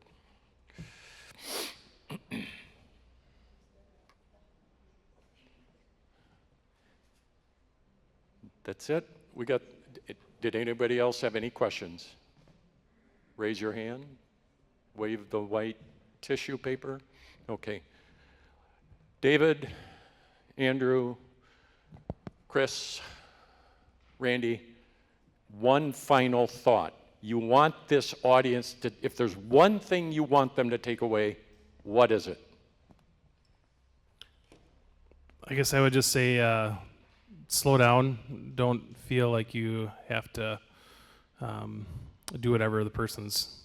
That's it. Did anybody else have any questions? Raise your hand. Wave the white tissue paper. Okay. David, Andrew, Chris, Randy, one final thought. You want this audience to, if there's one thing you want them to take away, what is it? I guess I would just say slow down. Don't feel like you have to do whatever the person's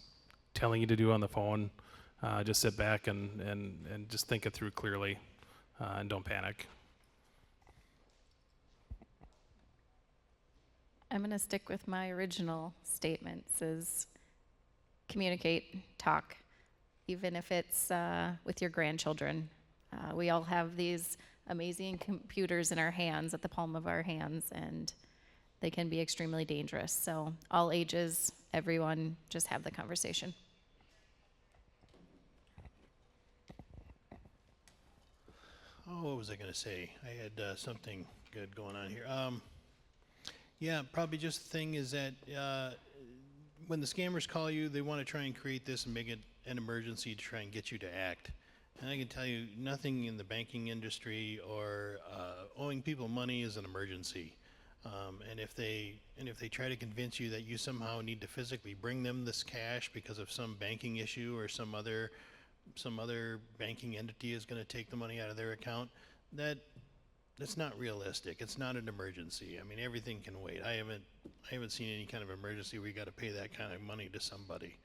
telling you to do on the phone. Just sit back and just think it through clearly and don't panic. I'm going to stick with my original statements: is communicate, talk, even if it's with your grandchildren. We all have these amazing computers in our hands, at the palm of our hands, and they can be extremely dangerous. So all ages, everyone, just have the conversation. Oh, what was I going to say? I had something good going on here. Yeah, probably just the thing is that when the scammers call you, they want to try and create this and make it an emergency to try and get you to act. And I can tell you, nothing in the banking industry or owing people money is an emergency. And if they try to convince you that you somehow need to physically bring them this cash because of some banking issue or some other banking entity is going to take the money out of their account, that's not realistic. It's not an emergency. I mean, everything can wait. I haven't seen any kind of emergency where you got to pay that kind of money to somebody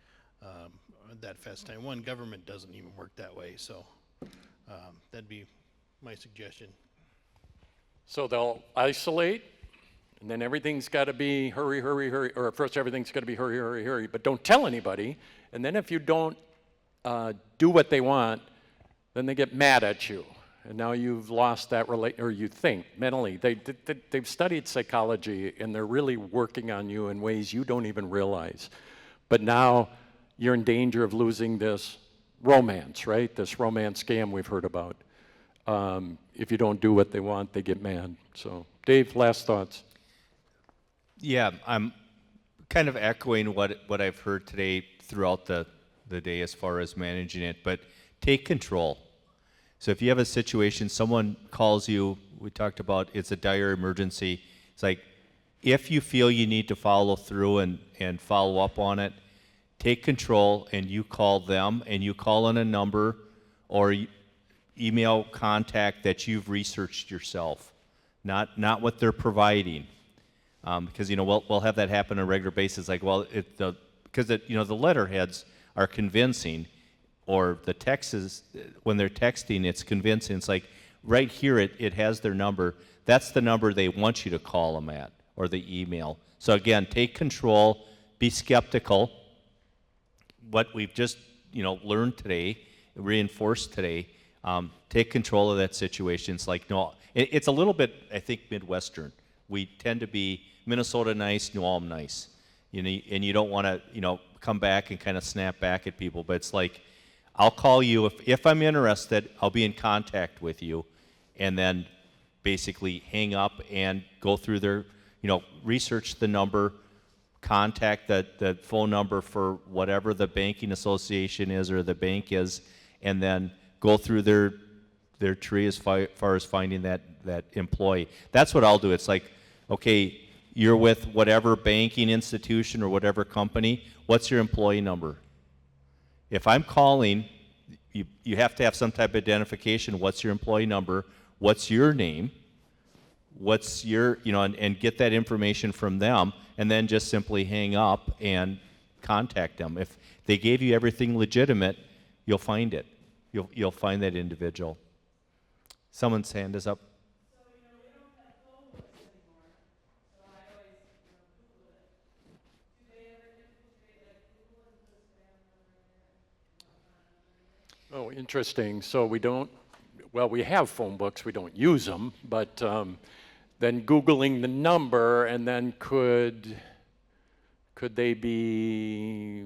that fast time. One, government doesn't even work that way, so that'd be my suggestion. So they'll isolate, and then everything's got to be hurry, hurry, hurry, or first everything's got to be hurry, hurry, hurry, but don't tell anybody. And then if you don't do what they want, then they get mad at you. And now you've lost that or you think mentally. They've studied psychology, and they're really working on you in ways you don't even realize. But now you're in danger of losing this romance, right? This romance scam we've heard about. If you don't do what they want, they get mad. So, Dave, last thoughts. Yeah, I'm kind of echoing what I've heard today throughout the day as far as managing it, but take control. So if you have a situation, someone calls you, we talked about it's a dire emergency. It's like, if you feel you need to follow through and follow up on it, take control and you call them, and you call on a number or email contact that you've researched yourself, not what they're providing. Because we'll have that happen on a regular basis. Like, well, because the letterheads are convincing, or the text is, when they're texting, it's convincing. It's like right here, it has their number. That's the number they want you to call them at, or the email. So again, take control, be skeptical. What we've just learned today, reinforced today, take control of that situation. It's like, no, it's a little bit, I think, Midwestern. We tend to be Minnesota nice, New Ulm nice. And you don't want to, come back and kind of snap back at people. But it's like, I'll call you if I'm interested. I'll be in contact with you, and then basically hang up and go through their, research the number, contact the phone number for whatever the banking association is or the bank is, and then go through their tree as far as finding that employee. That's what I'll do. It's like, okay, you're with whatever banking institution or whatever company. What's your employee number? If I'm calling, you have to have some type of identification. What's your employee number? What's your name? What's your, and get that information from them, and then just simply hang up and contact them. If they gave you everything legitimate, you'll find it. You'll find that individual. Someone's hand is up. Oh, interesting. So we have phone books, we don't use them, but then Googling the number, and then could they be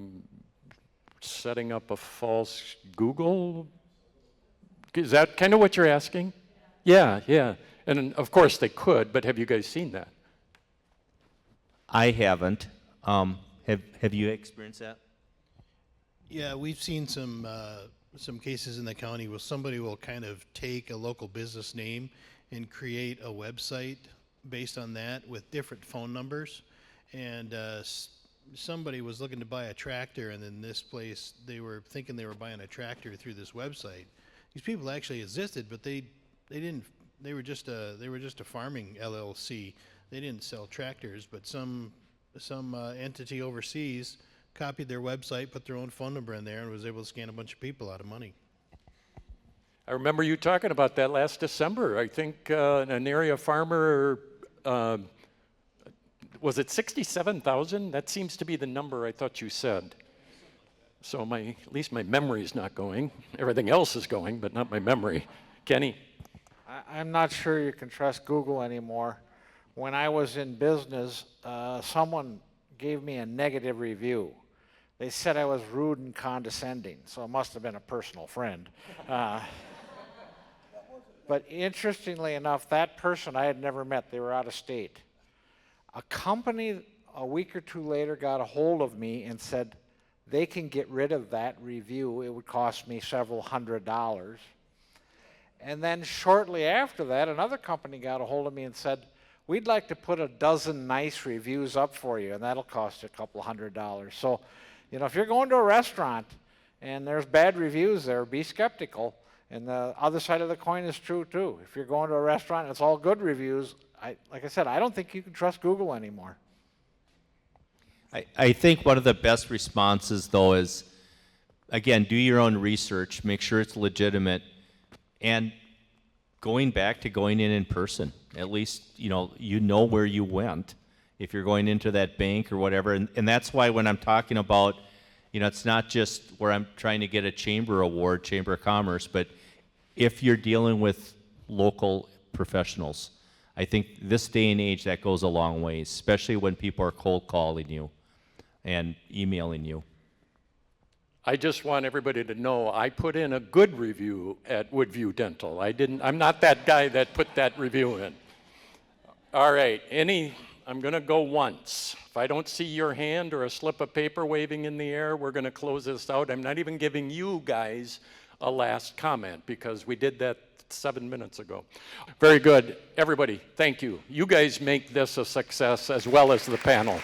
setting up a false Google? Is that kind of what you're asking? Yeah. And of course they could, but have you guys seen that? I haven't. Have you experienced that? Yeah, we've seen some cases in the county where somebody will kind of take a local business name and create a website based on that with different phone numbers. And somebody was looking to buy a tractor, and then this place, they were thinking they were buying a tractor through this website. These people actually existed, but they didn't. They were just a farming LLC. They didn't sell tractors, but some entity overseas copied their website, put their own phone number in there, and was able to scam a bunch of people out of money. I remember you talking about that last December. I think an area farmer, was it 67,000? That seems to be the number I thought you said. So at least my memory's not going. Everything else is going, but not my memory. Kenny? I'm not sure you can trust Google anymore. When I was in business, someone gave me a negative review. They said I was rude and condescending, so it must have been a personal friend. But interestingly enough, that person I had never met. They were out of state. A company a week or two later got a hold of me and said they can get rid of that review. It would cost me several $100s. And then shortly after that, another company got a hold of me and said, we'd like to put a dozen nice reviews up for you, and that'll cost you a couple $100s. So, you know, if you're going to a restaurant and there's bad reviews there, be skeptical. And the other side of the coin is true too. If you're going to a restaurant and it's all good reviews, like I said, I don't think you can trust Google anymore. I think one of the best responses, though, is, again, do your own research, make sure it's legitimate, and going back to going in person. At least, you know where you went if you're going into that bank or whatever. And that's why when I'm talking about, it's not just where I'm trying to get a chamber award, Chamber of Commerce, but if you're dealing with local professionals, I think this day and age that goes a long way, especially when people are cold calling you and emailing you. I just want everybody to know I put in a good review at Woodview Dental. I'm not that guy that put that review in. All right, I'm gonna go once. If I don't see your hand or a slip of paper waving in the air, we're gonna close this out. I'm not even giving you guys a last comment because we did that 7 minutes ago. Very good, everybody, thank you. You guys make this a success as well as the panel.